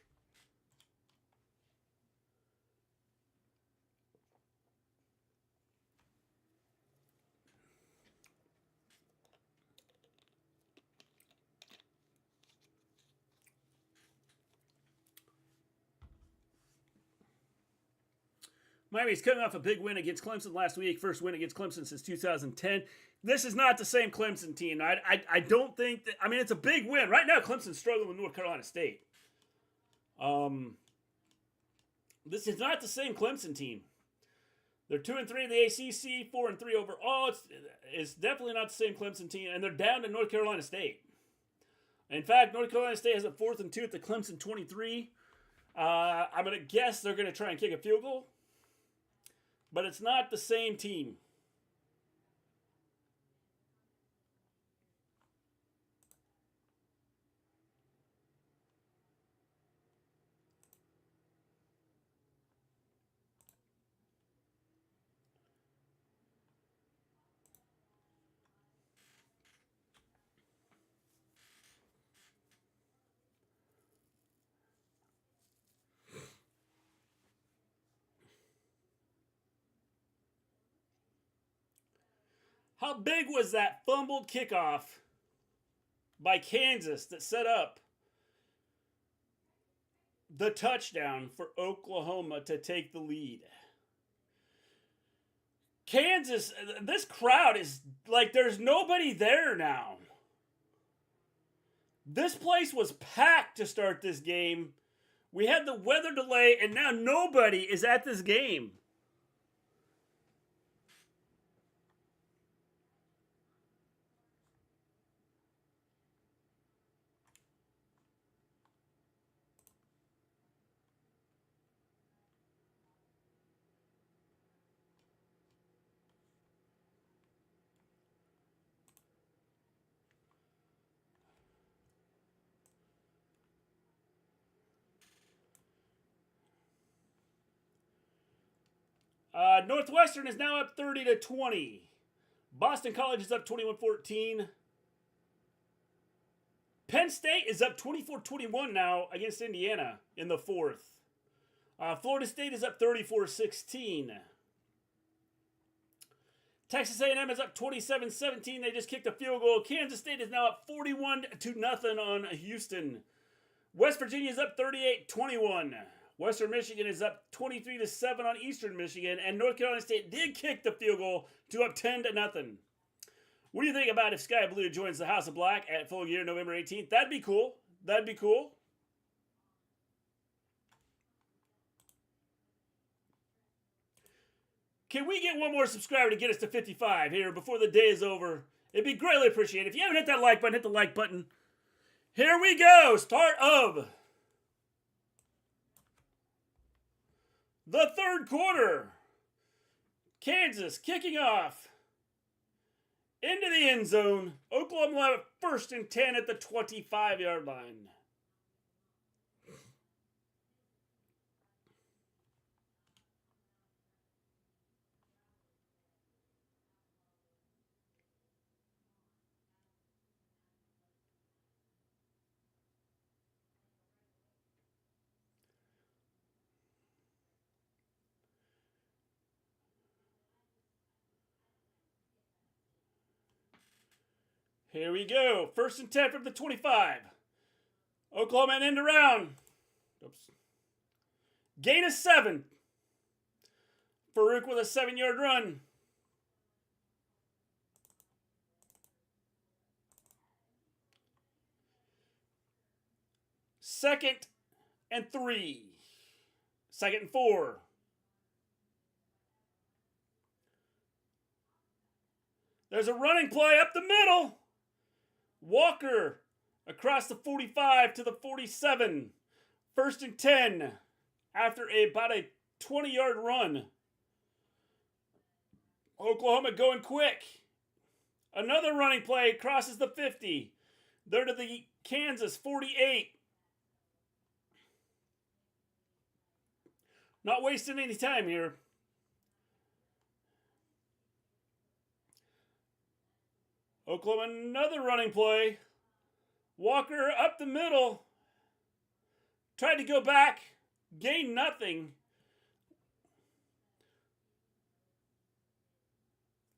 Miami's coming off a big win against Clemson last week. First win against Clemson since 2010. This is not the same Clemson team. I don't think that... I mean, it's a big win. Right now, Clemson's struggling with North Carolina State. This is not the same Clemson team. They're 2-3 in the ACC, 4-3 overall. It's definitely not the same Clemson team, and they're down to North Carolina State. In fact, North Carolina State has a 4th and 2 at the Clemson 23. I'm going to guess they're going to try and kick a field goal. But it's not the same team. How big was that fumbled kickoff by Kansas that set up the touchdown for Oklahoma to take the lead? Kansas, this crowd is like there's nobody there now. This place was packed to start this game. We had the weather delay, and now nobody is at this game. Northwestern is now up 30-20. Boston College is up 21-14. Penn State is up 24-21 now against Indiana in the 4th. Florida State is up 34-16. Texas A&M is up 27-17. They just kicked a field goal. Kansas State is now up 41-0 on Houston. West Virginia is up 38-21. Western Michigan is up 23-7 on Eastern Michigan, and North Carolina State did kick the field goal to up 10-0. What do you think about if Sky Blue joins the House of Black at full gear November 18th? That'd be cool. That'd be cool. Can we get one more subscriber to get us to 55 here before the day is over? It'd be greatly appreciated. If you haven't hit that like button, hit the like button. Here we go. Start of the 3rd quarter. Kansas kicking off into the end zone. Oklahoma will have it 1st and 10 at the 25-yard line. Here we go. 1st and 10 from the 25. Oklahoma and end around. Oops. Gain of 7. Farouk with a 7-yard run. Second and 3. 2nd and 4. There's a running play up the middle. Walker across the 45 to the 47. 1st and 10 after about a 20-yard run. Oklahoma going quick. Another running play crosses the 50. They're to the Kansas 48. Not wasting any time here. Oklahoma, another running play. Walker up the middle. Tried to go back. Gained nothing.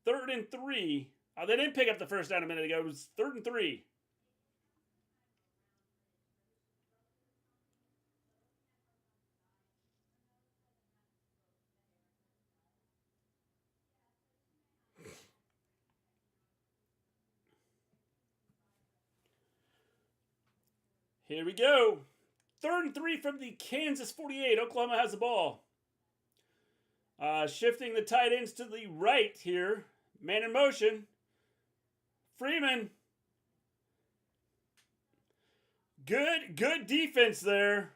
3rd and 3. They didn't pick up the first down a minute ago. It was 3rd and 3. Here we go. 3rd and 3 from the Kansas 48. Oklahoma has the ball. Shifting the tight ends to the right here. Man in motion. Freeman. Good defense there.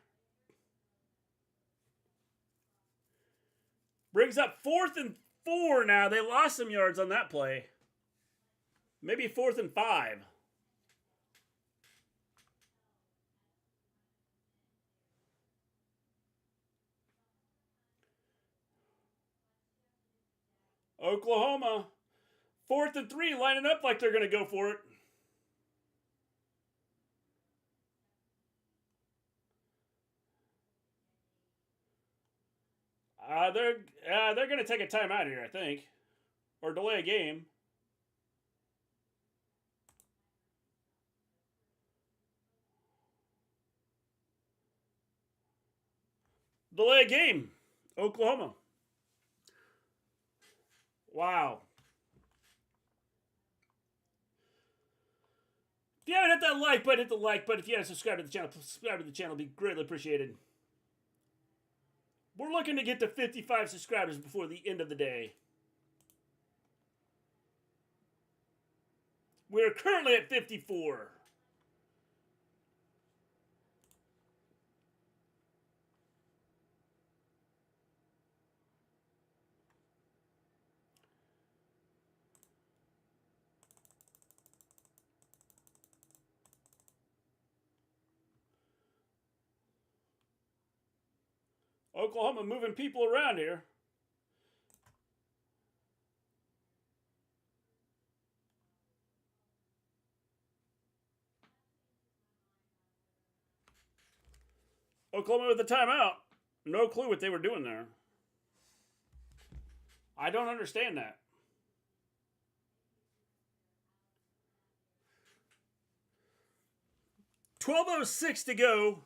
Brings up 4th and 4 now. They lost some yards on that play. Maybe 4th and 5. Oklahoma, 4th and 3, lining up like they're going to go for it. They're going to take a timeout here, I think, or delay a game. Delay a game, Oklahoma. Wow. If you haven't hit that like button, hit the like button. If you haven't subscribed to the channel, subscribe to the channel. It'd be greatly appreciated. We're looking to get to 55 subscribers before the end of the day. We're currently at 54. Oklahoma moving people around here. Oklahoma with the timeout. No clue what they were doing there. I don't understand that. .12:06 to go.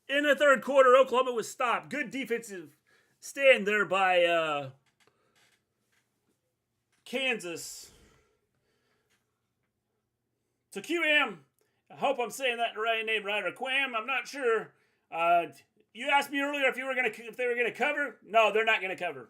In the third quarter, Oklahoma was stopped. Good defensive stand there by Kansas. So QM, I hope I'm saying that right name right, or Quam, I'm not sure. You asked me earlier if they were gonna cover. No, they're not gonna cover.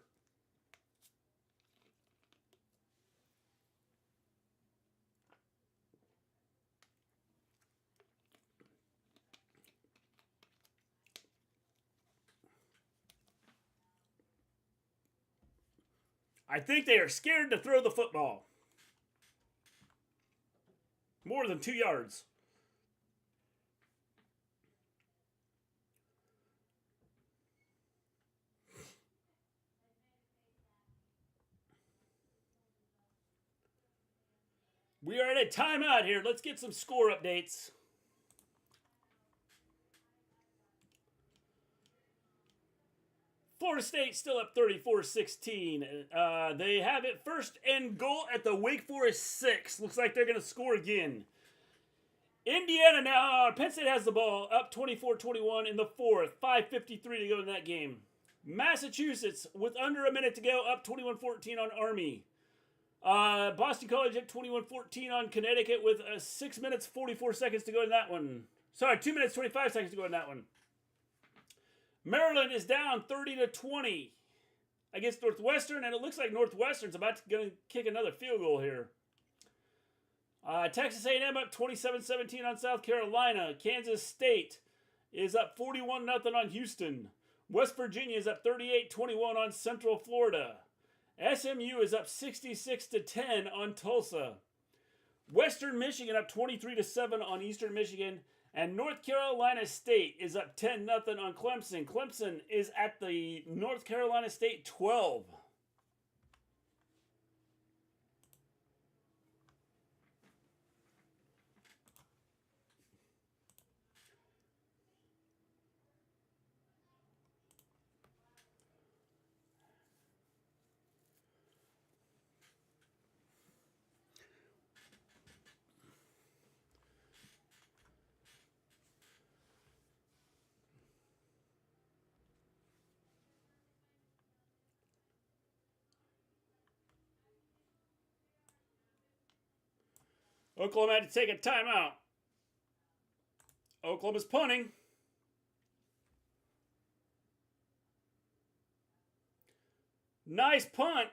I think they are scared to throw the football. More than 2 yards. We are at a timeout here. Let's get some score updates. Florida State still up 34-16. They have it 1st and goal at the Wake Forest 6. Looks like they're going to score again. Indiana now, Penn State has the ball, up 24-21 in the 4th. 5:53 to go in that game. Massachusetts, with under a minute to go, up 21-14 on Army. Boston College up 21-14 on Connecticut with 6 minutes 44 seconds to go in that one. Sorry, 2 minutes 25 seconds to go in that one. Maryland is down 30-20 against Northwestern, and it looks like Northwestern's about to kick another field goal here. Texas A&M up 27-17 on South Carolina. Kansas State is up 41-0 on Houston. West Virginia is up 38-21 on Central Florida. SMU is up 66-10 on Tulsa. Western Michigan up 23-7 on Eastern Michigan. And North Carolina State is up 10-0 on Clemson. Clemson is at the North Carolina State 12. Oklahoma had to take a timeout. Oklahoma's punting. Nice punt.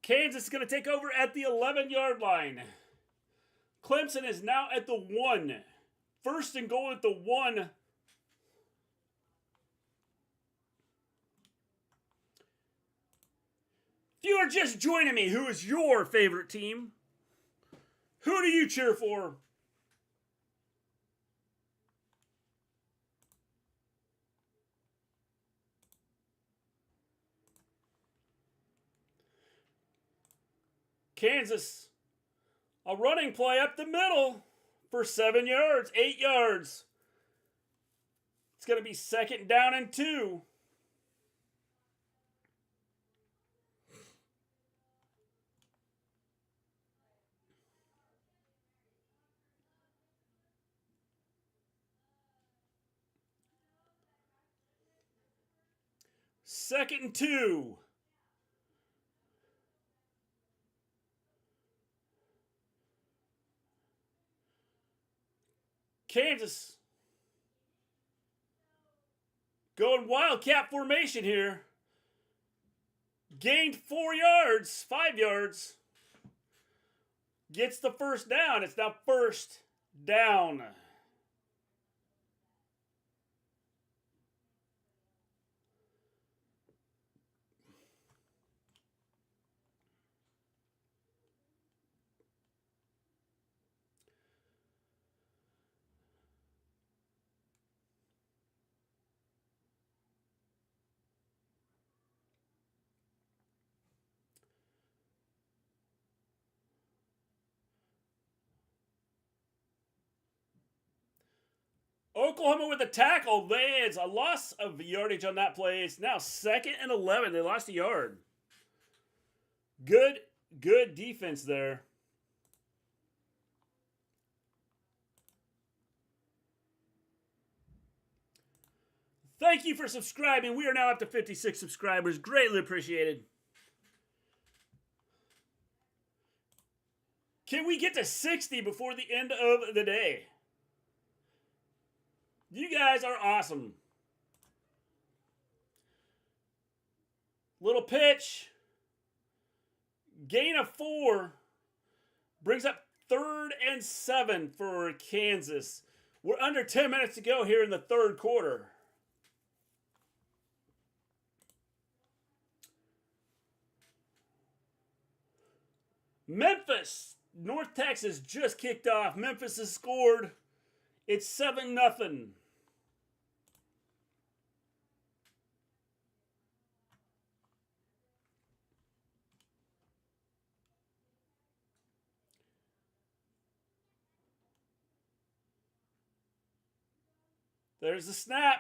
Kansas is going to take over at the 11-yard line. Clemson is now at the 1. First and goal at the 1. If you are just joining me, who is your favorite team? Who do you cheer for? Kansas, a running play up the middle for 7 yards, 8 yards. It's going to be 2nd down and 2. Second and 2. Kansas going Wildcat formation here. Gained 4 yards, 5 yards. Gets the first down. It's now 1st down. Oklahoma with a tackle. It's a loss of yardage on that play. It's now 2nd and 11. They lost a yard. Good defense there. Thank you for subscribing. We are now up to 56 subscribers. Greatly appreciated. Can we get to 60 before the end of the day? You guys are awesome. Little pitch. Gain of 4. Brings up 3rd and 7 for Kansas. We're under 10 minutes to go here in the 3rd quarter. Memphis, North Texas just kicked off. Memphis has scored. It's 7-0. There's the snap.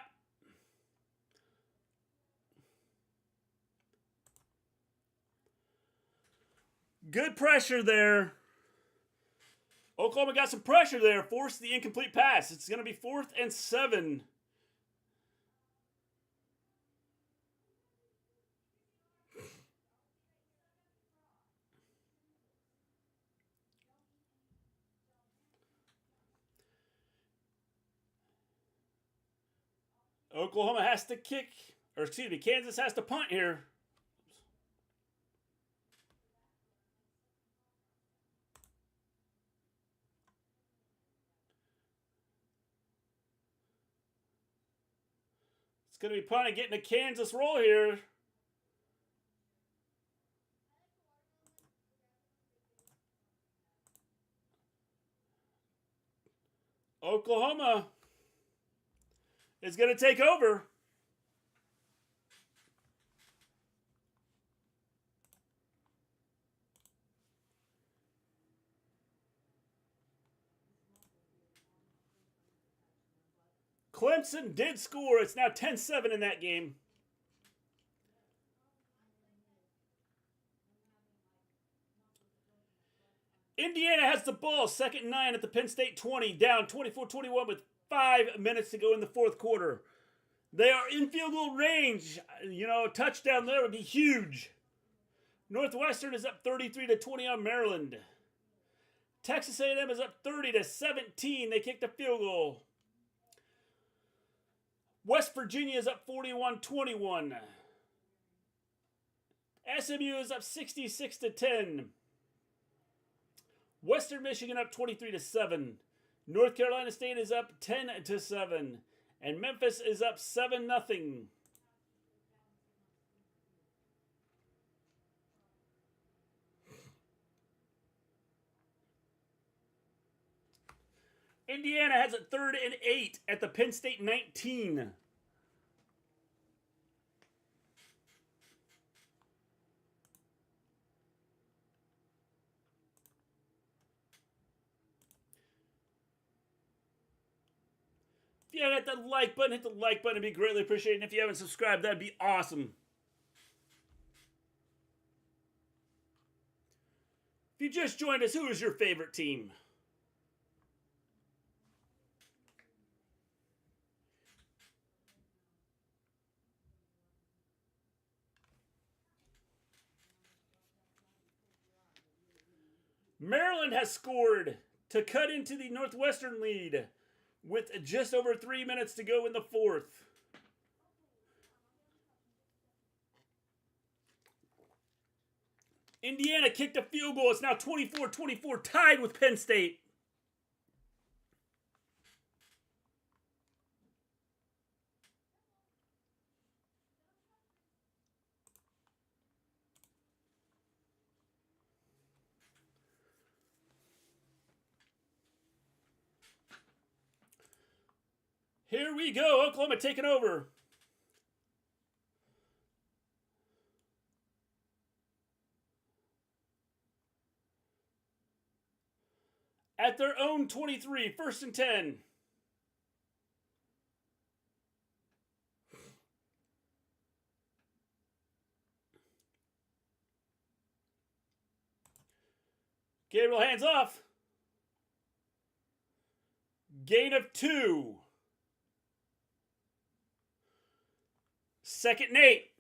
Good pressure there. Oklahoma got some pressure there. Forced the incomplete pass. It's going to be 4th and 7. Oklahoma has to kick, or excuse me, Kansas has to punt here. It's going to be fun getting a Kansas roll here. Oklahoma is going to take over. Clemson did score. It's now 10-7 in that game. Indiana has the ball, 2nd and 9 at the Penn State 20, down 24-21 with 5 minutes to go in the fourth quarter. They are in field goal range. You know, a touchdown there would be huge. Northwestern is up 33-20 on Maryland. Texas A&M is up 30-17. They kicked a field goal. West Virginia is up 41-21. SMU is up 66-10. Western Michigan up 23-7. North Carolina State is up 10-7. And Memphis is up 7-0. Indiana has a 3rd and 8 at the Penn State 19. If you haven't hit the like button, hit the like button. It'd be greatly appreciated. And if you haven't subscribed, that'd be awesome. If you just joined us, who is your favorite team? Maryland has scored to cut into the Northwestern lead with just over 3 minutes to go in the fourth. Indiana kicked a field goal. It's now 24-24, tied with Penn State. Here we go. Oklahoma taking over. At their own 23, 1st and 10. Gabriel hands off. Gain of 2. 2nd and 8.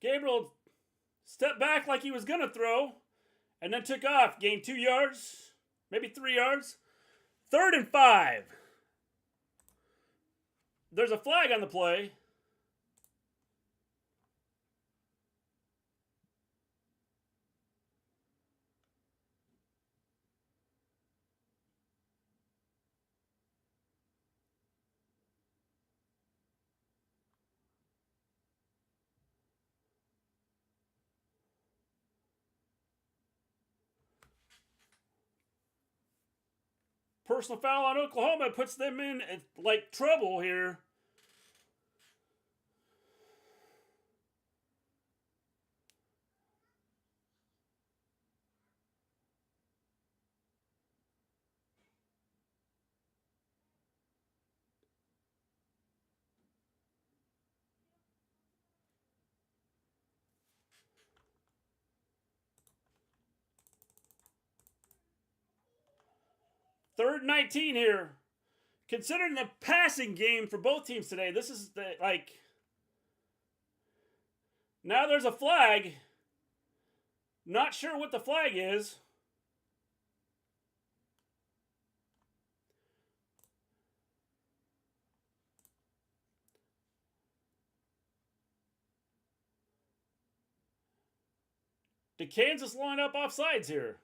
Gabriel stepped back like he was going to throw and then took off. Gained 2 yards, maybe 3 yards. 3rd and 5. There's a flag on the play. Personal foul on Oklahoma puts them in like trouble here. Third and 19 here. Considering the passing game for both teams today, this is now there's a flag. Not sure what the flag is. Did Kansas line up offsides here?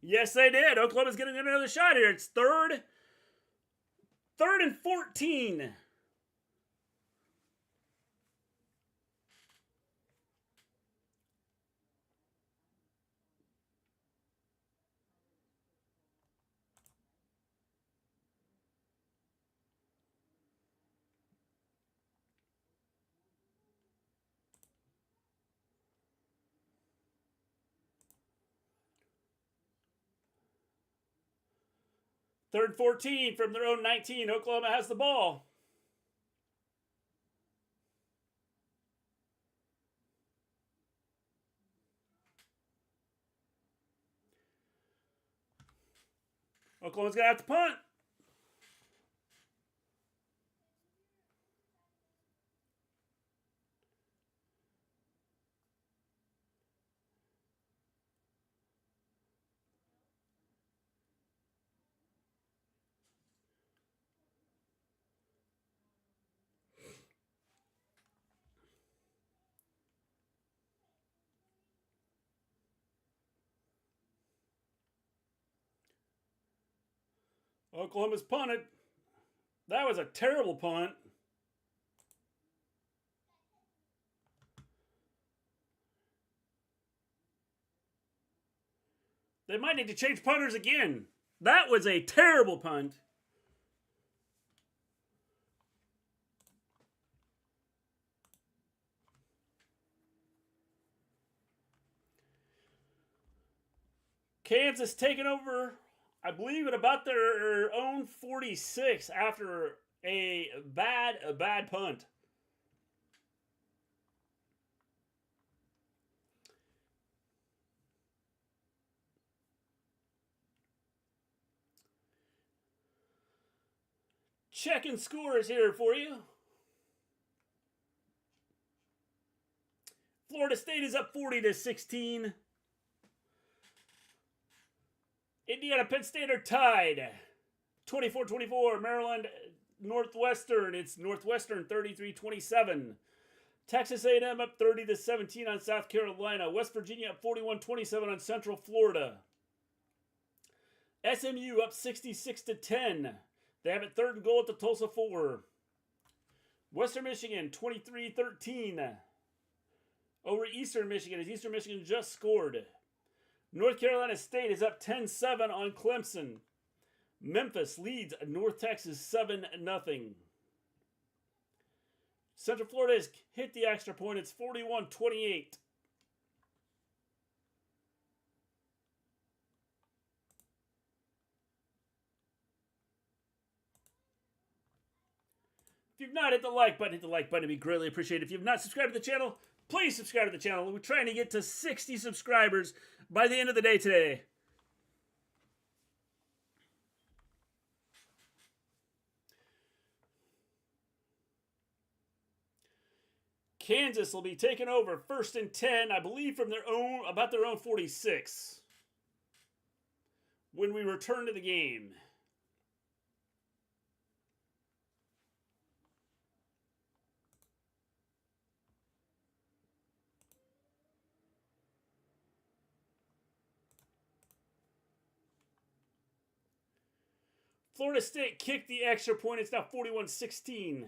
Yes, they did. Oklahoma's getting another shot here. It's third and 14. Third and 14 from their own 19. Oklahoma has the ball. Oklahoma's going to have to punt. Oklahoma's punted. That was a terrible punt. They might need to change punters again. That was a terrible punt. Kansas taking over, I believe, at about their own 46 after a bad punt. Checking scores here for you. Florida State is up 40-16. Indiana, Penn State are tied. 24-24. Maryland, Northwestern. It's Northwestern 33-27. Texas A&M up 30-17 on South Carolina. West Virginia up 41-27 on Central Florida. SMU up 66-10. They have it third and goal at the Tulsa 4. Western Michigan 23-13 over Eastern Michigan as Eastern Michigan just scored. North Carolina State is up 10-7 on Clemson. Memphis leads North Texas 7-0. Central Florida has hit the extra point. It's 41-28. If you've not hit the like button, hit the like button. It'd be greatly appreciated. If you've not subscribed to the channel, please subscribe to the channel. We're trying to get to 60 subscribers by the end of the day today. Kansas will be taking over first and 10, I believe, from their own 46 when we return to the game. Florida State kicked the extra point. It's now 41-16.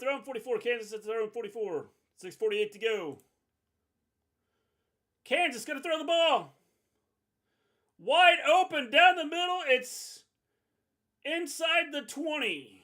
They're on 44. Kansas at their own 44. 6:48 to go. Kansas going to throw the ball. Wide open down the middle. It's inside the 20.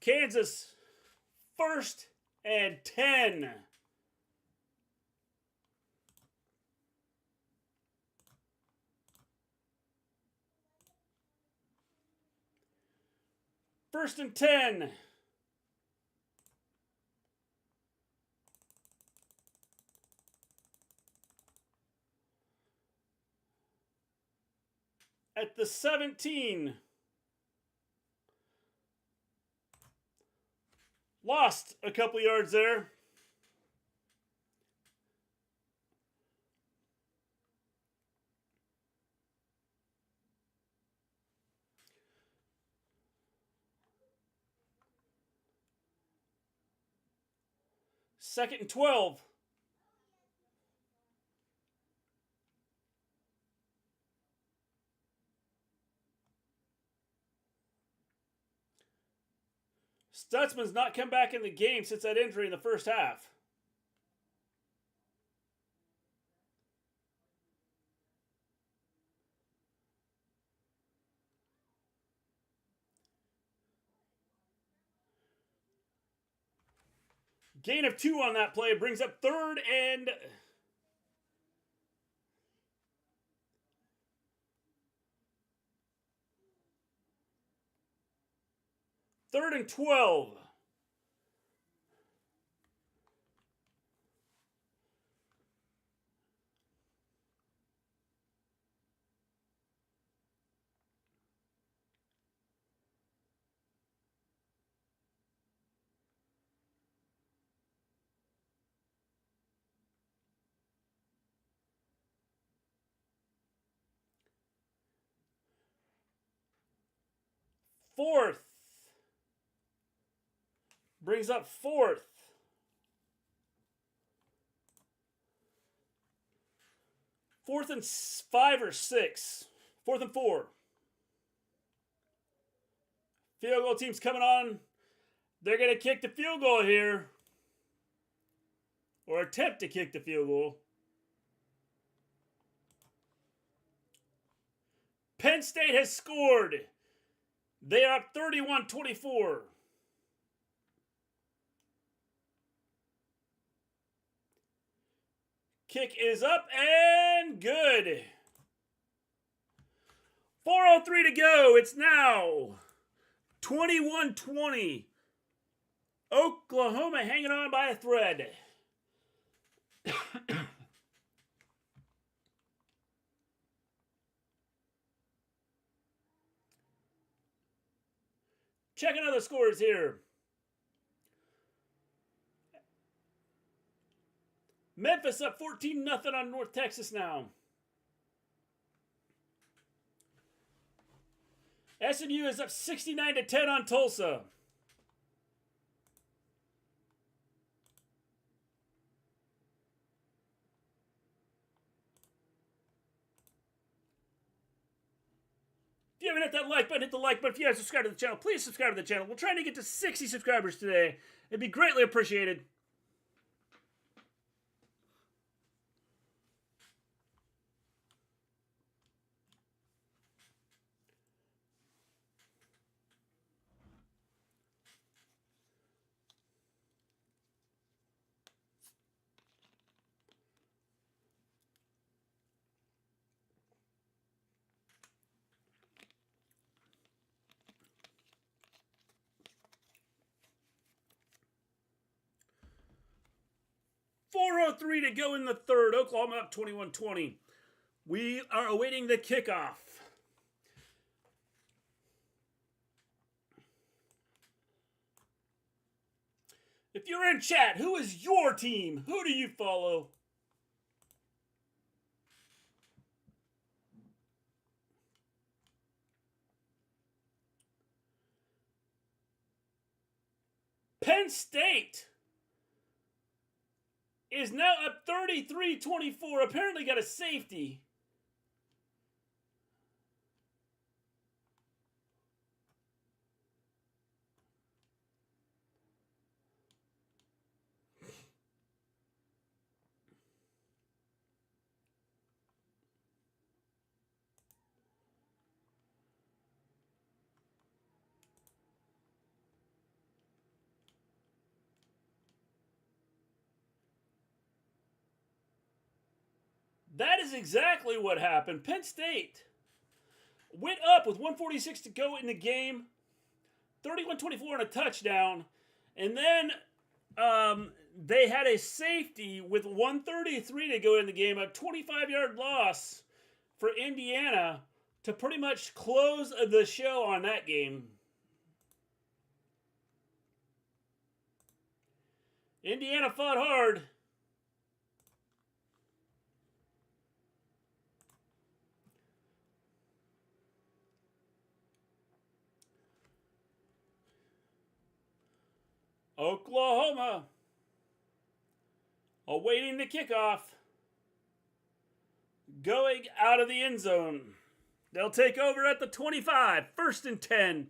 Kansas, 1st and 10. First and 10. At the 17. Lost a couple yards there. Second and 12. Stutzman's not come back in the game since that injury in the first half. Gain of 2 on that play brings up 3rd and 12. Fourth. Brings up 4th. 4th and 5 or 6. 4th and 4. Field goal team's coming on. They're going to kick the field goal here. Or attempt to kick the field goal. Penn State has scored. They are up 31-24. Kick is up and good. 4:03 to go. It's now 21-20. Oklahoma hanging on by a thread. Checking other scores here. Memphis up 14-0 on North Texas now. SMU is up 69-10 on Tulsa. If you haven't hit that like button, hit the like button. If you haven't subscribed to the channel, please subscribe to the channel. We're trying to get to 60 subscribers today. It'd be greatly appreciated. .403 to go in the third. Oklahoma up 21-20. We are awaiting the kickoff. If you're in chat, who is your team? Who do you follow? Penn State is now up 33-24. Apparently got a safety. That is exactly what happened. Penn State went up with 146 to go in the game, 31-24 on a touchdown, and then they had a safety with 133 to go in the game, a 25-yard loss for Indiana to pretty much close the show on that game. Indiana fought hard. Oklahoma awaiting the kickoff. Going out of the end zone. They'll take over at the 25. 1st and 10.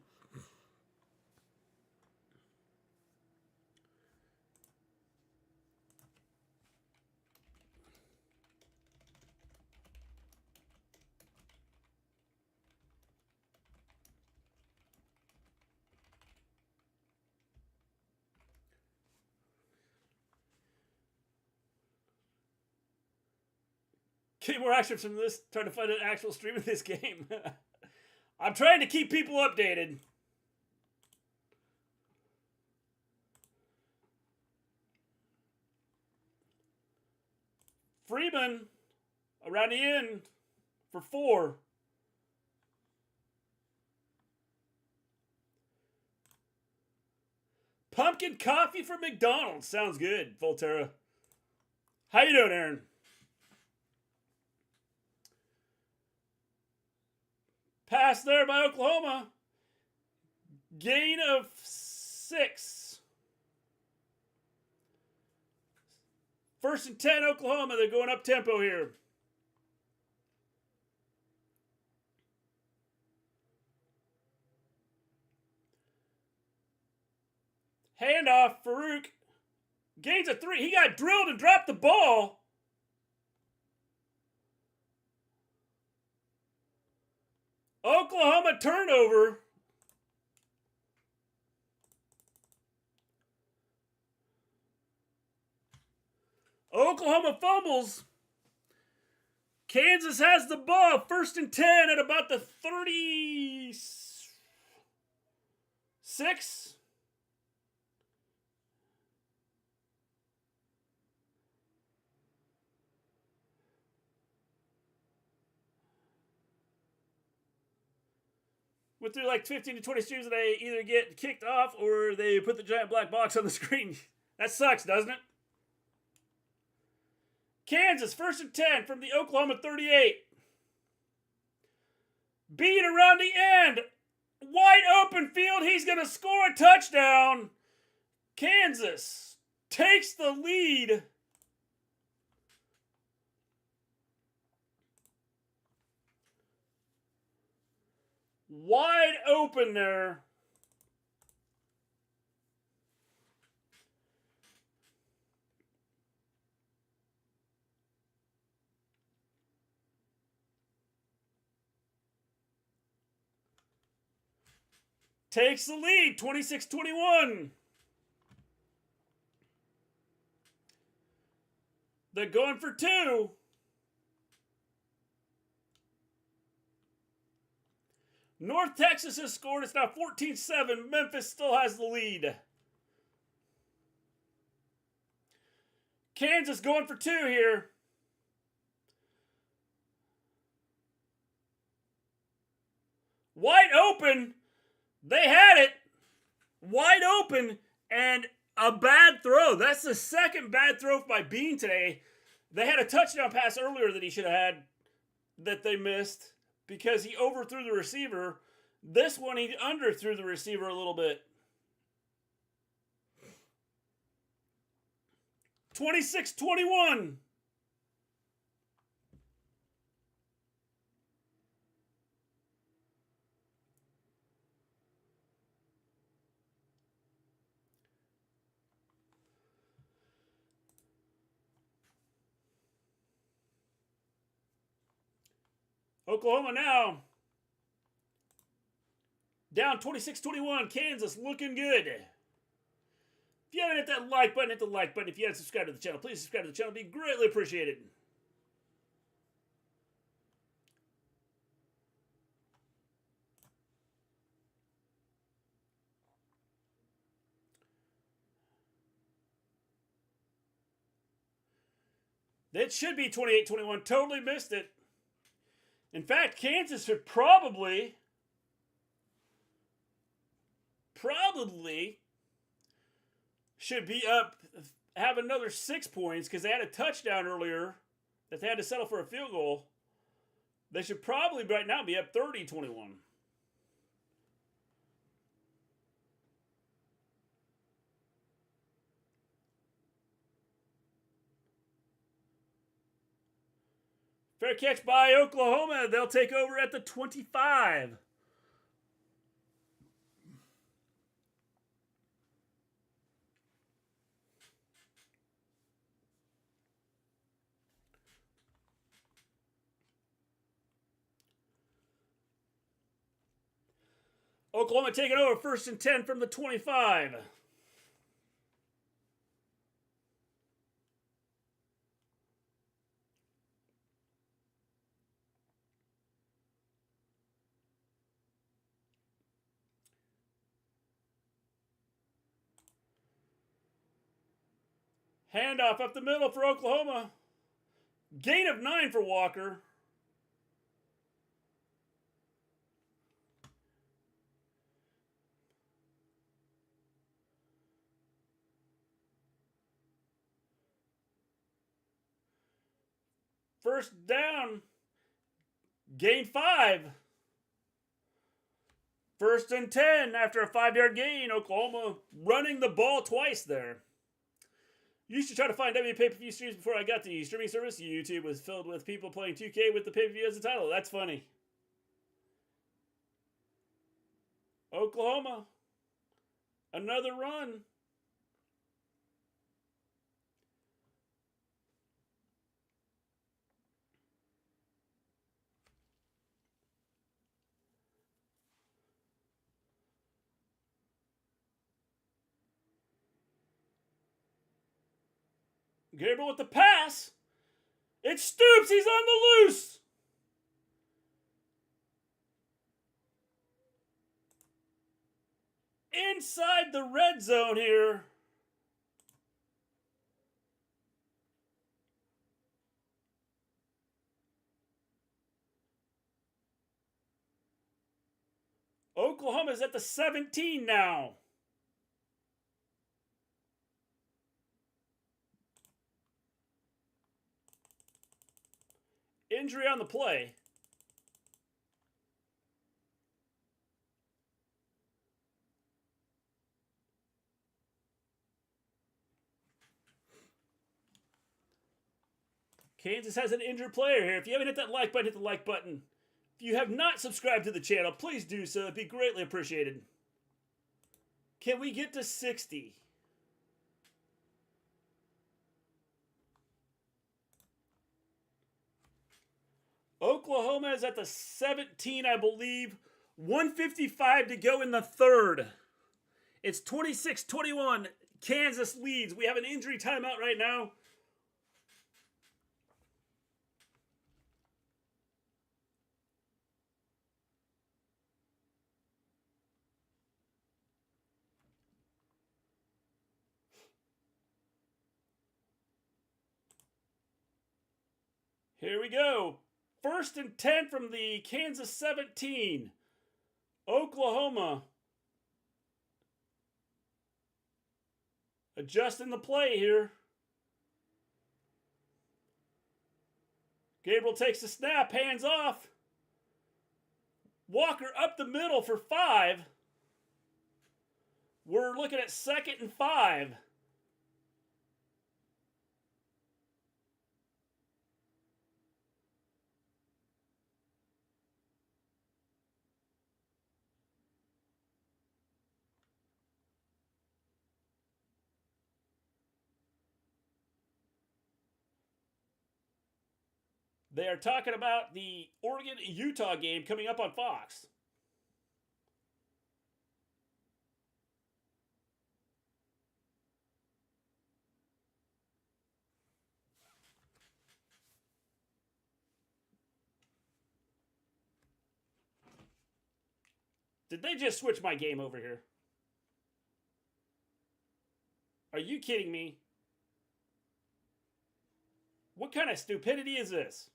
Getting more action from this, trying to find an actual stream of this game. I'm trying to keep people updated. Freeman around the end for 4. Pumpkin coffee from McDonald's. Sounds good, Volterra. How you doing, Aaron? Pass there by Oklahoma. Gain of 6. 1st and 10, Oklahoma. They're going up tempo here. Handoff, Farouk. Gains of 3. He got drilled and dropped the ball. Oklahoma turnover. Oklahoma fumbles. Kansas has the ball. 1st and 10 at about the 36. Went through like 15 to 20 streams and they either get kicked off or they put the giant black box on the screen. That sucks, doesn't it? Kansas, 1st and 10 from the Oklahoma 38. Beat around the end. Wide open field. He's going to score a touchdown. Kansas takes the lead. Wide open there. Takes the lead, 26-21. They're going for 2. North Texas has scored. It's now 14-7. Memphis still has the lead. Kansas going for 2 here. Wide open. They had it. Wide open and a bad throw. That's the second bad throw by Bean today. They had a touchdown pass earlier that he should have had that they missed because he overthrew the receiver. This one, he underthrew the receiver a little bit. 26-21. Oklahoma now down 26-21. Kansas looking good. If you haven't hit that like button, hit the like button. If you haven't subscribed to the channel, please subscribe to the channel. It'd be greatly appreciated. It should be 28-21. Totally missed it. In fact, Kansas should probably should be up, have another 6 points because they had a touchdown earlier that they had to settle for a field goal. They should probably right now be up 30-21. Fair catch by Oklahoma. They'll take over at the 25. Oklahoma taking over 1st and 10 from the 25. Handoff up the middle for Oklahoma. Gain of 9 for Walker. First down. Gain 5. 1st and 10 after a 5-yard gain. Oklahoma running the ball twice there. Used to try to find WWE pay-per-view streams before I got the streaming service. YouTube was filled with people playing 2K with the pay-per-view as the title. That's funny. Oklahoma. Another run. Gabriel with the pass. It's Stoops. He's on the loose. Inside the red zone here. Oklahoma's at the 17 now. Injury on the play. Kansas has an injured player here. If you haven't hit that like button, hit the like button. If you have not subscribed to the channel, please do so. It'd be greatly appreciated. Can we get to 60? Oklahoma is at the 17, I believe. 1:55 to go in the third. It's 26-21. Kansas leads. We have an injury timeout right now. Here we go. 1st and 10 from the Kansas 17. Oklahoma adjusting the play here. Gabriel takes the snap, hands off. Walker up the middle for 5. We're looking at 2nd and 5. They are talking about the Oregon-Utah game coming up on Fox. Did they just switch my game over here? Are you kidding me? What kind of stupidity is this?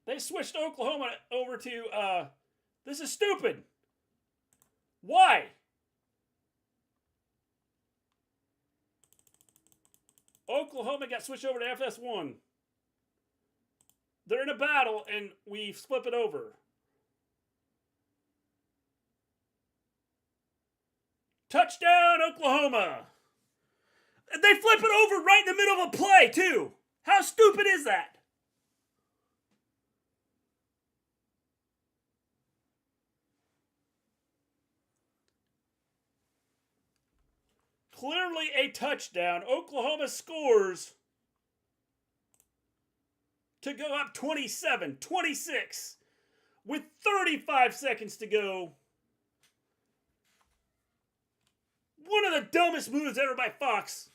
They switched Oklahoma over to, this is stupid. Why? Oklahoma got switched over to FS1. They're in a battle, and we flip it over. Touchdown, Oklahoma! They flip it over right in the middle of a play, too. How stupid is that? Clearly a touchdown. Oklahoma scores to go up 27-26 with 35 seconds to go. One of the dumbest moves ever by Fox.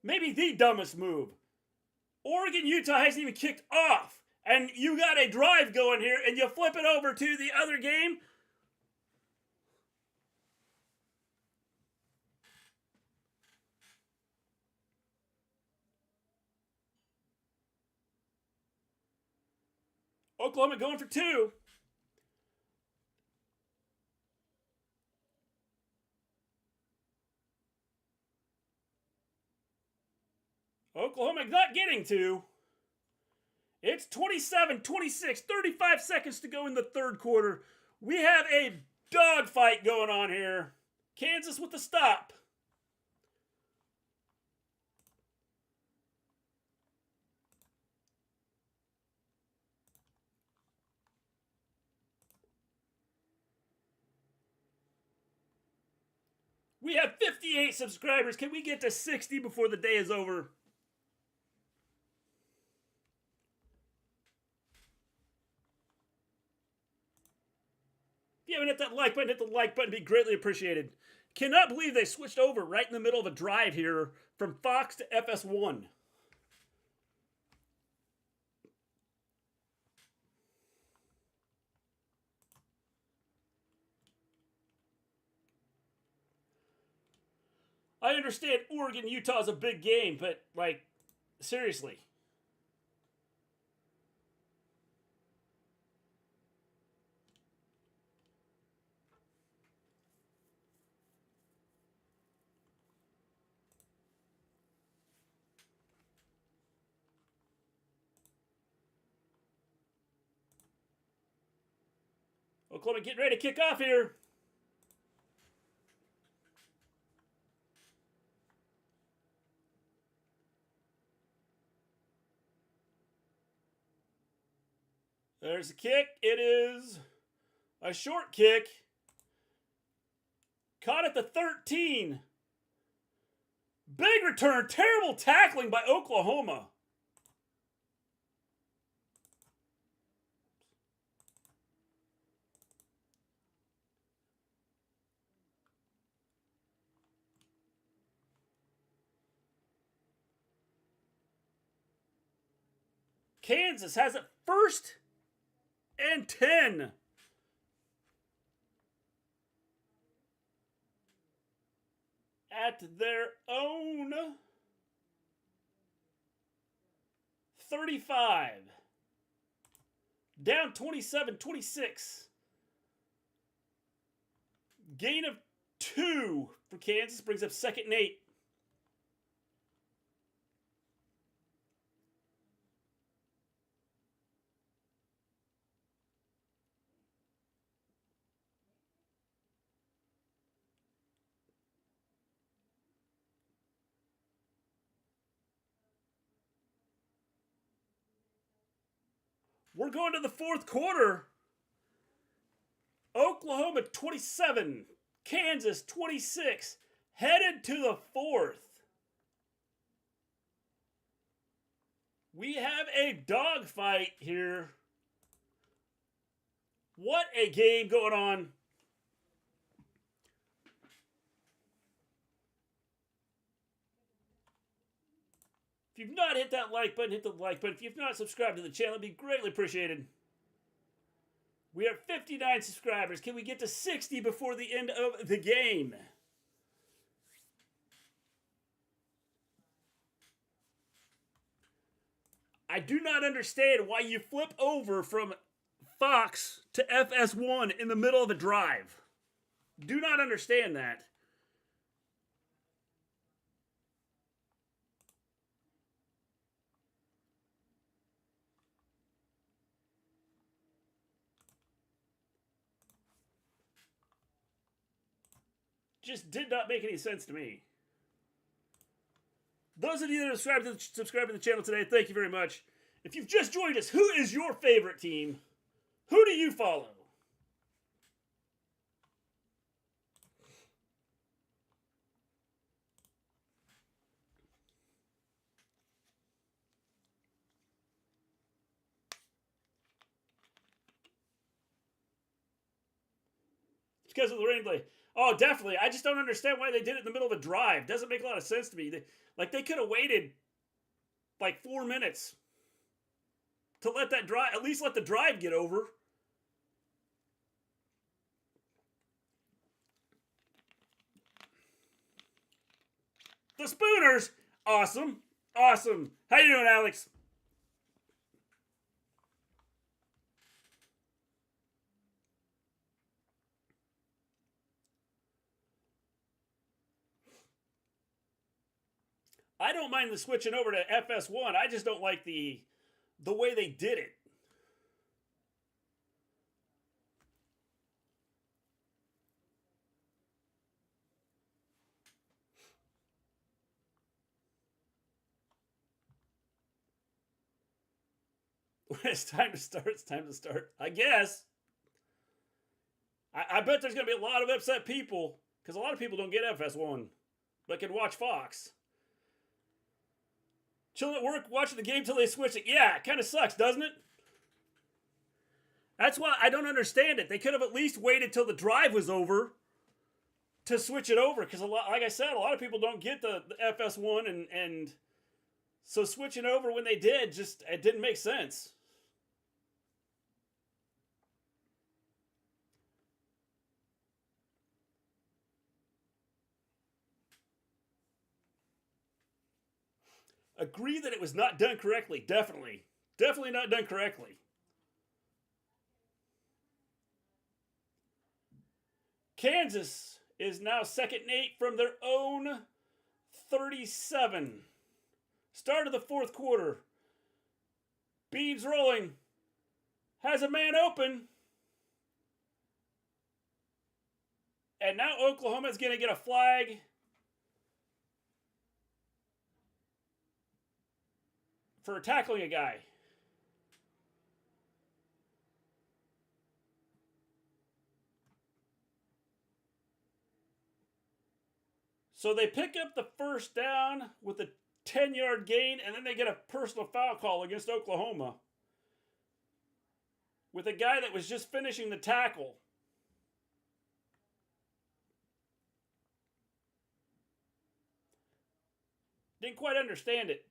Maybe the dumbest move. Oregon, Utah hasn't even kicked off. And you got a drive going here and you flip it over to the other game. Oklahoma going for two. Oklahoma not getting two. It's 27-26, 35 seconds to go in the third quarter. We have a dogfight going on here. Kansas with the stop. We have 58 subscribers. Can we get to 60 before the day is over? If you haven't hit that like button, hit the like button. It'd be greatly appreciated. Cannot believe they switched over right in the middle of a drive here from Fox to FS1. I understand Oregon, Utah is a big game, but, like, seriously. Oklahoma getting ready to kick off here. There's a kick. It is a short kick. Caught at the 13. Big return. Terrible tackling by Oklahoma. Kansas has it first and 10. At their own 35. Down 27-26. Gain of 2 for Kansas brings up 2nd and 8. We're going to the fourth quarter. Oklahoma 27, Kansas 26, headed to the fourth. We have a dogfight here. What a game going on. If If you've not hit that like button, hit the like button. If you've not subscribed to the channel, it'd be greatly appreciated. We are 59 subscribers. Can we get to 60 before the end of the game? I do not understand why you flip over from Fox to FS1 in the middle of a drive. Do not understand that. Just did not make any sense to me. Those of you that are subscribed to the channel today, thank you very much. If you've just joined us, who is your favorite team? Who do you follow? It's because of the rain delay. Oh, definitely. I just don't understand why they did it in the middle of a drive. Doesn't make a lot of sense to me. They could have waited like 4 minutes to let that drive, at least let the drive get over. The Spooners, awesome, awesome. How you doing, Alex? I don't mind the switching over to FS1. I just don't like the way they did it. When it's time to start, it's time to start. I guess. I bet there's going to be a lot of upset people because a lot of people don't get FS1 but can watch Fox. Chilling at work, watching the game till they switch it. Yeah, it kind of sucks, doesn't it? That's why I don't understand it. They could have at least waited till the drive was over to switch it over because, like I said, a lot of people don't get the FS1 and so switching over when they did, just it didn't make sense. Agree that it was not done correctly. Definitely. Definitely not done correctly. Kansas is now 2nd and 8 from their own 37. Start of the 4th quarter. Beans rolling. Has a man open. And now Oklahoma's going to get a flag for tackling a guy. So they pick up the first down with a 10-yard gain, and then they get a personal foul call against Oklahoma with a guy that was just finishing the tackle. Didn't quite understand it.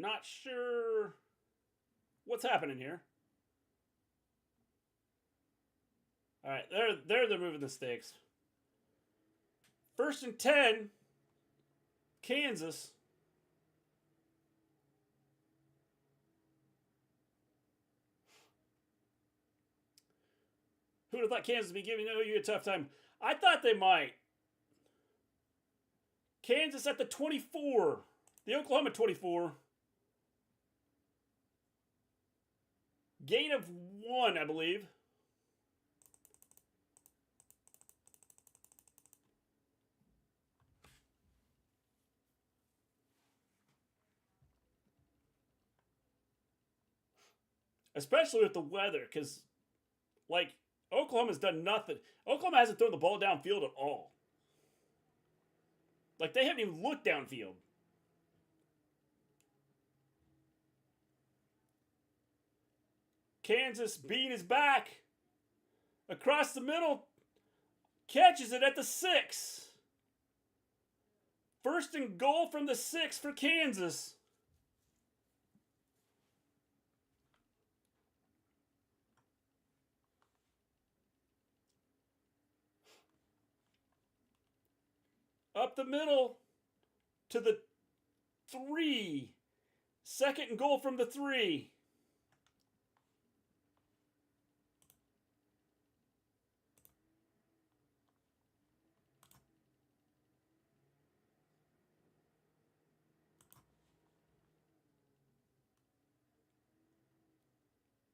Not sure what's happening here. All right, they're moving the stakes. 1st and 10, Kansas. Who would have thought Kansas would be giving OU a tough time? I thought they might. Kansas at the 24. The Oklahoma 24. Gain of 1, I believe. Especially with the weather, because, like, Oklahoma's done nothing. Oklahoma hasn't thrown the ball downfield at all. Like, they haven't even looked downfield. Kansas, Bean is back. Across the middle. Catches it at the 6. First and goal from the 6 for Kansas. Up the middle to the 3. Second and goal from the 3.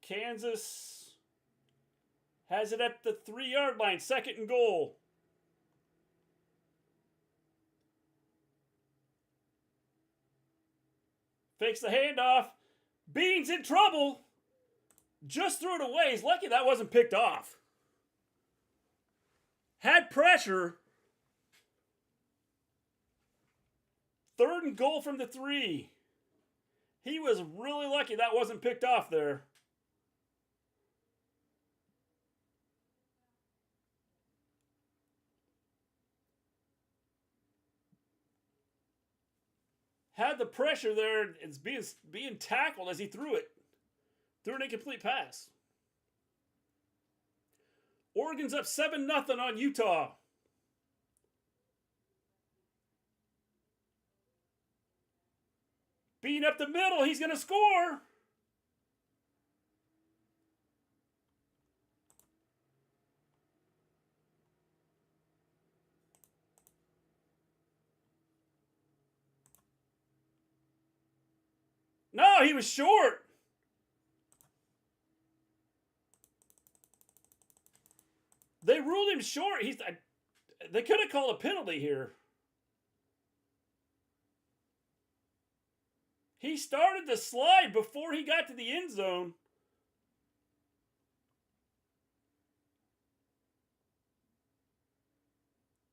Kansas has it at the 3-yard line. Second and goal. Fakes the handoff. Bean's in trouble. Just threw it away. He's lucky that wasn't picked off. Had pressure. Third and goal from the 3. He was really lucky that wasn't picked off there. Had the pressure there. It's being tackled as he threw it. Threw an incomplete pass. Oregon's up 7-0 on Utah. Bean up the middle. He's going to score. No, he was short. They ruled him short. They could have called a penalty here. He started to slide before he got to the end zone.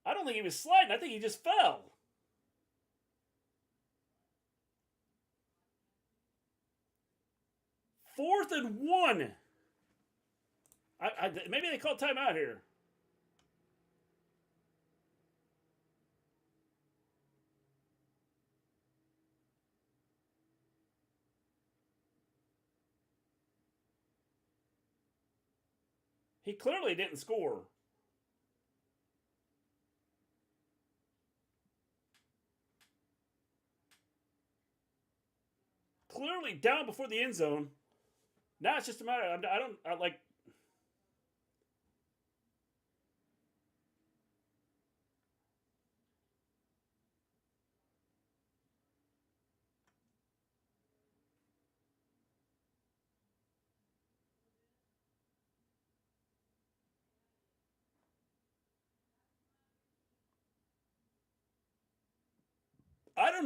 I don't think he was sliding. I think he just fell. Fourth and 1. Maybe they called timeout here. He clearly didn't score. Clearly down before the end zone. Now it's just a matter. I don't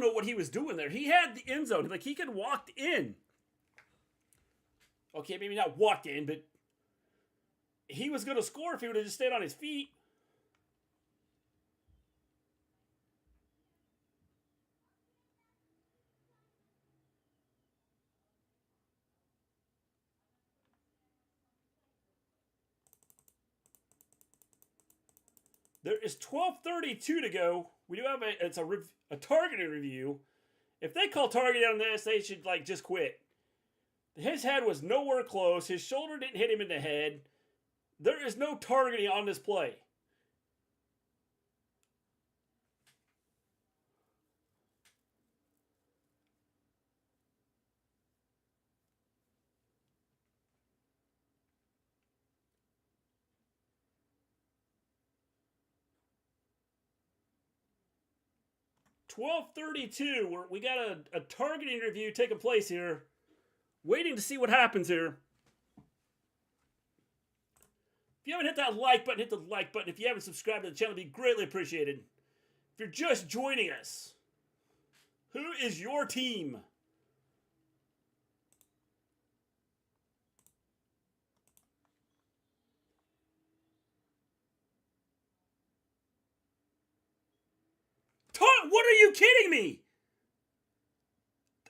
know what he was doing there. He had the end zone. Like, he could have walked in. Okay, maybe not walked in, but he was going to score if he would have just stayed on his feet. There is 12:32 to go. We do have a targeting review. If they call targeting on this, they should just quit. His head was nowhere close. His shoulder didn't hit him in the head. There is no targeting on this play. $12:32. We got a targeting review taking place here. Waiting to see what happens here. If you haven't hit that like button, hit the like button. If you haven't subscribed to the channel, it'd be greatly appreciated. If you're just joining us, who is your team? What are you kidding me?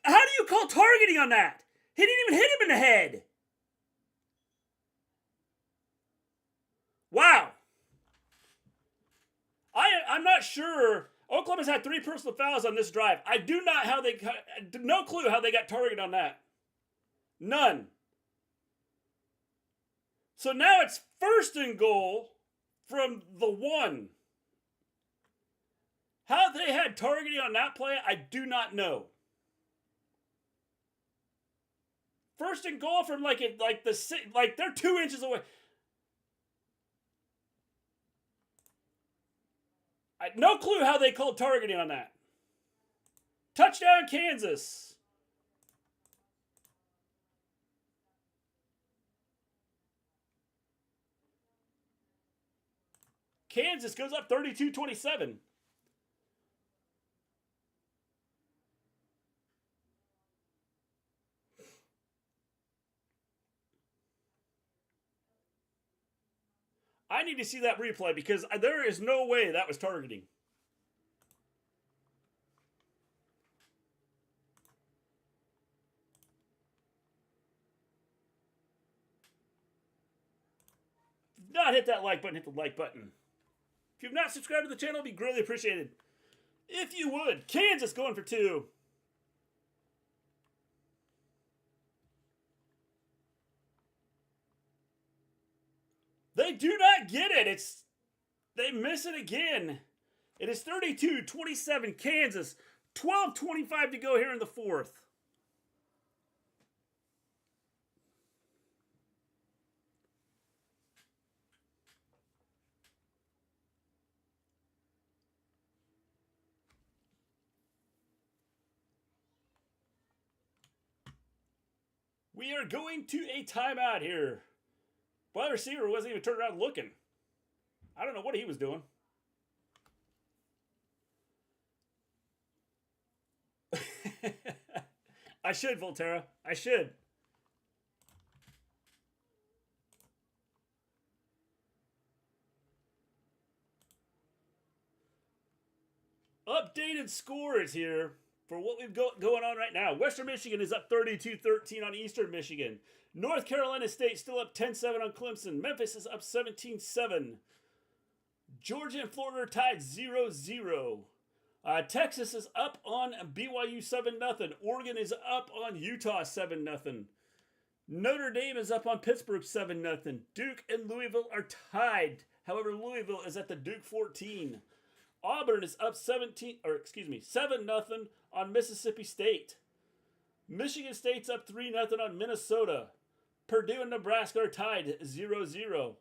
How do you call targeting on that? He didn't even hit him in the head. Wow. I'm not sure. Oklahoma's had 3 personal fouls on this drive. I do not no clue how they got targeted on that. None. So now it's 1st and goal from the 1. How they had targeting on that play, I do not know. 1st and goal from they're 2 inches away. No clue how they called targeting on that. Touchdown, Kansas. Kansas goes up 32-27. I need to see that replay because there is no way that was targeting. If not hit that like button, hit the like button. If you've not subscribed to the channel, it'd be greatly appreciated. If you would. Kansas going for 2. They do not get it. They miss it again. It is 32-27 Kansas. 12:25 to go here in the 4th. We are going to a timeout here. Wide receiver wasn't even turned around looking. I don't know what he was doing. I should, Volterra. I should. Updated scores here for what we've got going on right now. Western Michigan is up 32-13 on Eastern Michigan. North Carolina State still up 10-7 on Clemson. Memphis is up 17-7. Georgia and Florida are tied 0-0. Texas is up on BYU 7-0. Oregon is up on Utah 7-0. Notre Dame is up on Pittsburgh 7-0. Duke and Louisville are tied. However, Louisville is at the Duke 14. Auburn is up 7-0 on Mississippi State. Michigan State's up 3-0 on Minnesota. Purdue and Nebraska are tied 0-0.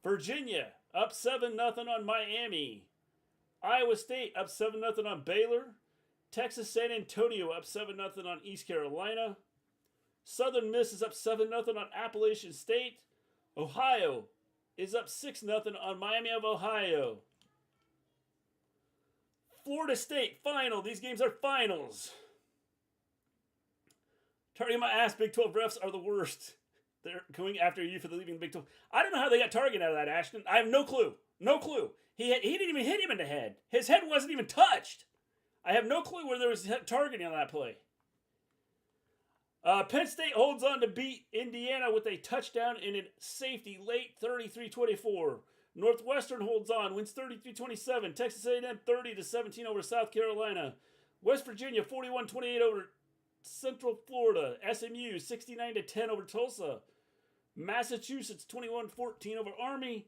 Virginia up 7-0 on Miami. Iowa State up 7-0 on Baylor. Texas San Antonio up 7-0 on East Carolina. Southern Miss is up 7-0 on Appalachian State. Ohio is up 6-0 on Miami of Ohio. Florida State, final. These games are finals. Targeting my ass, Big 12 refs are the worst. They're going after you for the leaving the Big 12. I don't know how they got targeted out of that, Ashton. I have no clue. No clue. He didn't even hit him in the head. His head wasn't even touched. I have no clue where there was targeting on that play. Penn State holds on to beat Indiana with a touchdown in a safety late 33-24. Northwestern holds on, wins 33-27. Texas A&M 30-17 over South Carolina. West Virginia 41-28 over Central Florida. SMU 69-10 over Tulsa. Massachusetts 21-14 over Army.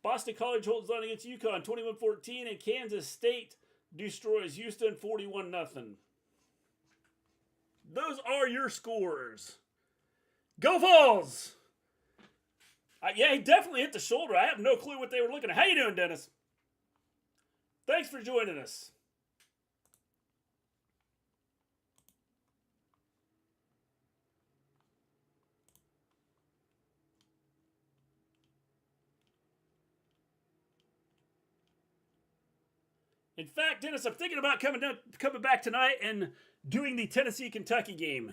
Boston College holds on against UConn 21-14, and Kansas State destroys Houston 41-0. Those are your scores. Go Vols! Yeah, he definitely hit the shoulder. I have no clue what they were looking at. How you doing, Dennis? Thanks for joining us. In fact, Dennis, I'm thinking about coming back tonight and doing the Tennessee-Kentucky game.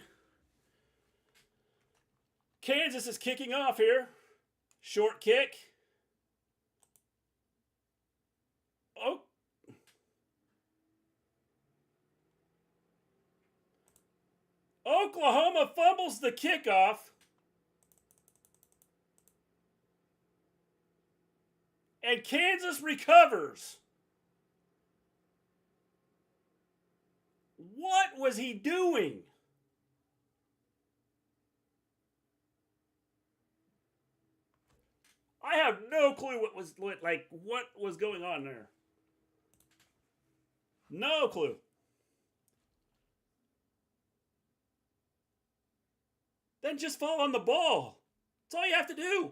Kansas is kicking off here. Short kick. Oh. Oklahoma fumbles the kickoff. And Kansas recovers. What was he doing? I have no clue what was going on there. No clue. Then just fall on the ball. That's all you have to do.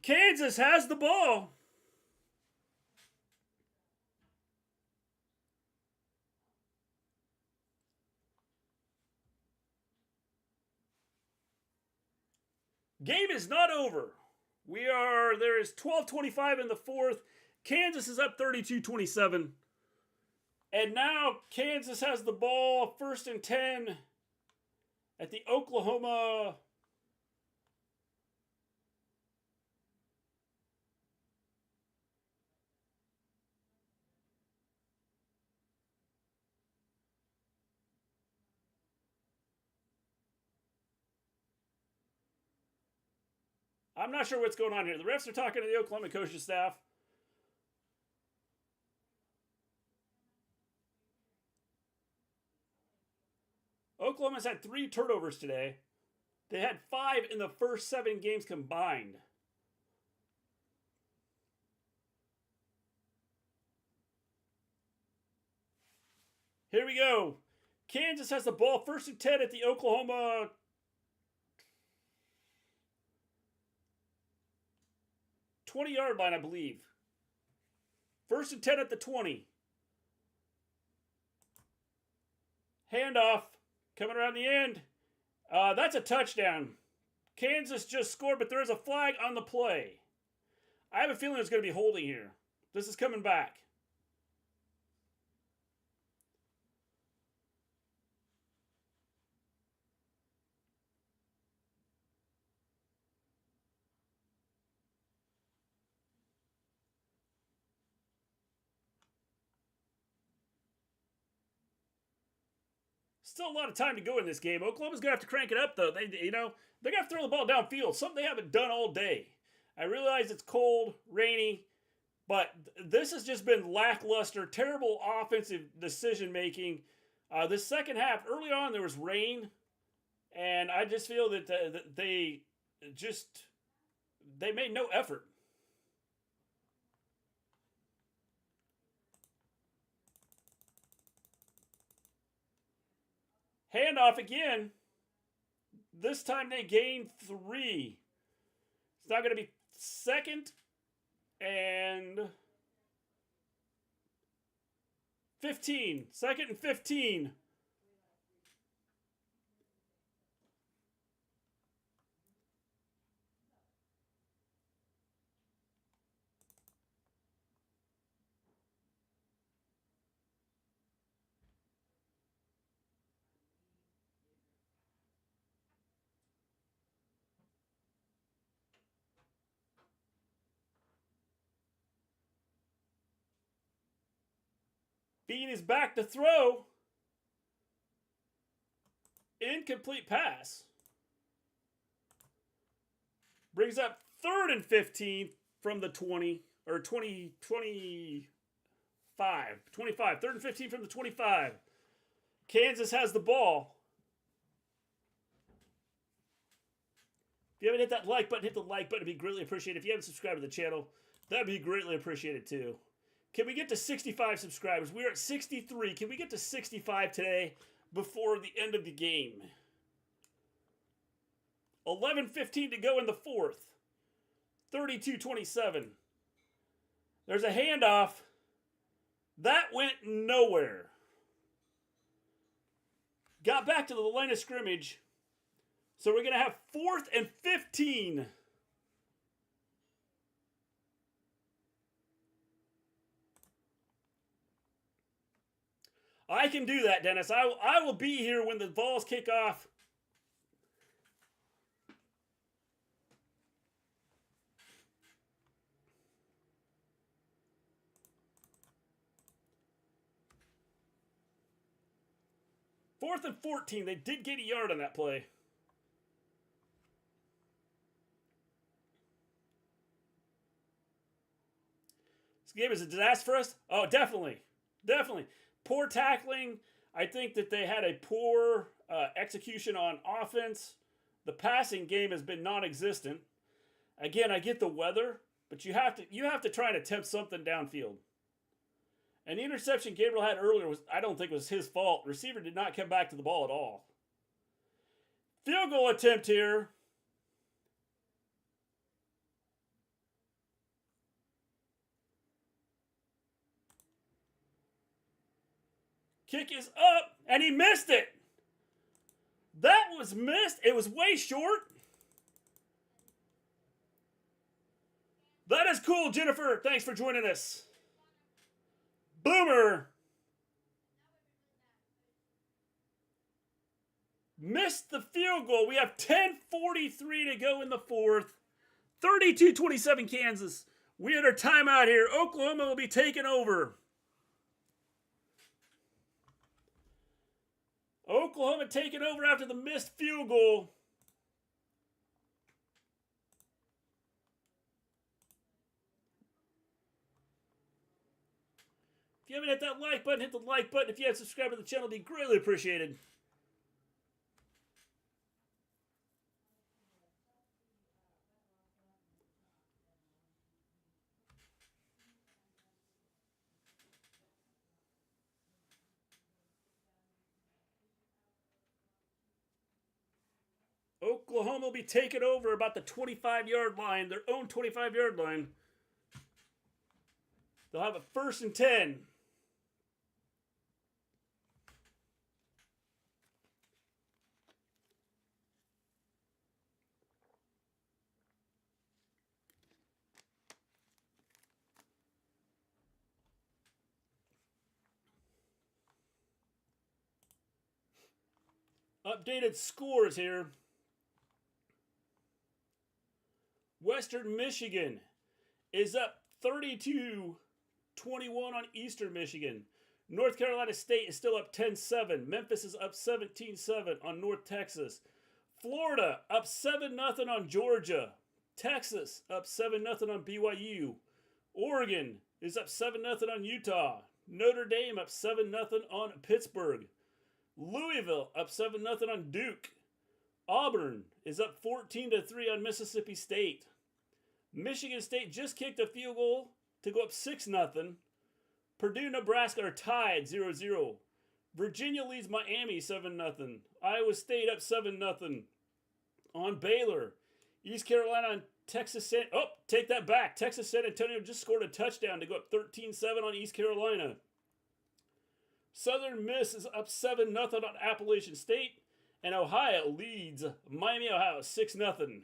Kansas has the ball. Game is not over. There is 12:25 in the fourth. Kansas is up 32-27. And now Kansas has the ball, 1st and 10 at the Oklahoma. I'm not sure what's going on here. The refs are talking to the Oklahoma coaching staff. Oklahoma's had 3 turnovers today. They had 5 in the first 7 games combined. Here we go. Kansas has the ball, 1st and 10 at the Oklahoma 20-yard line, I believe. 1st and 10 at the 20. Handoff coming around the end. That's a touchdown. Kansas just scored, but there is a flag on the play. I have a feeling it's going to be holding here. This is coming back. Still a lot of time to go in this game. Oklahoma's going to have to crank it up, though. They're going to have to throw the ball downfield, something they haven't done all day. I realize it's cold, rainy, but this has just been lackluster, terrible offensive decision-making. The second half, early on, there was rain, and I just feel that they made no effort. Handoff again. This time they gain 3. It's not going to be 2nd and 15. 2nd and 15. Bean is back to throw. Incomplete pass. Brings up 3rd and 15 from the 20, or 25. 25. 3rd and 15 from the 25. Kansas has the ball. If you haven't hit that like button, hit the like button. It'd be greatly appreciated. If you haven't subscribed to the channel, that'd be greatly appreciated too. Can we get to 65 subscribers? We're at 63. Can we get to 65 today before the end of the game? 11:15 to go in the fourth. 32-27. There's a handoff. That went nowhere. Got back to the line of scrimmage. So we're going to have 4th and 15. I can do that, Dennis. I will be here when the balls kick off. 4th and 14. They did get a yard on that play. This game is a disaster for us? Oh, definitely. Definitely. Poor tackling. I think that they had a poor execution on offense. The passing game has been non-existent. Again, I get the weather, but you have to try and attempt something downfield. And the interception Gabriel had earlier I don't think was his fault. The receiver did not come back to the ball at all. Field goal attempt here. Kick is up, and he missed it. That was missed. It was way short. That is cool, Jennifer. Thanks for joining us. Boomer. Missed the field goal. We have 10:43 to go in the 4th. 32-27 Kansas. We had our timeout here. Oklahoma will be taking over. Oklahoma taking over after the missed field goal. If you haven't hit that like button, hit the like button. If you haven't subscribed to the channel, it'd be greatly appreciated. Oklahoma will be taking over about the 25-yard line, their own 25-yard line. They'll have a 1st and 10. Updated scores here. Western Michigan is up 32-21 on Eastern Michigan. North Carolina State is still up 10-7. Memphis is up 17-7 on North Texas. Florida up 7-0 on Georgia. Texas up 7-0 on BYU. Oregon is up 7-0 on Utah. Notre Dame up 7-0 on Pittsburgh. Louisville up 7-0 on Duke. Auburn is up 14-3 on Mississippi State. Michigan State just kicked a field goal to go up 6-0. Purdue, Nebraska are tied 0-0. Virginia leads Miami 7-0. Iowa State up 7-0 on Baylor. East Carolina and Texas. Take that back. Texas San Antonio just scored a touchdown to go up 13-7 on East Carolina. Southern Miss is up 7-0 on Appalachian State. And Ohio leads Miami, Ohio 6-0.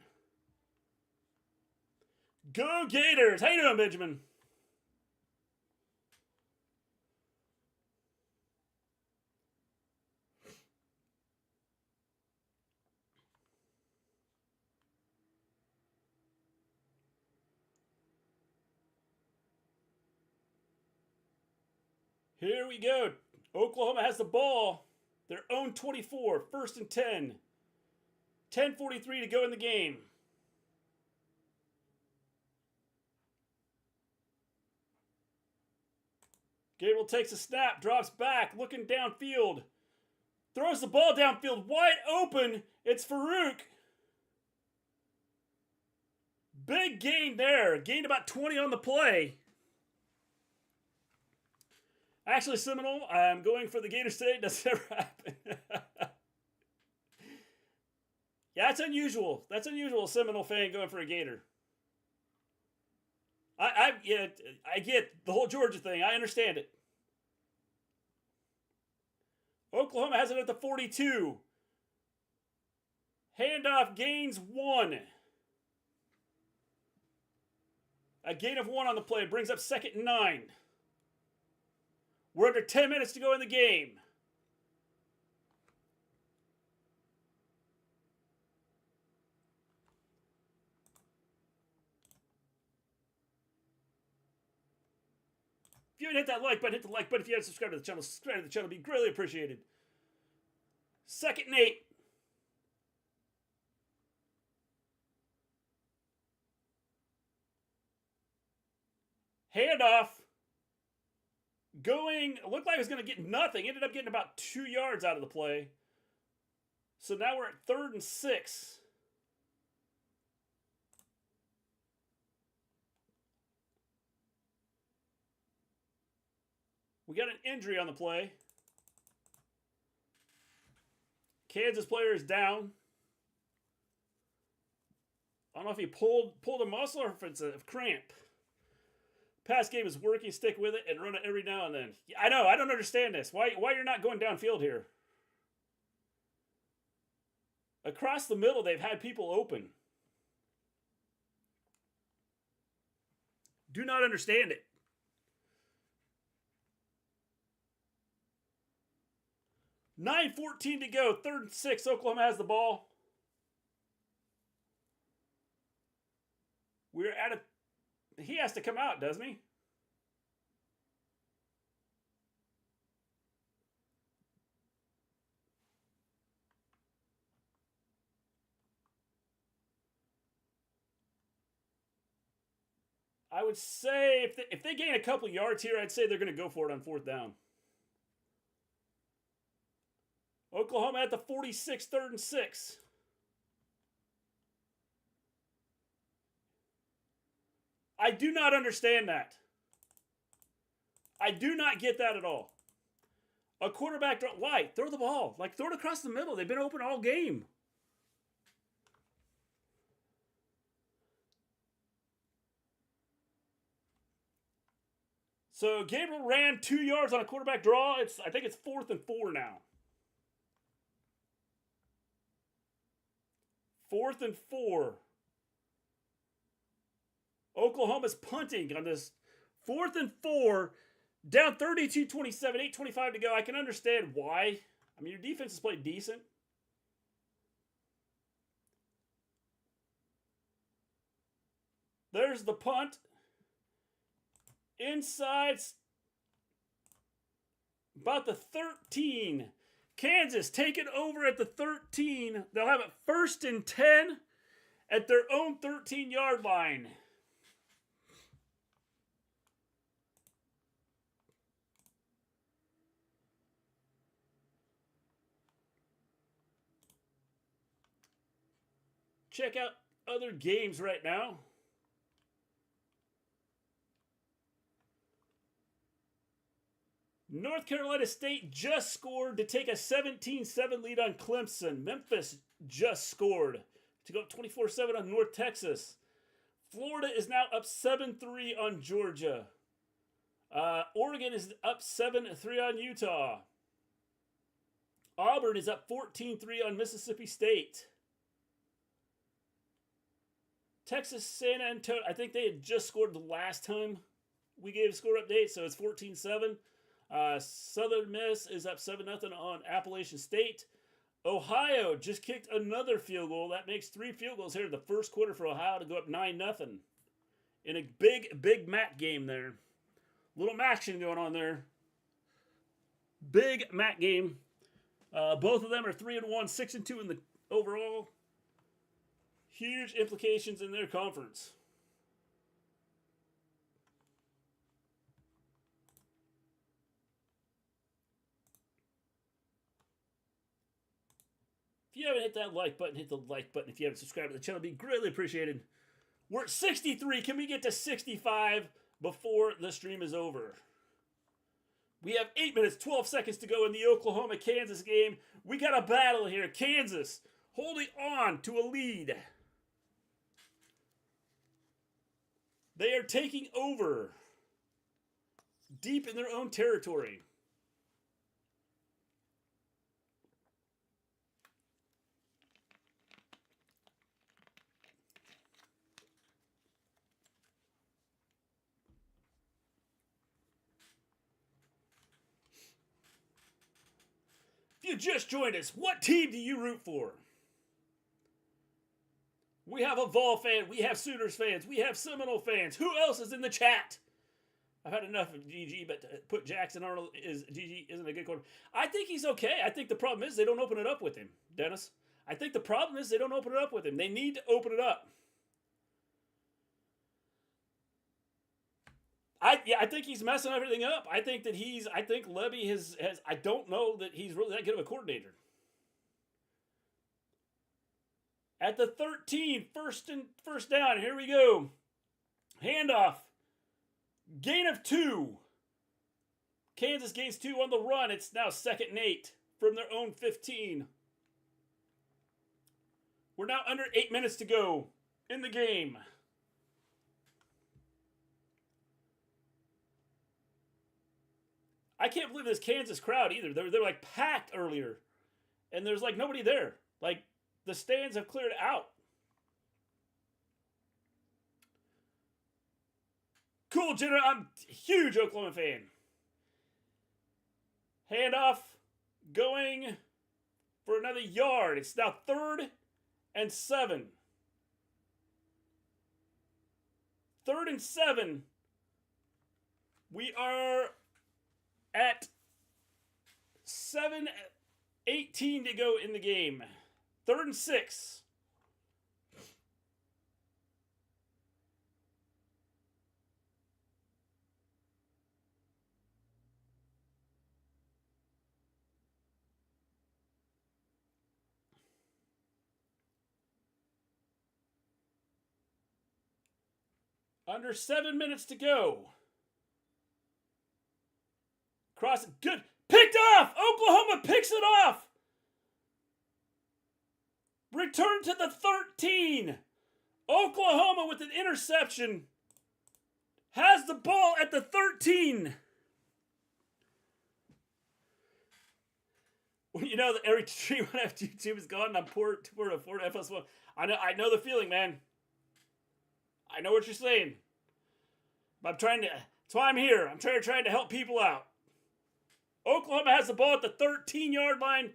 Go Gators! How you doing, Benjamin? Here we go. Oklahoma has the ball. Their own 24, 1st and 10. 10:43 to go in the game. Gabriel takes a snap, drops back, looking downfield. Throws the ball downfield, wide open. It's Farouk. Big gain there. Gained about 20 on the play. Actually, Seminole, I'm going for the Gators today. Does never happen. Yeah, that's unusual. That's unusual, Seminole fan going for a Gator. I get the whole Georgia thing. I understand it. Oklahoma has it at the 42. Handoff gains 1. A gain of 1 on the play brings up 2nd and 9. We're under 10 minutes to go in the game. If you haven't hit that like button, hit the like button. If you haven't subscribed to the channel, subscribe to the channel. It'd be greatly appreciated. 2nd and 8. Handoff. Going, looked like it was going to get nothing. Ended up getting about 2 yards out of the play. So now we're at 3rd and 6. We got an injury on the play. Kansas player is down. I don't know if he pulled a muscle or if it's a cramp. Pass game is working. Stick with it and run it every now and then. I know. I don't understand this. Why you're not going downfield here? Across the middle, they've had people open. Do not understand it. 9:14 to go. 3rd and 6. Oklahoma has the ball. We're at a... He has to come out, doesn't he? I would say if they gain a couple yards here, I'd say they're going to go for it on 4th down. Oklahoma at the 46, 3rd and 6. I do not understand that. I do not get that at all. A quarterback, why? Throw the ball. Like, throw it across the middle. They've been open all game. So Gabriel ran 2 yards on a quarterback draw. I think it's 4th and 4 now. 4th and 4. Oklahoma's punting on this 4th and 4. Down 32-27, 8:25 to go. I can understand why. I mean, your defense has played decent. There's the punt. Inside, about the 13. Kansas taking over at the 13. They'll have it 1st and 10 at their own 13-yard line. Check out other games right now. North Carolina State just scored to take a 17-7 lead on Clemson. Memphis just scored to go up 24-7 on North Texas. Florida is now up 7-3 on Georgia. Oregon is up 7-3 on Utah. Auburn is up 14-3 on Mississippi State. Texas San Antonio, I think they had just scored the last time we gave a score update, so it's 14-7. Southern Miss is up 7-0 on Appalachian State. Ohio just kicked another field goal. That makes 3 field goals here in the first quarter for Ohio to go up 9-0. In a big MAC game there. Little action going on there. Big MAC game. Both of them are 3-1, 6-2 in the overall. Huge implications in their conference. If you haven't hit that like button, hit the like button. If you haven't subscribed to the channel, it'd be greatly appreciated. We're at 63. Can we get to 65 before the stream is over? We have 8 minutes, 12 seconds to go in the Oklahoma-Kansas game. We got a battle here. Kansas holding on to a lead. They are taking over deep in their own territory. If you just joined us, what team do you root for? We have a Vol fan, we have Sooners fans, we have Seminole fans. Who else is in the chat? I've had enough of GG, but to put Jackson Arnold is GG isn't a good quarterback. I think he's okay. I think the problem is they don't open it up with him, Dennis. I think the problem is they don't open it up with him. They need to open it up. I think he's messing everything up. I think Levy has I don't know that he's really that good of a coordinator. At the 13, first down, here we go. Handoff. Gain of 2. Kansas gains 2 on the run. It's now 2nd and 8 from their own 15. We're now under 8 minutes to go in the game. I can't believe this Kansas crowd either. They're like packed earlier. And there's like nobody there. Like the stands have cleared out. Cool, Jenner. I'm a huge Oklahoma fan. Handoff going for another yard. It's now 3rd and 7. 3rd and 7. We are at 7:18 to go in the game. 3rd and 6. Under 7 minutes to go. Cross, good. Picked off! Oklahoma picks it off! Return to the 13. Oklahoma with an interception. Has the ball at the 13. Well, you know that every tree when after YouTube is gone, I'm poor to afford FS1. I know the feeling, man. I know what you're saying. But that's why I'm here. I'm trying to help people out. Oklahoma has the ball at the 13-yard line.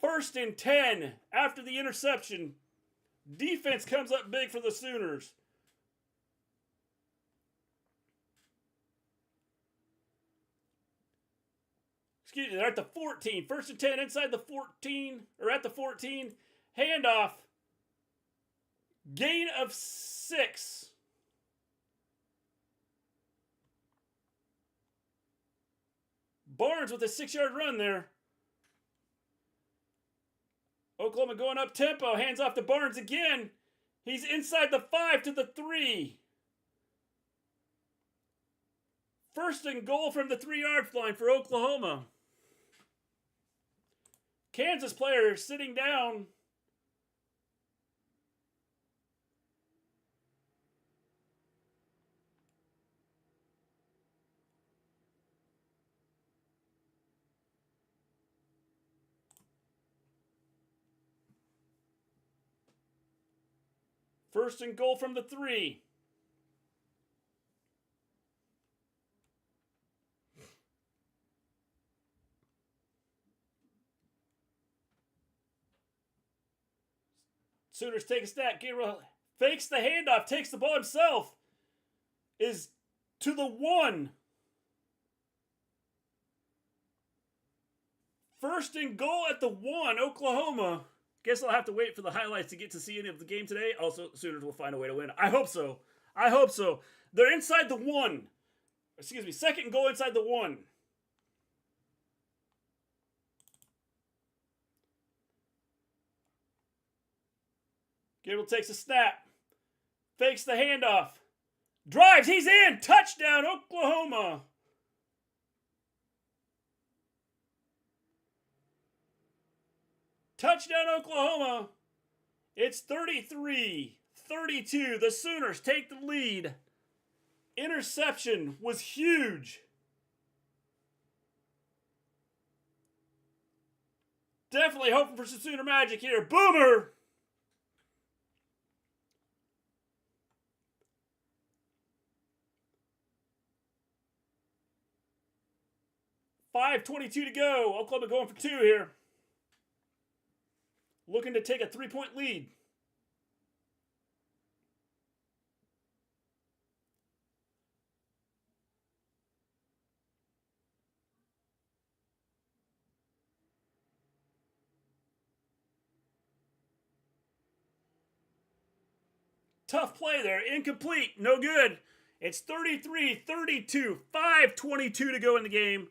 1st and 10 after the interception. Defense comes up big for the Sooners. Excuse me, they're at the 14. 1st and 10 inside the 14, or at the 14. Handoff. Gain of 6. Barnes with a 6-yard run there. Oklahoma going up tempo. Hands off to Barnes again. He's inside the 5 to the 3. 1st and goal from the 3-yard line for Oklahoma. Kansas player sitting down. First and goal from the 3. Sooners take a snap. Gabriel fakes the handoff, takes the ball himself. Is to the 1. First and goal at the 1, Oklahoma. Guess I'll have to wait for the highlights to get to see any of the game today. Also, Sooners will find a way to win. I hope so. They're inside the 1. Excuse me, 2nd and goal inside the 1. Gabriel takes a snap. Fakes the handoff. Drives, he's in! Touchdown, Oklahoma! Touchdown, Oklahoma. It's 33-32. The Sooners take the lead. Interception was huge. Definitely hoping for some Sooner magic here. Boomer! .5:22 to go. Oklahoma going for 2 here. Looking to take a 3-point lead. Tough play there. Incomplete. No good. It's 33-32. 5:22 to go in the game.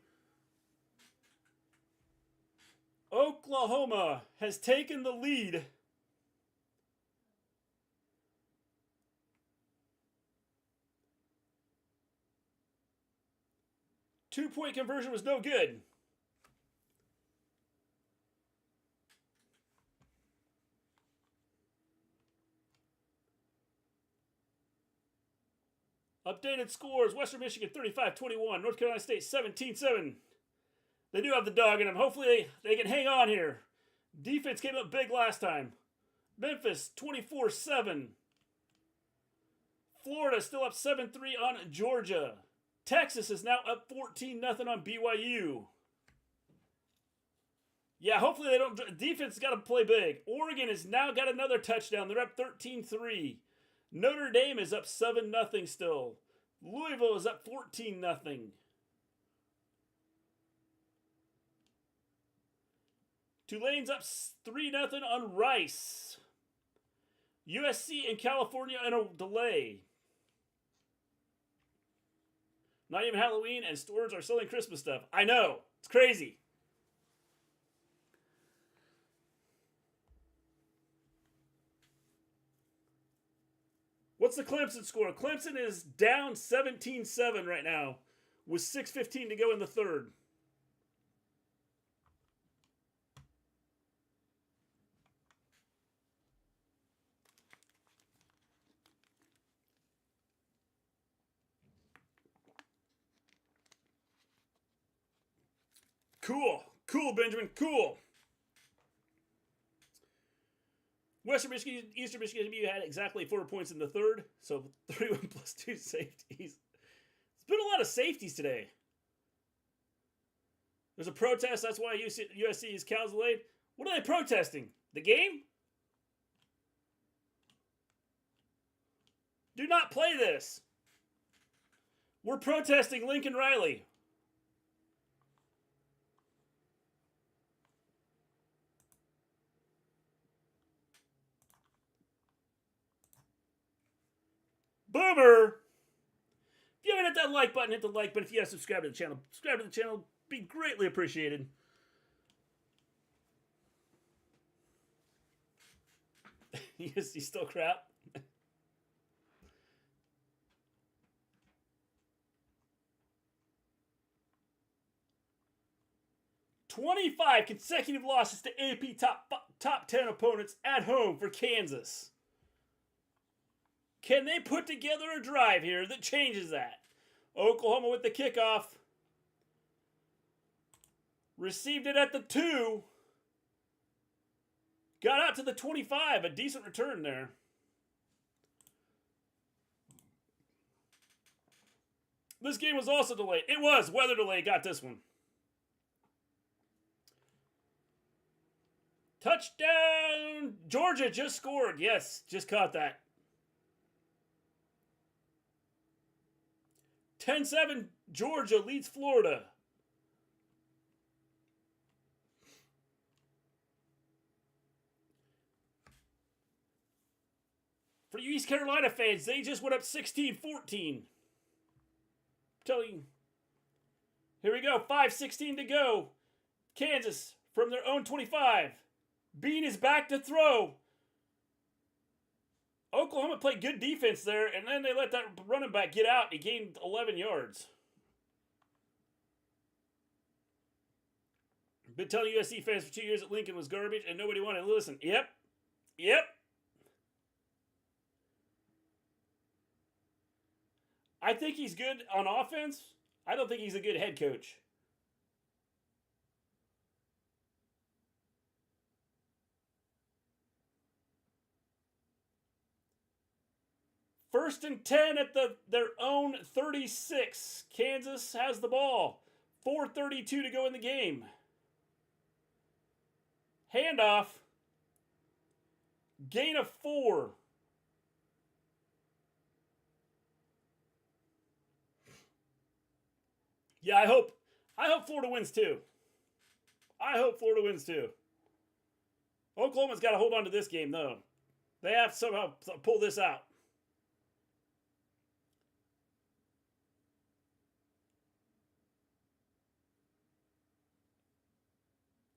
Oklahoma has taken the lead. Two-point conversion was no good. Updated scores: Western Michigan 35-21, North Carolina State 17-7. They do have the dog in them. Hopefully they can hang on here. Defense came up big last time. Memphis 24-7. Florida still up 7-3 on Georgia. Texas is now up 14-0 on BYU. Yeah, hopefully they don't. Defense got to play big. Oregon has now got another touchdown. They're up 13-3. Notre Dame is up 7-0 still. Louisville is up 14-0. Tulane's up 3-0 on Rice. USC and California in a delay. Not even Halloween, and stores are selling Christmas stuff. I know. It's crazy. What's the Clemson score? Clemson is down 17-7 right now with 6:15 to go in the third. Cool. Cool, Benjamin. Cool. Western Michigan, Eastern Michigan, you had exactly 4 points in the third. So 31 plus 2 safeties. It's been a lot of safeties today. There's a protest. That's why USC is cows delayed. What are they protesting? The game? Do not play this. We're protesting Lincoln Riley. Boomer! If you haven't hit that like button, hit the like button. If you haven't subscribed to the channel, subscribe to the channel. Be greatly appreciated. Yes, he's still crap. 25 consecutive losses to AP top 10 opponents at home for Kansas. Can they put together a drive here that changes that? Oklahoma with the kickoff. Received it at the 2. Got out to the 25. A decent return there. This game was also delayed. It was. Weather delay got this one. Touchdown! Georgia just scored. Yes, just caught that. 10-7, Georgia leads Florida. For you East Carolina fans, they just went up 16-14. Telling you. Here we go, 5:16 to go. Kansas from their own 25. Bean is back to throw. Oklahoma played good defense there, and then they let that running back get out. He gained 11 yards. Been telling USC fans for 2 years that Lincoln was garbage, and nobody wanted to listen. Yep. I think he's good on offense. I don't think he's a good head coach. First and 10 at their own 36. Kansas has the ball. 4:32 to go in the game. Handoff. Gain of 4. Yeah, I hope Florida wins too. Oklahoma's got to hold on to this game though. They have to somehow pull this out.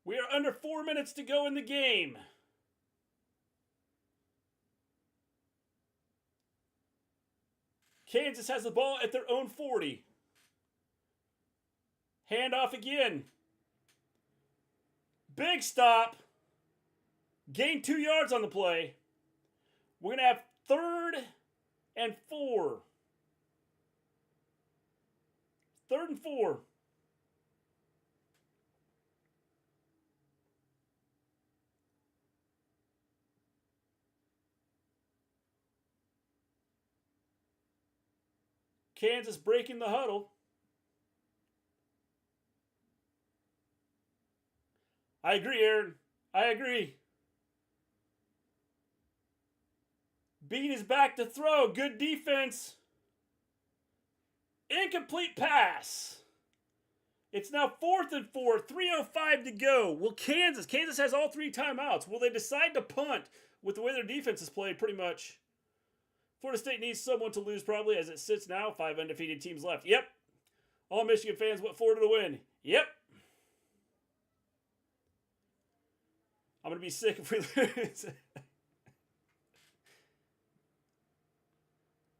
We are under 4 minutes to go in the game. Kansas has the ball at their own 40. Handoff again. Big stop. Gain 2 yards on the play. We're going to have 3rd and 4. 3rd and 4. Kansas breaking the huddle. I agree, Aaron. I agree. Bean is back to throw. Good defense. Incomplete pass. It's now 4th and 4. 3:05 to go. Will Kansas has all 3 timeouts. Will they decide to punt with the way their defense is played pretty much? Florida State needs someone to lose probably as it sits now. 5 undefeated teams left. Yep. All Michigan fans want Florida to win. Yep. I'm going to be sick if we lose.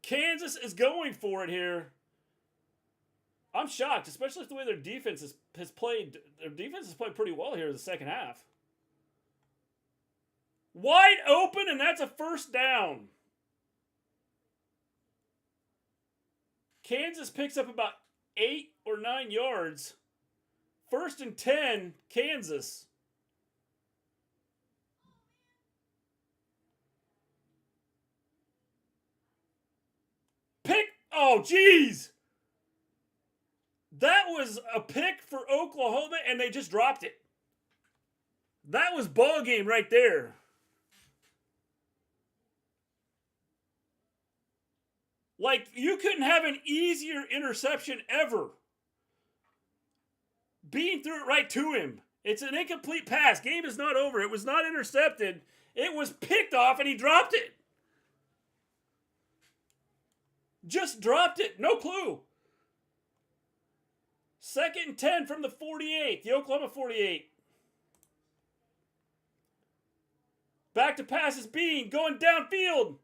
Kansas is going for it here. I'm shocked, especially with the way their defense has played. Their defense has played pretty well here in the second half. Wide open, and that's a first down. Kansas picks up about 8 or 9 yards. 1st and 10, Kansas. Pick. Oh, geez. That was a pick for Oklahoma, and they just dropped it. That was ball game right there. Like, you couldn't have an easier interception ever. Bean threw it right to him. It's an incomplete pass. Game is not over. It was not intercepted. It was picked off, and he dropped it. Just dropped it. No clue. 2nd and 10 from the 48. The Oklahoma 48. Back to pass is Bean. Going downfield.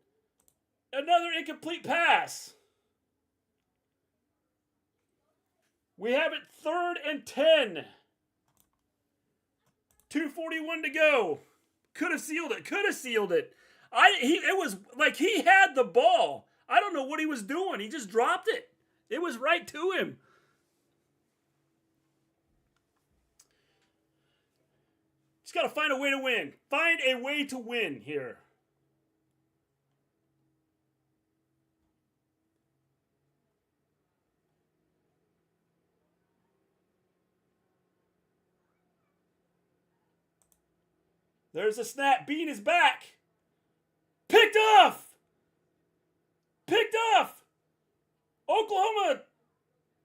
Another incomplete pass. We have it 3rd and 10. 2:41 to go. Could have sealed it. Could have sealed it. It was like he had the ball. I don't know what he was doing. He just dropped it. It was right to him. Just got to find a way to win. Find a way to win here. There's a snap. Bean is back. Picked off. Picked off. Oklahoma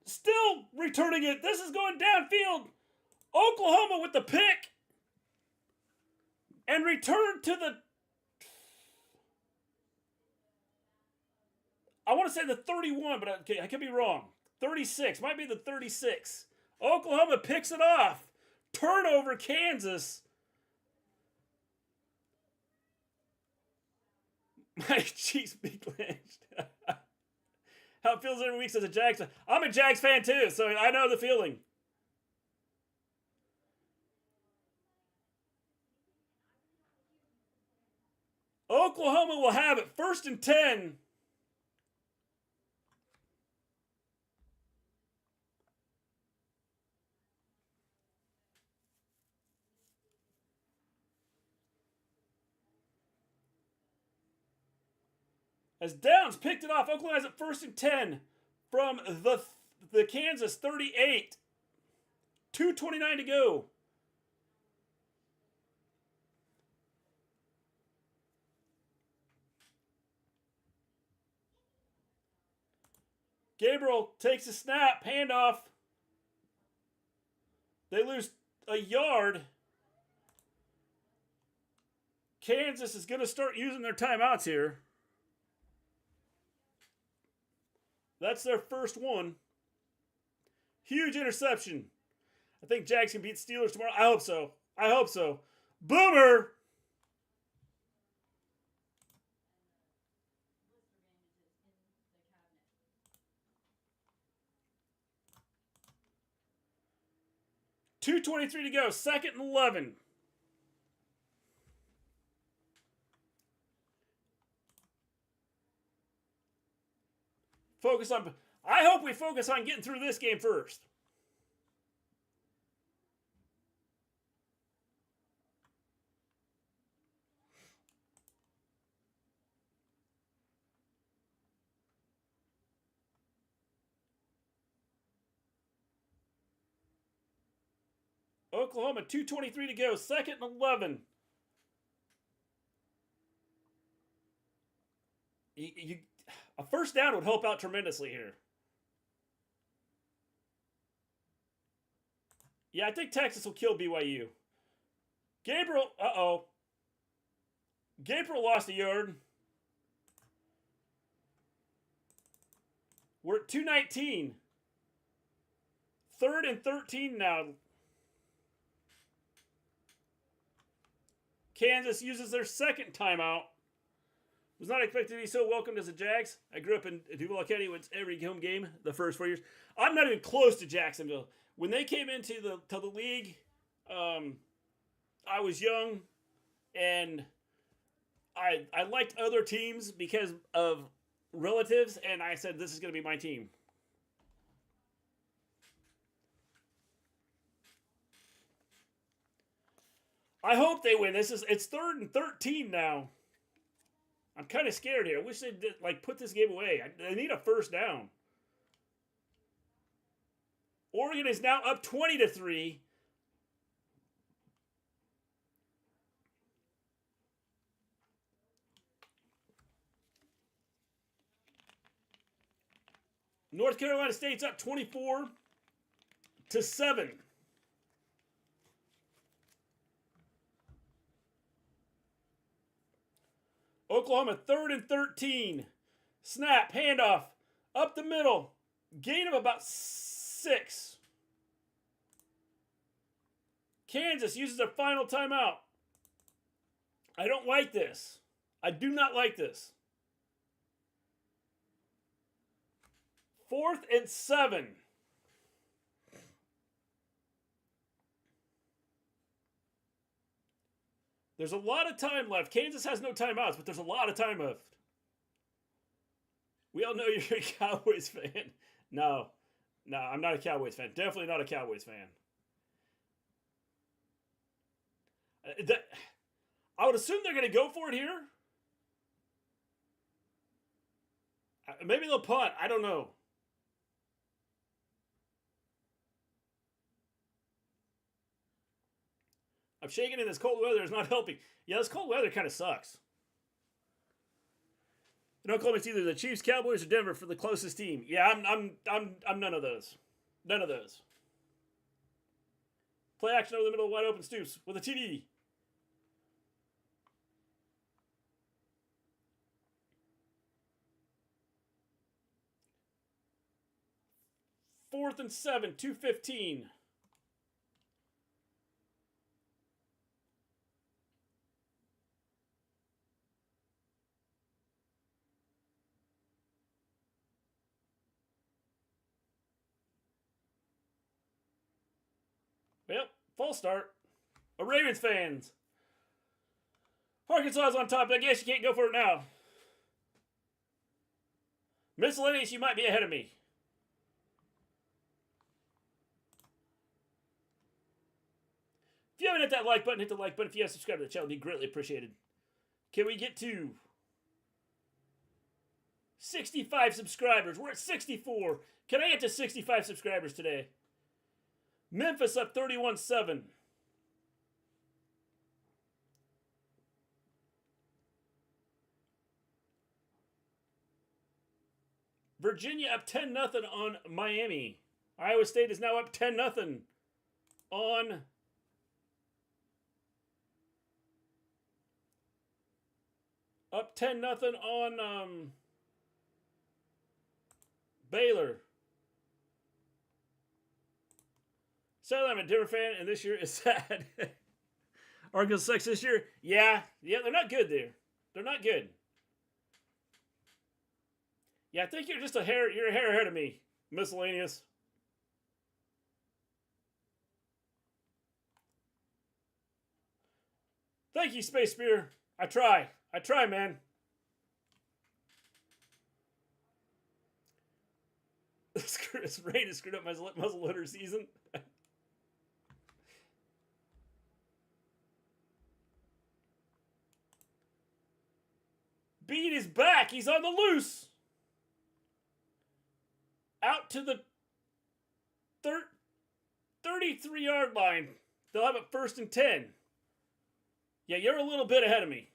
still returning it. This is going downfield. Oklahoma with the pick. And return to the... I want to say the 31, but I could be wrong. 36. Might be the 36. Oklahoma picks it off. Turnover, Kansas. My cheeks be clenched. How it feels every week as a Jags fan. I'm a Jags fan too, so I know the feeling. Oklahoma will have it 1st and 10. As Downs picked it off, Oklahoma has it 1st and 10 from the Kansas 38. 2:29 to go. Gabriel takes a snap, handoff. They lose a yard. Kansas is going to start using their timeouts here. That's their first one. Huge interception. I think Jags can beat Steelers tomorrow. I hope so. I hope so. Boomer! $2.23 to go. Second and 11. Focus on. I hope we focus on getting through this game first. Oklahoma, 2:23 to go. Second and 11. A first down would help out tremendously here. Yeah, I think Texas will kill BYU. Gabriel, Gabriel lost a yard. We're at 2:19. Third and 13 now. Kansas uses their second timeout. Was not expected to be so welcomed as the Jags. I grew up in Duval County, went to every home game the first 4 years. I'm not even close to Jacksonville. When they came into the league, I was young, and I liked other teams because of relatives, and I said, this is going to be my team. I hope they win. It's third and 13 now. I'm kind of scared here. I wish they'd put this game away. They need a first down. Oregon is now up 20-3. North Carolina State's up 24-7. Oklahoma, third and 13. Snap, handoff, up the middle. Gain of about 6. Kansas uses their final timeout. I don't like this. I do not like this. 4th and 7. There's a lot of time left. Kansas has no timeouts, but there's a lot of time left. We all know you're a Cowboys fan. No, I'm not a Cowboys fan. Definitely not a Cowboys fan. I would assume they're going to go for it here. Maybe they'll punt. I don't know. I'm shaking in this cold weather. It's not helping. Yeah, this cold weather kind of sucks. Don't call me either the Chiefs, Cowboys, or Denver for the closest team. Yeah, I'm none of those. None of those. Play action over the middle, wide open Stoops with a TD. Fourth and 7, 2:15. Well, false start. A Ravens fans. Arkansas is on top. I guess you can't go for it now. Miscellaneous, you might be ahead of me. If you haven't hit that like button, hit the like button. If you have subscribed to the channel, it'd be greatly appreciated. Can we get to 65 subscribers? We're at 64. Can I get to 65 subscribers today? Memphis up 31-7. Virginia up 10-0 on Miami. Iowa State is now up 10-0 on Baylor. Sadly, I'm a Denver fan, and this year is sad. Arkansas sucks this year. Yeah, they're not good there. They're not good. Yeah, I think you're just a hair. You're a hair ahead of me. Miscellaneous. Thank you, Space Spear. I try, man. This rain has screwed up my muzzle loader season. Bean is back. He's on the loose. Out to the 33-yard line. They'll have it 1st and 10. Yeah, you're a little bit ahead of me.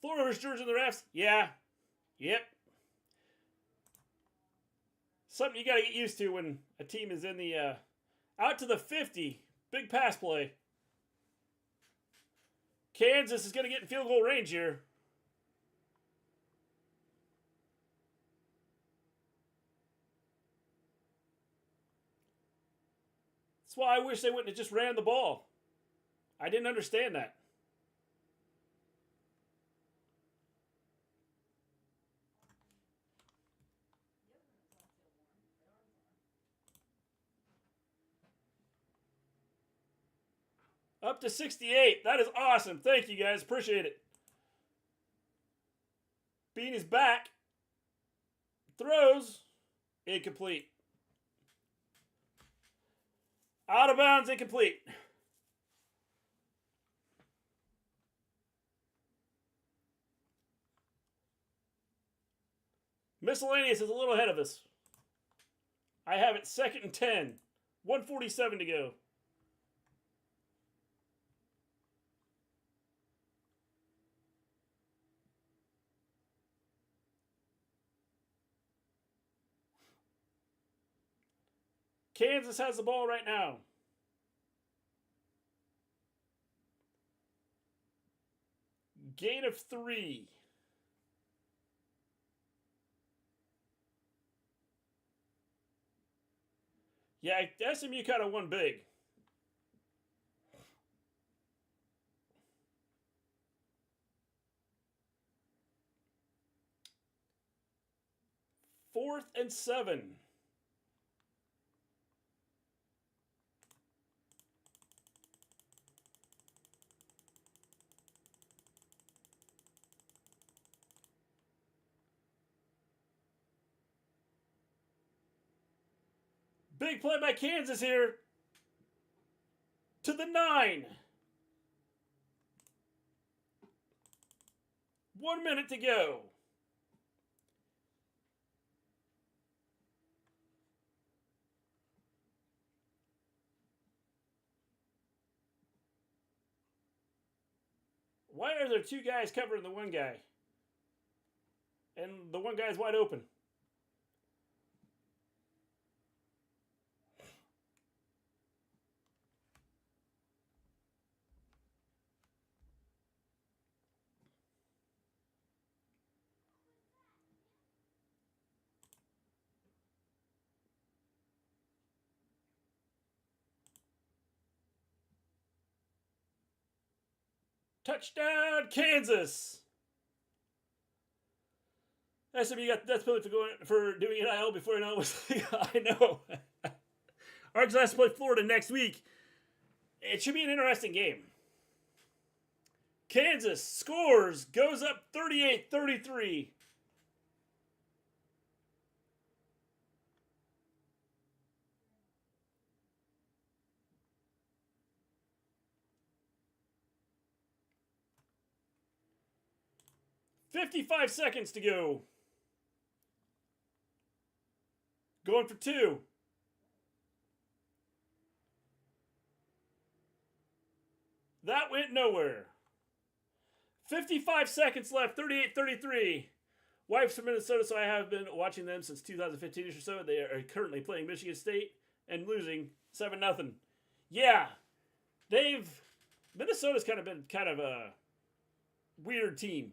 Florida's Georgia in the refs? Yeah. Yep. Something you got to get used to when a team is in the out to the 50. Big pass play. Kansas is going to get in field goal range here. That's why I wish they wouldn't have just ran the ball. I didn't understand that. Up to 68. That is awesome. Thank you, guys. Appreciate it. Bean is back. Throws. Incomplete. Out of bounds. Incomplete. Miscellaneous is a little ahead of us. I have it 2nd and 10. 1:47 to go. Kansas has the ball right now. Gain of 3. Yeah, SMU kind of won big. Fourth and 7. Big play by Kansas here. To the 9. 1 minute to go. Why are there 2 guys covering the one guy? And the one guy's wide open. Touchdown, Kansas! SMU got that's penalty for doing NIL before NIL was. I know. Arkansas has to play Florida next week. It should be an interesting game. Kansas scores, goes up 38-33. $55 seconds to go. Going for 2. That went nowhere. 55 seconds left, 38-33. Wife's from Minnesota, so I have been watching them since 2015 or so. They are currently playing Michigan State and losing 7-0. Yeah, Minnesota's kind of been a weird team.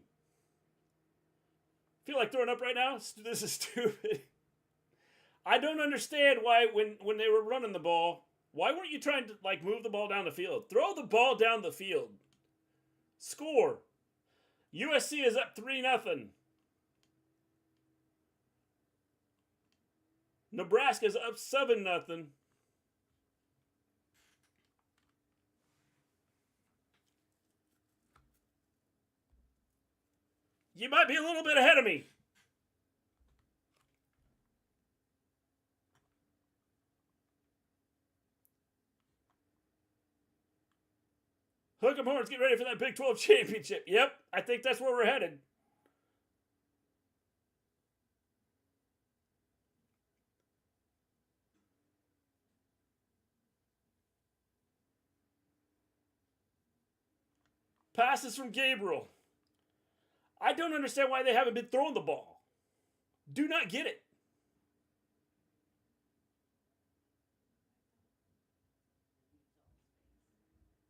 Feel like throwing up right now? This is stupid. I don't understand why when they were running the ball, why weren't you trying to move the ball down the field? Throw the ball down the field. Score. USC is up 3-0. Nebraska's up 7-0. You might be a little bit ahead of me. Hook 'em horns, get ready for that Big 12 championship. Yep, I think that's where we're headed. Passes from Gabriel. I don't understand why they haven't been throwing the ball. Do not get it.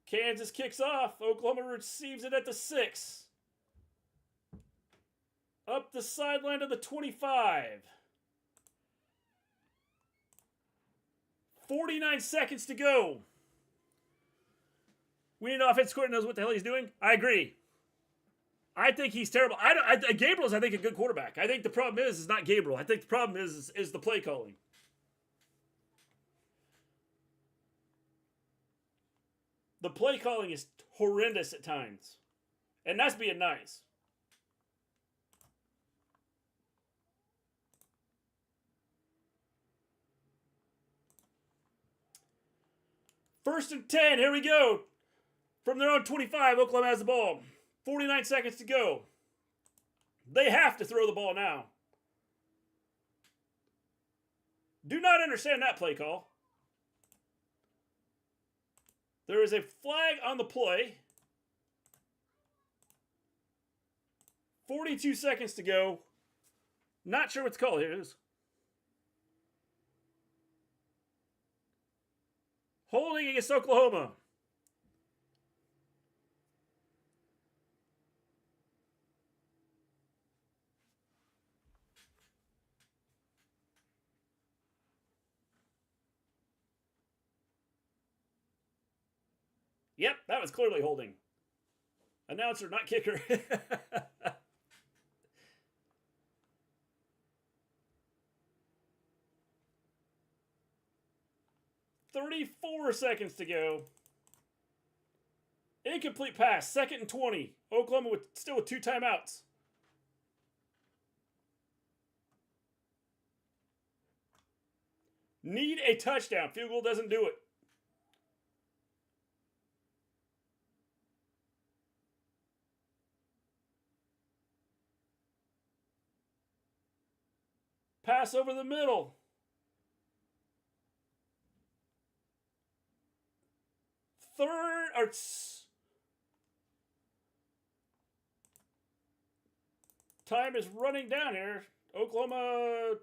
Kansas kicks off. Oklahoma receives it at the 6. Up the sideline to the 25. 49 seconds to go. We need an offense coordinator knows what the hell he's doing. I agree. I think he's terrible. Gabriel's, I think, a good quarterback. I think the problem is not Gabriel. I think the problem is the play calling. The play calling is horrendous at times. And that's being nice. First and 10. Here we go. From their own 25, Oklahoma has the ball. 49 seconds to go. They have to throw the ball now. Do not understand that play call. There is a flag on the play. 42 seconds to go. Not sure what the call here is. Holding against Oklahoma. Yep, that was clearly holding. Announcer, not kicker. 34 seconds to go. Incomplete pass, 2nd and 20. Oklahoma still with 2 timeouts. Need a touchdown. Field goal doesn't do it. Pass over the middle. Time is running down here. Oklahoma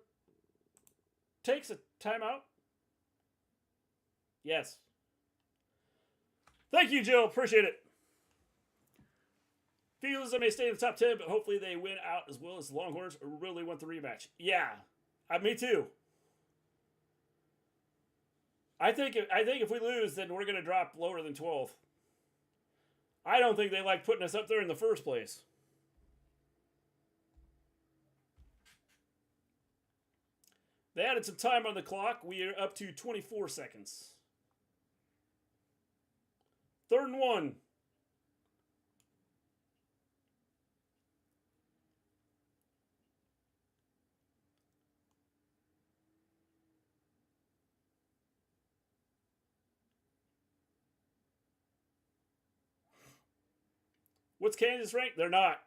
takes a timeout. Yes. Thank you, Jill. Appreciate it. Feels they may stay in the top 10, but hopefully they win out as well as the Longhorns really want the rematch. Yeah, me too. I think if we lose, then we're going to drop lower than 12th. I don't think they like putting us up there in the first place. They added some time on the clock. We are up to 24 seconds. 3rd and 1. What's Kansas ranked? They're not.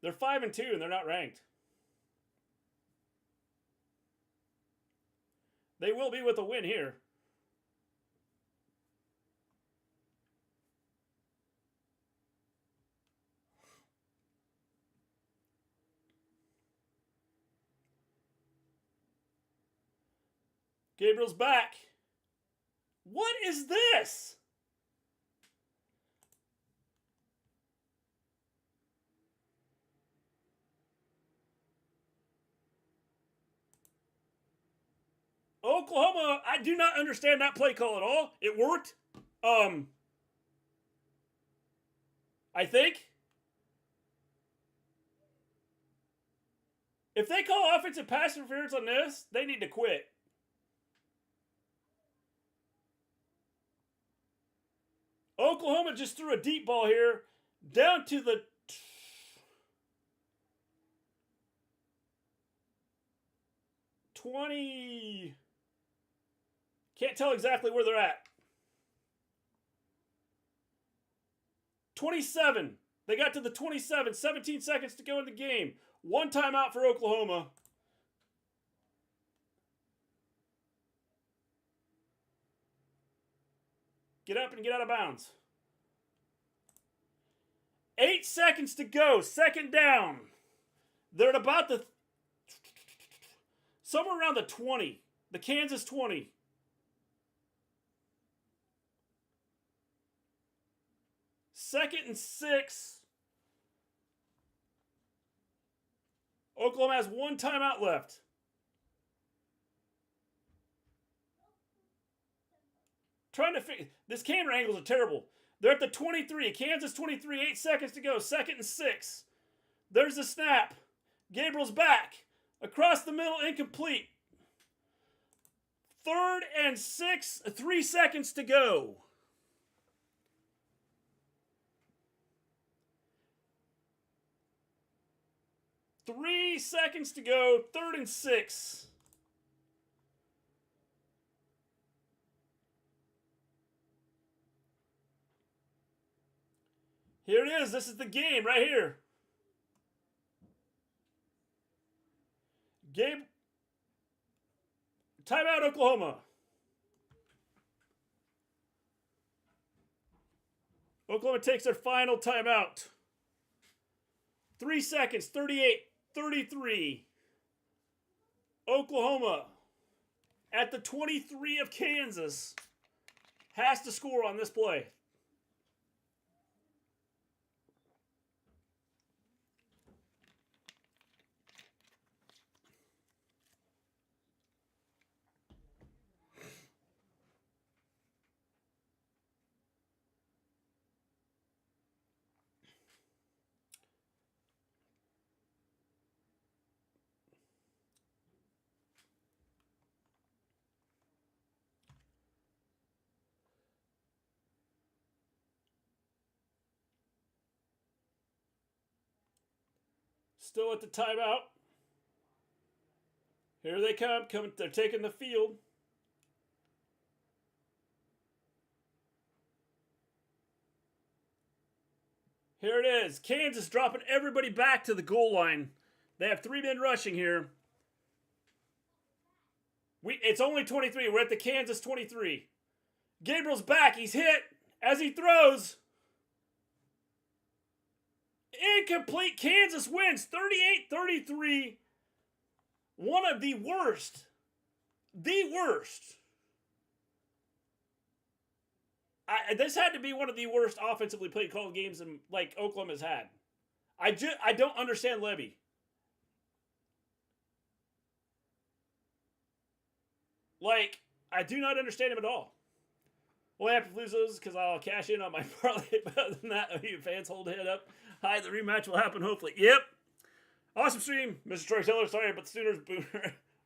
They're 5-2 and they're not ranked. They will be with a win here. Gabriel's back. What is this? Oklahoma, I do not understand that play call at all. It worked. I think. If they call offensive pass interference on this, they need to quit. Oklahoma just threw a deep ball here down to the 20. Can't tell exactly where they're at. 27. They got to the 27. 17 seconds to go in the game. One timeout for Oklahoma. Get up and get out of bounds. 8 seconds to go. Second down. They're at about the... somewhere around the 20. The Kansas 20. Second and 6. Oklahoma has one timeout left. Trying to figure... this camera angles are terrible. They're at the 23. Kansas 23. 8 seconds to go. Second and 6. There's the snap. Gabriel's back. Across the middle, incomplete. Third and 6. 3 seconds to go. Three seconds to go. Third and 6. Here it is. This is the game right here. Gabe. Timeout, Oklahoma. Oklahoma takes their final timeout. 3 seconds. 38. 33. Oklahoma at the 23 of Kansas has to score on this play. Still at the timeout. Here they come. They're taking the field. Here it is. Kansas dropping everybody back to the goal line. They have 3 men rushing here. It's only 23. We're at the Kansas 23. Gabriel's back. He's hit as he throws. Incomplete. Kansas wins 38-33. One of the worst. The worst. This had to be one of the worst offensively played called games in, like, Oklahoma's had. I don't understand Levy. Like, I do not understand him at all. We'll have to lose those because I'll cash in on my parlay. But other than that, you fans hold head up. Hi, the rematch will happen hopefully. Yep. Awesome stream, Mr. Troy Taylor. Sorry, but the Sooners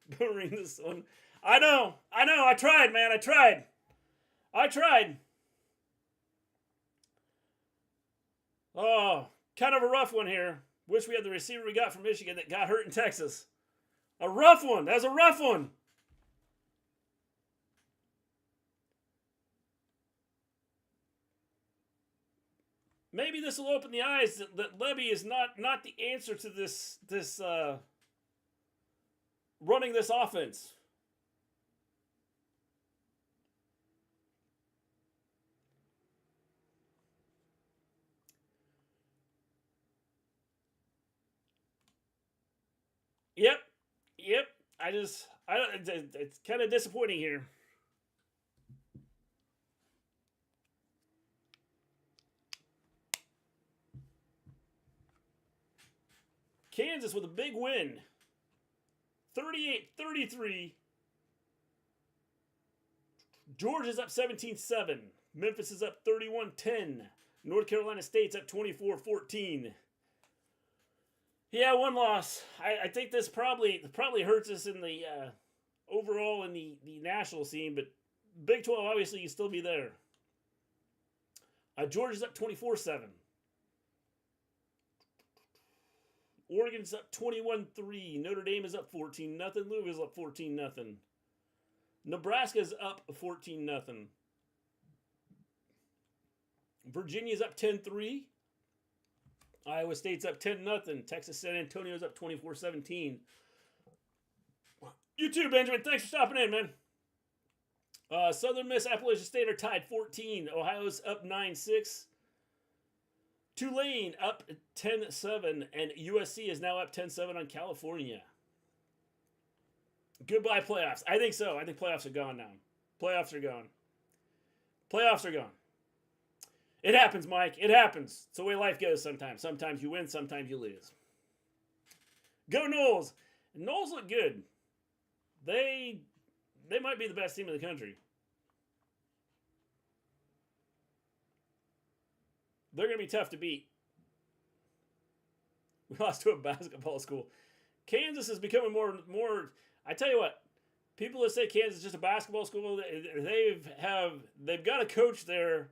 boomering this one. I know. I tried, man. I tried. Oh, kind of a rough one here. Wish we had the receiver we got from Michigan that got hurt in Texas. A rough one. That was a rough one. Maybe this will open the eyes that Levy is not the answer to this running this offense. Yep. It's kind of disappointing here. Kansas with a big win. 38-33. Georgia's up 17-7. Memphis is up 31-10. North Carolina State's up 24-14. Yeah, one loss. I think this probably hurts us in the overall in the national scene, but Big 12, obviously, you still be there. Georgia's up 24-7. Oregon's up 21-3. Notre Dame is up 14-0. Louisville's up 14-0. Nebraska's up 14-0. Virginia's up 10-3. Iowa State's up 10-0. Texas San Antonio's up 24-17. You too, Benjamin. Thanks for stopping in, man. Southern Miss, Appalachian State are tied 14. Ohio's up 9-6. Tulane up 10-7. And USC is now up 10-7 on California. Goodbye, playoffs. I think so. I think playoffs are gone now. Playoffs are gone. Playoffs are gone. It happens, Mike. It happens. It's the way life goes sometimes. Sometimes you win, sometimes you lose. Go Noles. Noles look good. They might be the best team in the country. They're going to be tough to beat. We lost to a basketball school. Kansas is becoming more. I tell you what, people that say Kansas is just a basketball school, they've got a coach there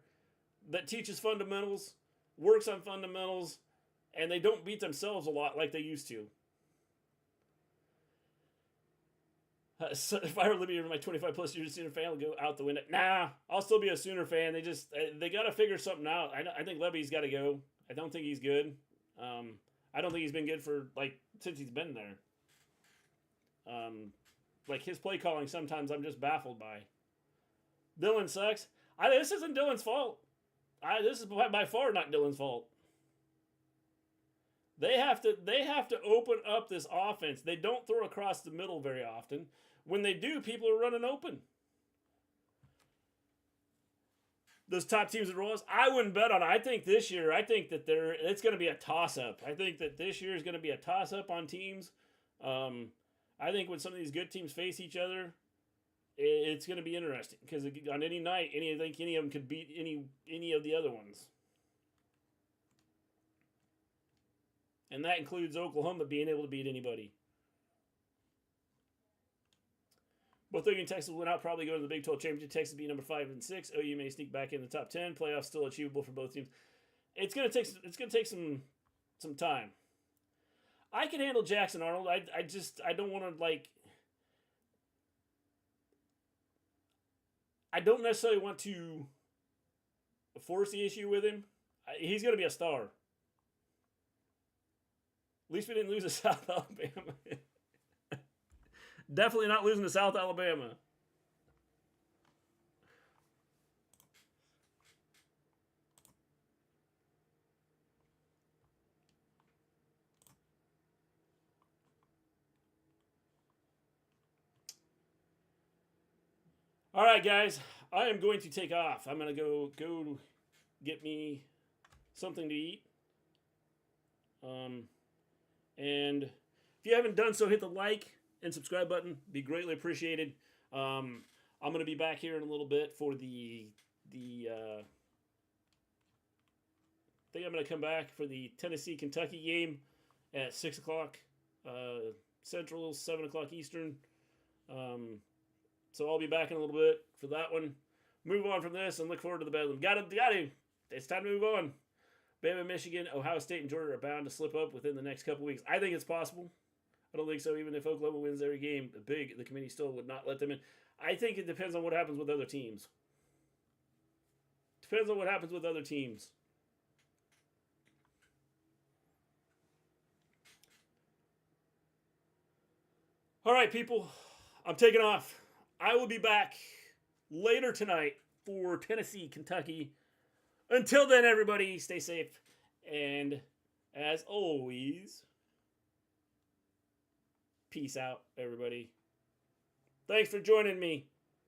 that teaches fundamentals, works on fundamentals, and they don't beat themselves a lot like they used to. So if I were living in my 25 plus years Sooner fan, I'll go out the window. Nah, I'll still be a Sooner fan. They got to figure something out. I think Levy's got to go. I don't think he's good. I don't think he's been good since he's been there. His play calling, sometimes I'm just baffled by. Dylan sucks. This isn't Dylan's fault. This is by far not Dylan's fault. They have to open up this offense. They don't throw across the middle very often. When they do, people are running open. Those top teams that rolls, I wouldn't bet on it. I think this year, it's going to be a toss-up. I think that this year is going to be a toss-up on teams. I think when some of these good teams face each other, it's going to be interesting because on any night, any of them could beat any of the other ones. And that includes Oklahoma being able to beat anybody. Both OU and Texas will not probably go to the Big 12 Championship. Texas be number 5 and 6. OU may sneak back in the top 10. Playoffs still achievable for both teams. It's gonna take some time. I can handle Jackson Arnold. I don't want to I don't necessarily want to force the issue with him. He's gonna be a star. At least we didn't lose to South Alabama. Definitely not losing to South Alabama. All right, guys. I am going to take off. I'm going to go get me something to eat. And if you haven't done so, hit the like and subscribe button. Be greatly appreciated. I'm going to be back here in a little bit for the I think I'm going to come back for the Tennessee-Kentucky game at 6 o'clock Central, 7 o'clock Eastern. So I'll be back in a little bit for that one. Move on from this and look forward to the Bedlam. Got to. It's time to move on. Bama, Michigan, Ohio State, and Georgia are bound to slip up within the next couple weeks. I think it's possible. I don't think so. Even if Oklahoma wins every game, the committee still would not let them in. I think it depends on what happens with other teams. Depends on what happens with other teams. All right, people. I'm taking off. I will be back later tonight for Tennessee, Kentucky. Until then, everybody, stay safe. And as always, peace out, everybody. Thanks for joining me.